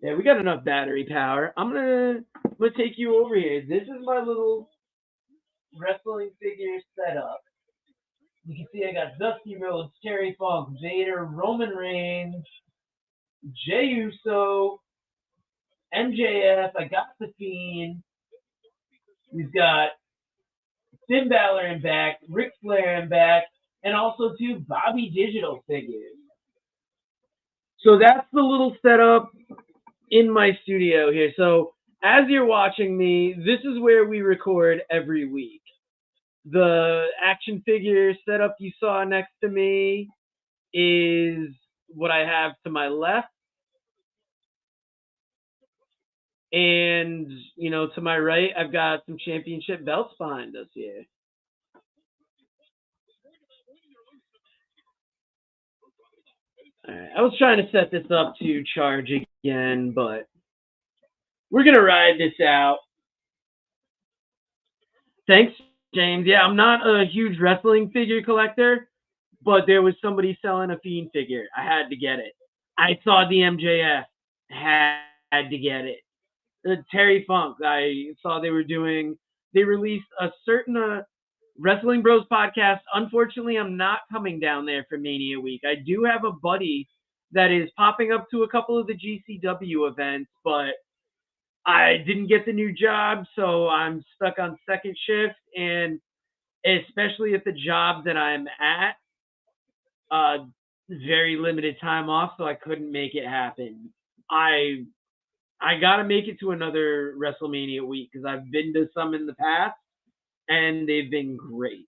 Yeah, we got enough battery power. I'm gonna take you over here. This is my little wrestling figure setup. You can see I got Dusty Rhodes, Terry Funk, Vader, Roman Reigns, Jey Uso, MJF. I got The Fiend. We've got Finn Balor in back, Ric Flair in back, and also 2 Bobby Digital figures. So that's the little setup in my studio here. So as you're watching me, this is where we record every week. The action figure setup you saw next to me is what I have to my left. And, you know, to my right, I've got some championship belts behind us here. All right. I was trying to set this up to charge again, but we're going to ride this out. Thanks, James. Yeah, I'm not a huge wrestling figure collector, but there was somebody selling a Fiend figure. I had to get it. I saw the MJF. Had to get it. The Terry Funk. I saw they released a certain Wrestling Bros podcast. Unfortunately, I'm not coming down there for Mania Week. I do have a buddy that is popping up to a couple of the GCW events, but I didn't get the new job, so I'm stuck on second shift, and especially at the job that I'm at, very limited time off, so I couldn't make it happen. I got to make it to another WrestleMania week because I've been to some in the past, and they've been great.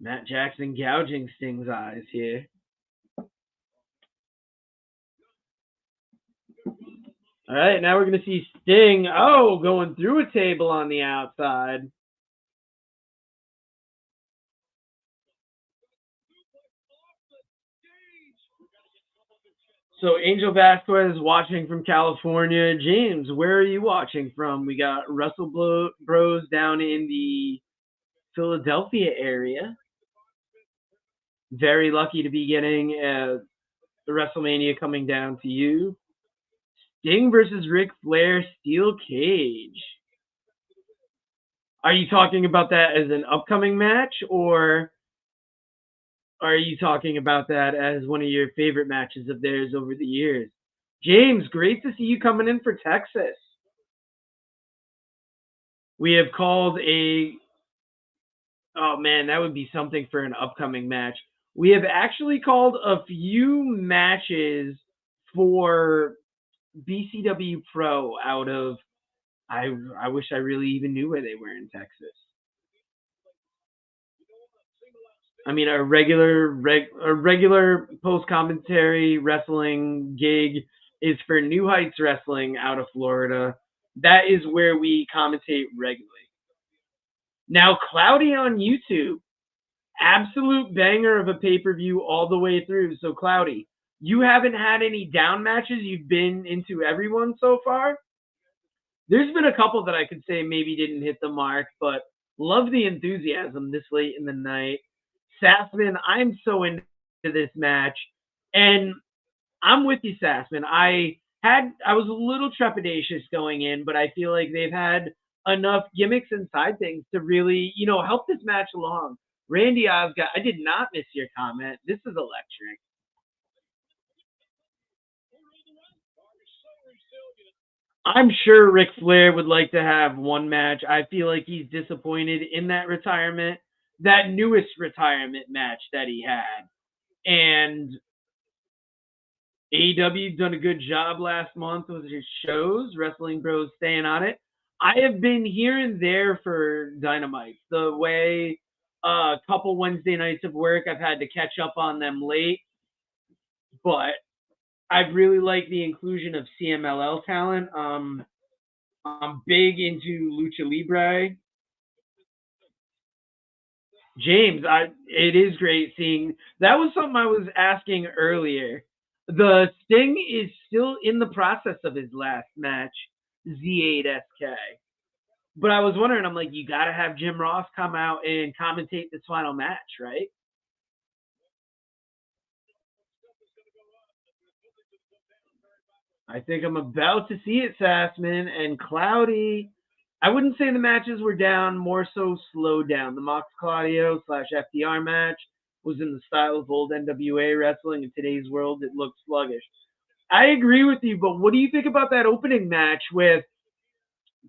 Matt Jackson gouging Sting's eyes here. All right, now we're going to see Sting, going through a table on the outside. So Angel Vasquez is watching from California. James, where are you watching from? We got Russell Bros down in the Philadelphia area. Very lucky to be getting the WrestleMania coming down to you. Sting versus Ric Flair Steel Cage. Are you talking about that as an upcoming match, or are you talking about that as one of your favorite matches of theirs over the years? James, great to see you coming in for Texas. We have called that would be something for an upcoming match. We have actually called a few matches for BCW Pro out of, I wish I really even knew where they were in Texas. I mean, a regular post-commentary wrestling gig is for New Heights Wrestling out of Florida. That is where we commentate regularly. Now, Cloudy on YouTube, absolute banger of a pay-per-view all the way through. So, Cloudy, you haven't had any down matches. You've been into everyone so far. There's been a couple that I could say maybe didn't hit the mark, but love the enthusiasm this late in the night. Sassman, I'm so into this match, and I'm with you, Sassman. I was a little trepidatious going in, but I feel like they've had enough gimmicks and side things to really, help this match along. Randy Osgood, I did not miss your comment. This is electric. I'm sure Ric Flair would like to have one match. I feel like he's disappointed in that retirement, that newest retirement match that he had. And AEW done a good job last month with his shows, Wrestling Bros staying on it. I have been here and there for Dynamite. The way a couple Wednesday nights of work, I've had to catch up on them late. But I've really liked the inclusion of CMLL talent. I'm big into Lucha Libre. James, it is great seeing. That was something I was asking earlier. The Sting is still in the process of his last match, Z8SK. But I was wondering, I'm like, you got to have Jim Ross come out and commentate this final match, right? I think I'm about to see it, Sassman. And Cloudy, I wouldn't say the matches were down, more so slowed down. The Mox Claudio / FDR match was in the style of old NWA wrestling. In today's world, it looks sluggish. I agree with you, but what do you think about that opening match with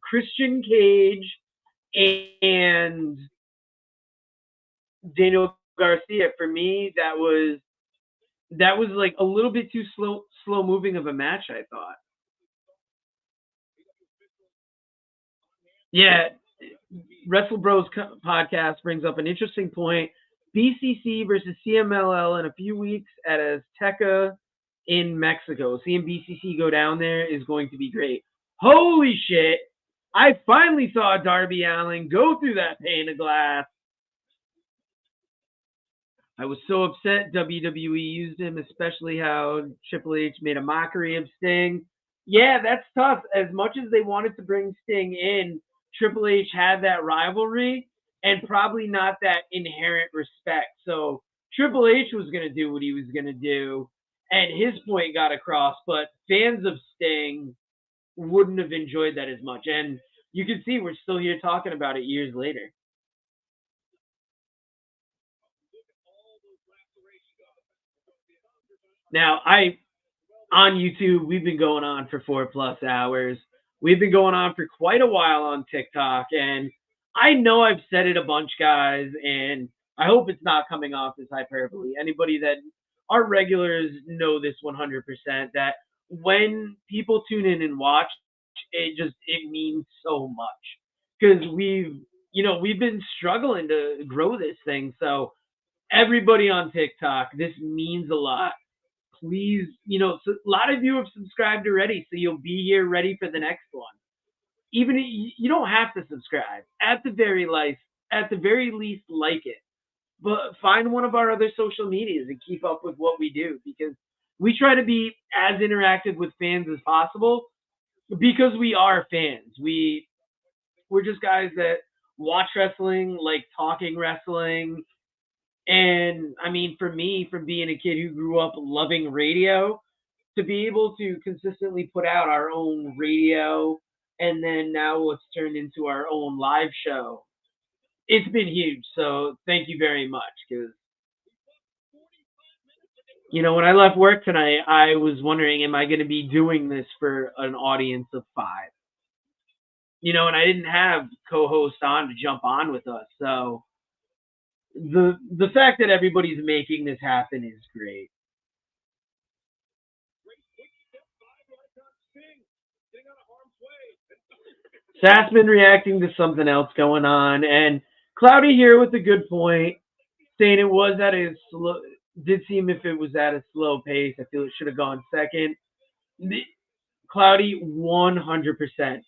Christian Cage and Daniel Garcia? For me, that was like a little bit too slow moving of a match, I thought. Yeah, Wrestle Bros podcast brings up an interesting point. BCC versus CMLL in a few weeks at Azteca in Mexico. Seeing BCC go down there is going to be great. Holy shit! I finally saw Darby Allin go through that pane of glass. I was so upset WWE used him, especially how Triple H made a mockery of Sting. Yeah, that's tough. As much as they wanted to bring Sting in, Triple H had that rivalry and probably not that inherent respect. So Triple H was going to do what he was going to do, and his point got across, but fans of Sting wouldn't have enjoyed that as much. And you can see we're still here talking about it years later. Now, on YouTube, we've been going on for 4+ hours. We've been going on for quite a while on TikTok, and I know I've said it a bunch, guys, and I hope it's not coming off as hyperbole. Anybody that our regulars know this 100%, that when people tune in and watch, it means so much, because we've been struggling to grow this thing. So everybody on TikTok, this means a lot. Please, so a lot of you have subscribed already, so you'll be here ready for the next one. Even you don't have to subscribe. At the very least, like it. But find one of our other social medias and keep up with what we do, because we try to be as interactive with fans as possible, because we are fans. We're just guys that watch wrestling, like talking wrestling. And I mean, for me, from being a kid who grew up loving radio, to be able to consistently put out our own radio, and then now what's turned into our own live show, it's been huge. So thank you very much. Because, when I left work tonight, I was wondering, am I going to be doing this for an audience of 5? And I didn't have co-hosts on to jump on with us. So the fact that everybody's making this happen is great. Sassman reacting to something else going on, and Cloudy here with a good point, saying it was at a slow, did seem if it was at a slow pace. I feel it should have gone second. Cloudy, 100%.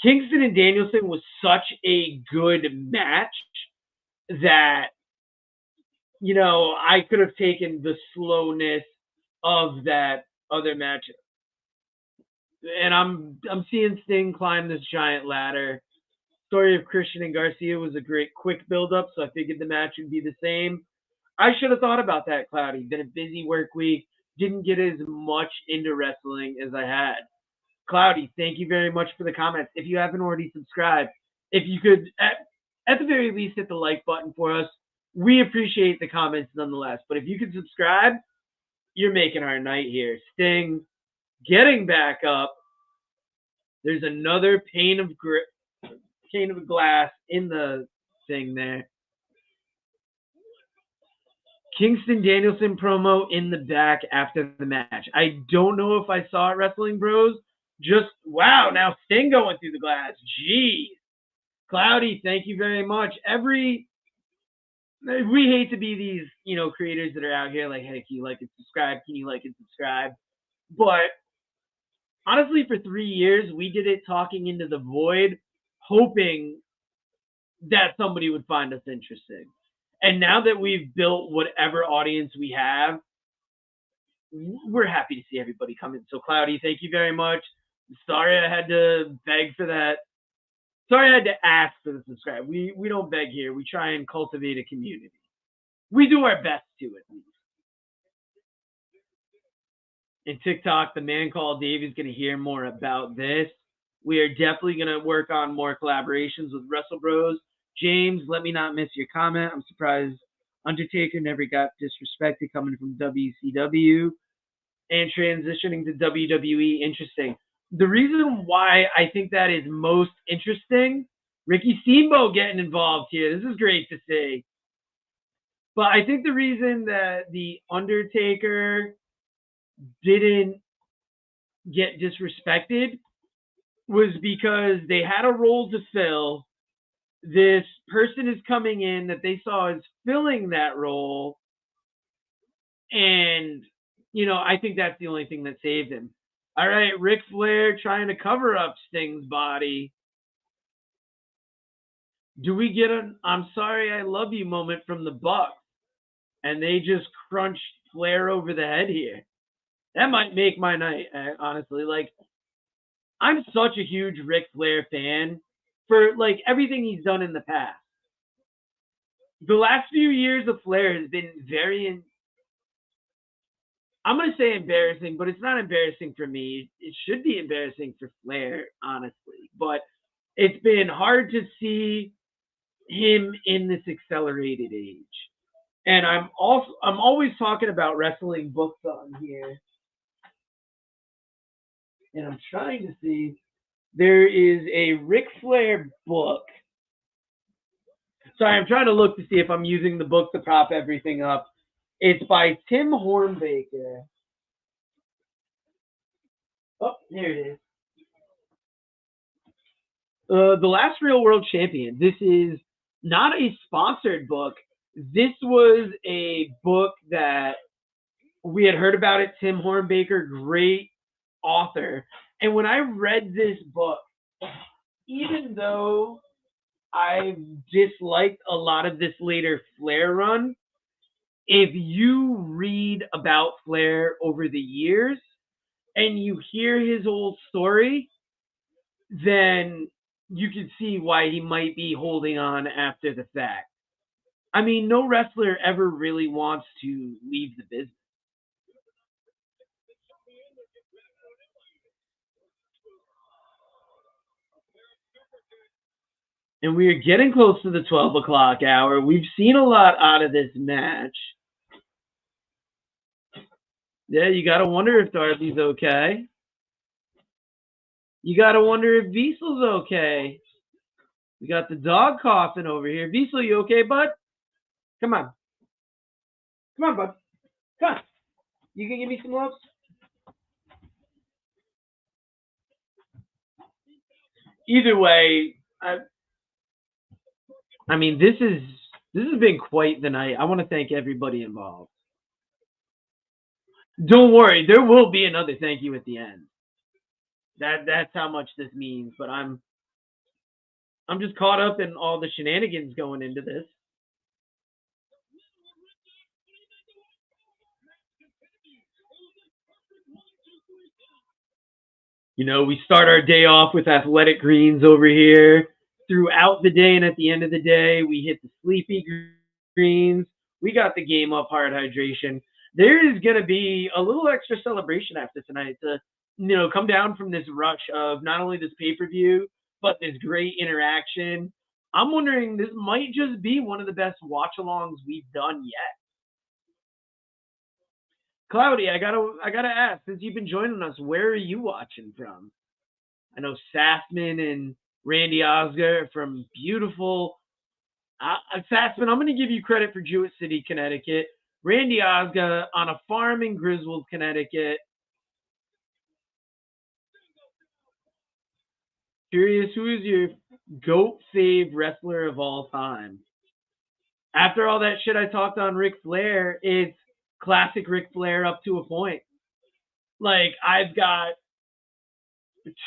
Kingston and Danielson was such a good match that, I could have taken the slowness of that other match. And I'm seeing Sting climb this giant ladder. Story of Christian and Garcia was a great quick build-up, so I figured the match would be the same. I should have thought about that, Cloudy. Been a busy work week. Didn't get as much into wrestling as I had. Cloudy, thank you very much for the comments. If you haven't already subscribed, if you could, at the very least, hit the like button for us. We appreciate the comments nonetheless. But if you could subscribe, you're making our night here. Sting getting back up. There's another pane of glass in the thing there. Kingston Danielson promo in the back after the match. I don't know if I saw it, Wrestling Bros. Just, wow, now Sting going through the glass. Jeez. Cloudy, thank you very much. We hate to be these, creators that are out here like, hey, can you like and subscribe? Can you like and subscribe? But honestly, for 3 years, we did it talking into the void, hoping that somebody would find us interesting. And now that we've built whatever audience we have, we're happy to see everybody come in. So, Cloudy, thank you very much. Sorry I had to beg for that. Sorry I had to ask for the subscribe. We don't beg here. We try and cultivate a community. We do our best to, at least. In TikTok, the man called Dave is going to hear more about this. We are definitely going to work on more collaborations with Wrestle Bros. James, let me not miss your comment. I'm surprised Undertaker never got disrespected coming from WCW and transitioning to WWE. Interesting. The reason why I think that is most interesting, Ricky Steamboat getting involved here. This is great to see. But I think the reason that the Undertaker didn't get disrespected was because they had a role to fill. This person is coming in that they saw as filling that role, and I think that's the only thing that saved him. All right, Ric Flair trying to cover up Sting's body. Do we get an "I'm sorry, I love you" moment from the Bucks? And they just crunched Flair over the head here. That might make my night, honestly. Like, I'm such a huge Ric Flair fan for, like, everything he's done in the past. The last few years of Flair has been I'm going to say embarrassing, but it's not embarrassing for me. It should be embarrassing for Flair, honestly. But it's been hard to see him in this accelerated age. And I'm always talking about wrestling books on here. And I'm trying to see. There is a Ric Flair book. Sorry, I'm trying to look to see if I'm using the book to prop everything up. It's by Tim Hornbaker. Oh, there it is. The Last Real World Champion. This is not a sponsored book. This was a book that we had heard about it. Tim Hornbaker, great author. And when I read this book, even though I disliked a lot of this later Flair run, if you read about Flair over the years and you hear his whole story, then you can see why he might be holding on after the fact. I mean, no wrestler ever really wants to leave the business. And we are getting close to the 12 o'clock hour. We've seen a lot out of this match. Yeah, you got to wonder if Darby's okay. You got to wonder if Diesel's okay. We got the dog coughing over here. Diesel, you okay, bud? Come on. Come on, bud. Come on. You can give me some love? Either way, I mean, this has been quite the night. I want to thank everybody involved. Don't worry, there will be another thank you at the end. That's how much this means. But I'm just caught up in all the shenanigans going into this. We start our day off with athletic greens over here. Throughout the day and at the end of the day, we hit the sleepy greens. We got the game up hard hydration. There is going to be a little extra celebration after tonight to, come down from this rush of not only this pay-per-view, but this great interaction. I'm wondering, this might just be one of the best watch-alongs we've done yet. Cloudy, I gotta ask, since you've been joining us, where are you watching from? I know Sassman and Randy Osgood from beautiful Sassman. I'm going to give you credit for Jewett City, Connecticut. Randy Osgood on a farm in Griswold, Connecticut. Curious, who is your GOAT fave wrestler of all time? After all that shit I talked on Ric Flair, it's classic Ric Flair up to a point. Like, I've got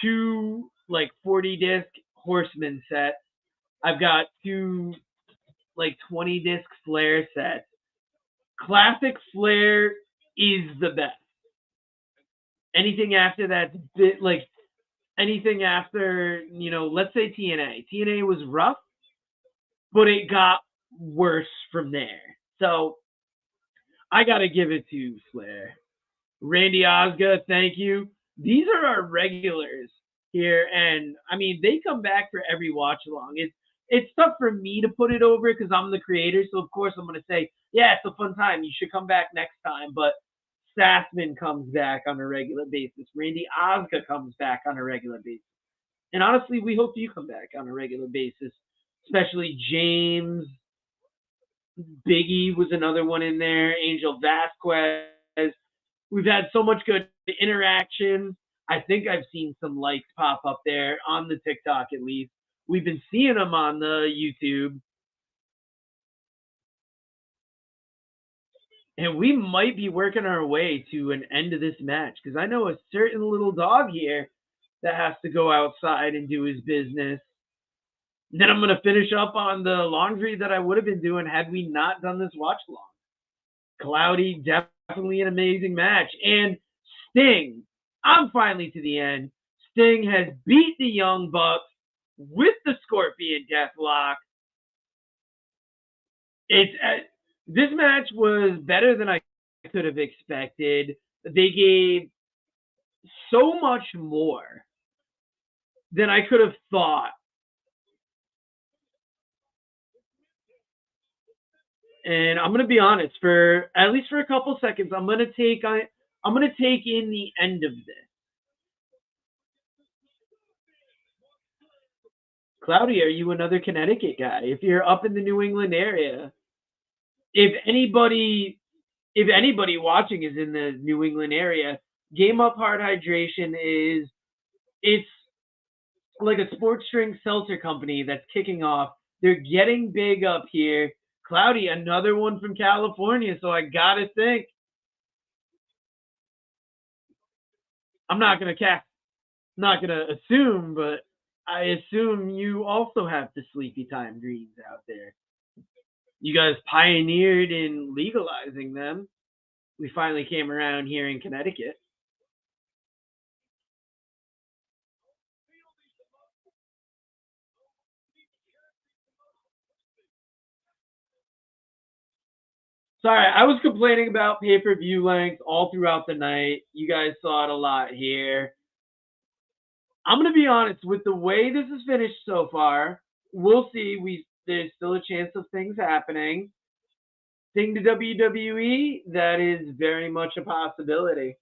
2 40-disc Horseman sets. I've got 2 20-disc Flair sets. Classic Flair is the best. Anything after that, anything after, let's say TNA. TNA was rough, but it got worse from there. So I got to give it to Flair. Randy Osgood, thank you. These are our regulars here, and I mean, they come back for every watch along. It's tough for me to put it over because I'm the creator, so of course I'm going to say, yeah, it's a fun time. You should come back next time. But Sassman comes back on a regular basis. Randy Osgood comes back on a regular basis. And honestly, we hope you come back on a regular basis, especially James. Biggie was another one in there. Angel Vasquez. We've had so much good interaction. I think I've seen some likes pop up there on the TikTok at least. We've been seeing them on the YouTube. And we might be working our way to an end of this match because I know a certain little dog here that has to go outside and do his business. Then I'm going to finish up on the laundry that I would have been doing had we not done this watch along. Cloudy, definitely an amazing match. And Sting, I'm finally to the end. Sting has beat the Young Bucks with the Scorpion Deathlock. This match was better than I could have expected. They gave so much more than I could have thought. And I'm gonna be honest, for at least for a couple seconds, I'm gonna take in the end of this. Cloudy, are you another Connecticut guy? If you're up in the New England area, if anybody watching is in the New England area, Game Up Hard Hydration it's like a sports drink seltzer company that's kicking off. They're getting big up here. Cloudy, another one from California, so I gotta think. I'm not gonna assume, but I assume you also have the Sleepy Time greens out there. You guys pioneered in legalizing them. We finally came around here in Connecticut. Sorry, I was complaining about pay-per-view length all throughout the night. You guys saw it a lot here. I'm going to be honest, with the way this is finished so far, we'll see. There's still a chance of things happening. Sting to WWE, that is very much a possibility.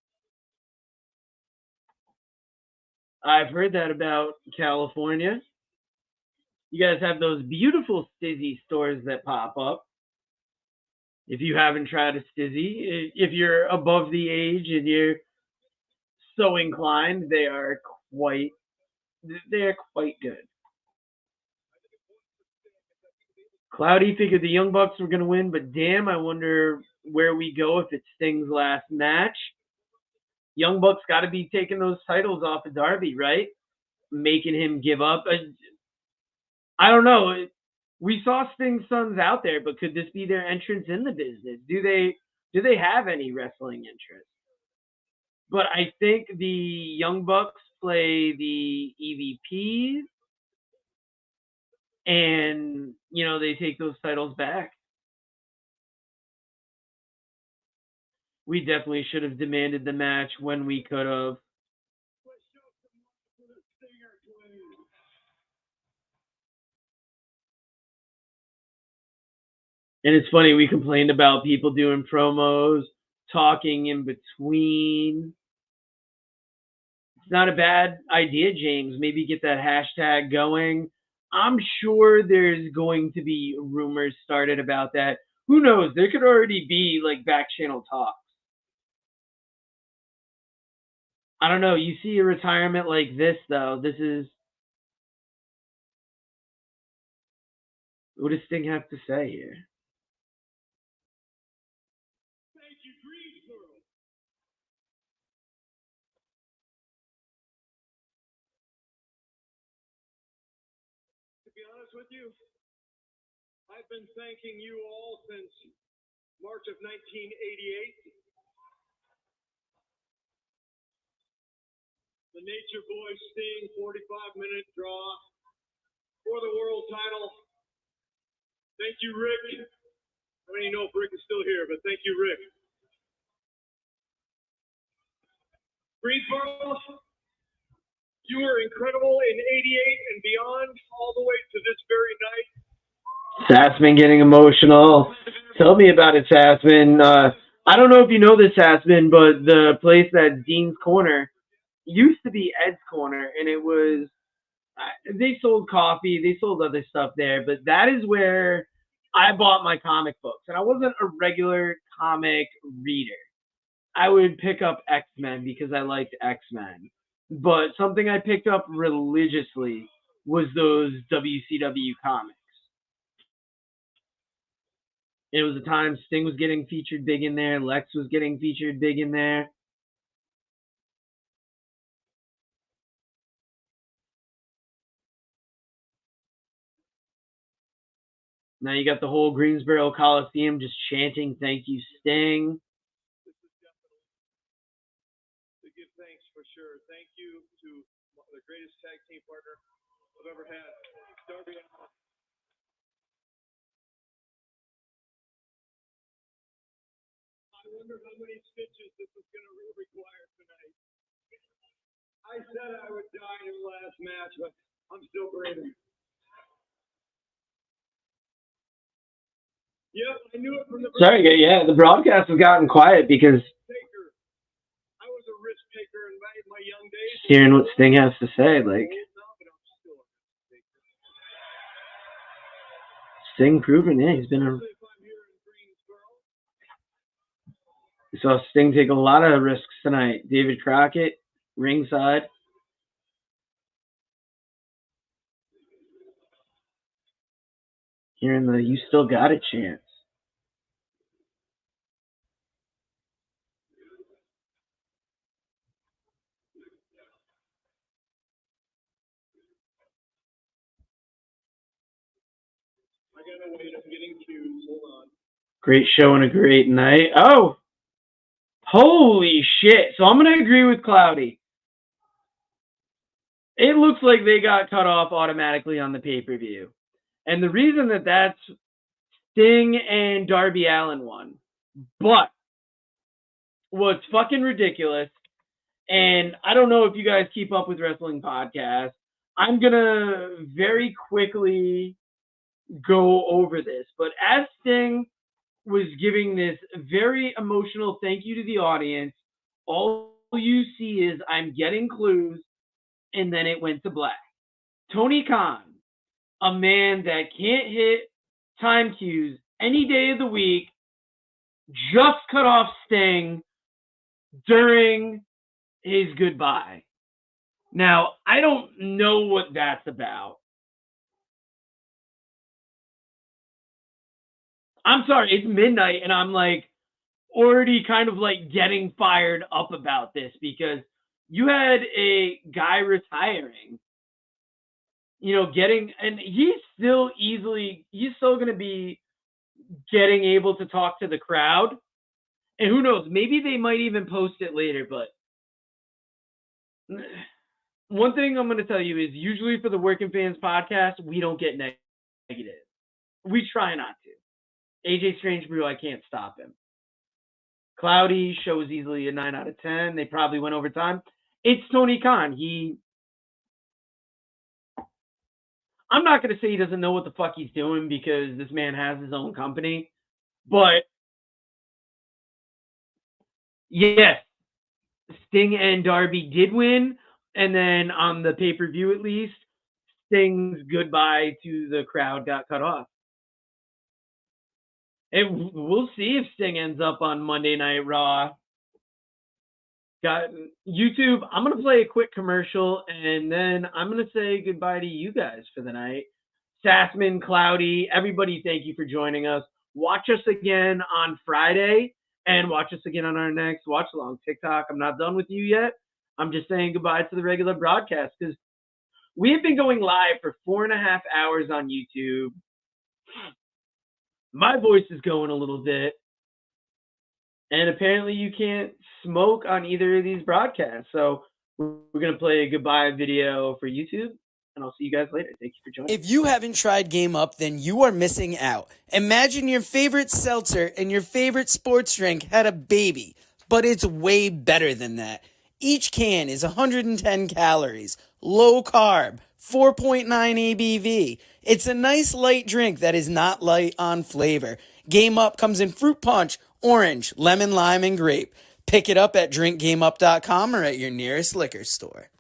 I've heard that about California. You guys have those beautiful Stizzy stores that pop up. If you haven't tried a Stizzy, if you're above the age and you're so inclined, they are quite good. Cloudy figured the Young Bucks were going to win, but damn, I wonder where we go if it's Sting's last match. Young Bucks got to be taking those titles off of Darby, right? Making him give up. I don't know. We saw Sting's sons out there, but could this be their entrance in the business? Do they have any wrestling interest? But I think the Young Bucks play the EVPs, and they take those titles back. We definitely should have demanded the match when we could have. And it's funny, we complained about people doing promos, talking in between. It's not a bad idea, James. Maybe get that hashtag going. I'm sure there's going to be rumors started about that. Who knows? There could already be like back channel talks. I don't know. You see a retirement like this, though. What does Sting have to say here? To be honest with you, I've been thanking you all since March of 1988. The Nature Boy Sting 45-minute draw for the world title. Thank you, Rick. I don't even know if Rick is still here, but thank you, Rick. Greensboro, you were incredible in 88 and beyond, all the way to this very night. Sassman getting emotional. Tell me about it, Sassman. I don't know if you know this, Sassman, but the place that's Dean's Corner used to be Ed's Corner, and it was they sold coffee, they sold other stuff there, but that is where I bought my comic books. And I wasn't a regular comic reader. I would pick up X-Men because I liked X-Men. But something I picked up religiously was those WCW comics. It was a time Sting was getting featured big in there. Lex was getting featured big in there. Now you got the whole Greensboro Coliseum just chanting, "Thank you, Sting." This is definitely to give thanks for sure. Thank you to the greatest tag team partner I've ever had, Darby Allin. I wonder how many stitches this is going to require tonight. I said I would die in the last match, but I'm still breathing. Yep, I knew it from the Sorry, yeah, the broadcast has gotten quiet because taker. I was a risk taker in my young days. hearing what Sting has to say, like, Sting proven, yeah, he's been a. We saw Sting take a lot of risks tonight. David Crockett, ringside. Hearing the "You Still Got It" chants. I gotta wait. I'm getting cues. Hold on. Great show and a great night. Oh! Holy shit. So I'm going to agree with Cloudy. It looks like they got cut off automatically on the pay-per-view. And the reason that that's Sting and Darby Allin won. But what's fucking ridiculous, and I don't know if you guys keep up with wrestling podcasts, I'm going to very quickly go over this. But as Sting was giving this very emotional thank you to the audience, all you see is "I'm getting clues," and then it went to black. Tony Khan, a man that can't hit time cues any day of the week, just cut off Sting during his goodbye. Now, I don't know what that's about. I'm sorry, it's midnight and I'm like already kind of like getting fired up about this because you had a guy retiring, you know, and he's still going to be getting able to talk to the crowd. And who knows, maybe they might even post it later, but one thing I'm going to tell you is usually for the Working Fans podcast, we don't get negative. We try not to. AJ Strange Brew, I can't stop him. Cloudy shows easily a 9 out of 10. They probably went overtime. It's Tony Khan. I'm not going to say he doesn't know what the fuck he's doing because this man has his own company. But yes, Sting and Darby did win. And then on the pay-per-view at least, Sting's goodbye to the crowd got cut off. And we'll see if Sting ends up on Monday Night Raw. Got YouTube. I'm going to play a quick commercial, and then I'm going to say goodbye to you guys for the night. Sassman, Cloudy, everybody, thank you for joining us. Watch us again on Friday, and watch us again on our next watch along. TikTok, I'm not done with you yet. I'm just saying goodbye to the regular broadcast because we have been going live for 4.5 hours on YouTube. My voice is going a little bit. And apparently you can't smoke on either of these broadcasts. So we're going to play a goodbye video for YouTube. And I'll see you guys later. Thank you for joining. If you haven't tried Game Up, then you are missing out. Imagine your favorite seltzer and your favorite sports drink had a baby, but it's way better than that. Each can is 110 calories, low carb, 4.9 ABV. It's a nice light drink that is not light on flavor. Game Up comes in fruit punch, orange, lemon, lime, and grape. Pick it up at drinkgameup.com or at your nearest liquor store.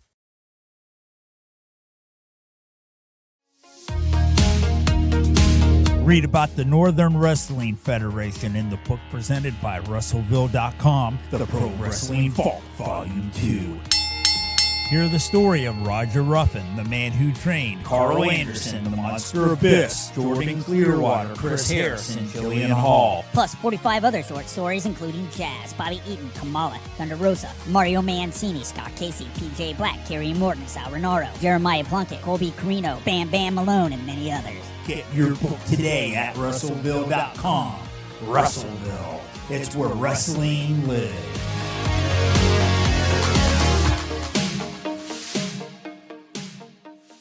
Read about the Northern Wrestling Federation in the book presented by Russellville.com, The Pro Wrestling Vault, Volume 2. Hear the story of Roger Ruffin, the man who trained Carl Anderson, the Monster Abyss, Jordan Clearwater, Chris Harris, and Jillian Hall. Plus 45 other short stories including Jazz, Bobby Eaton, Kamala, Thunder Rosa, Mario Mancini, Scott Casey, PJ Black, Kerry Morton, Sal Renaro, Jeremiah Plunkett, Colby Carino, Bam Bam Malone, and many others. Get your book today at Russellville.com. Russellville, it's where wrestling lives.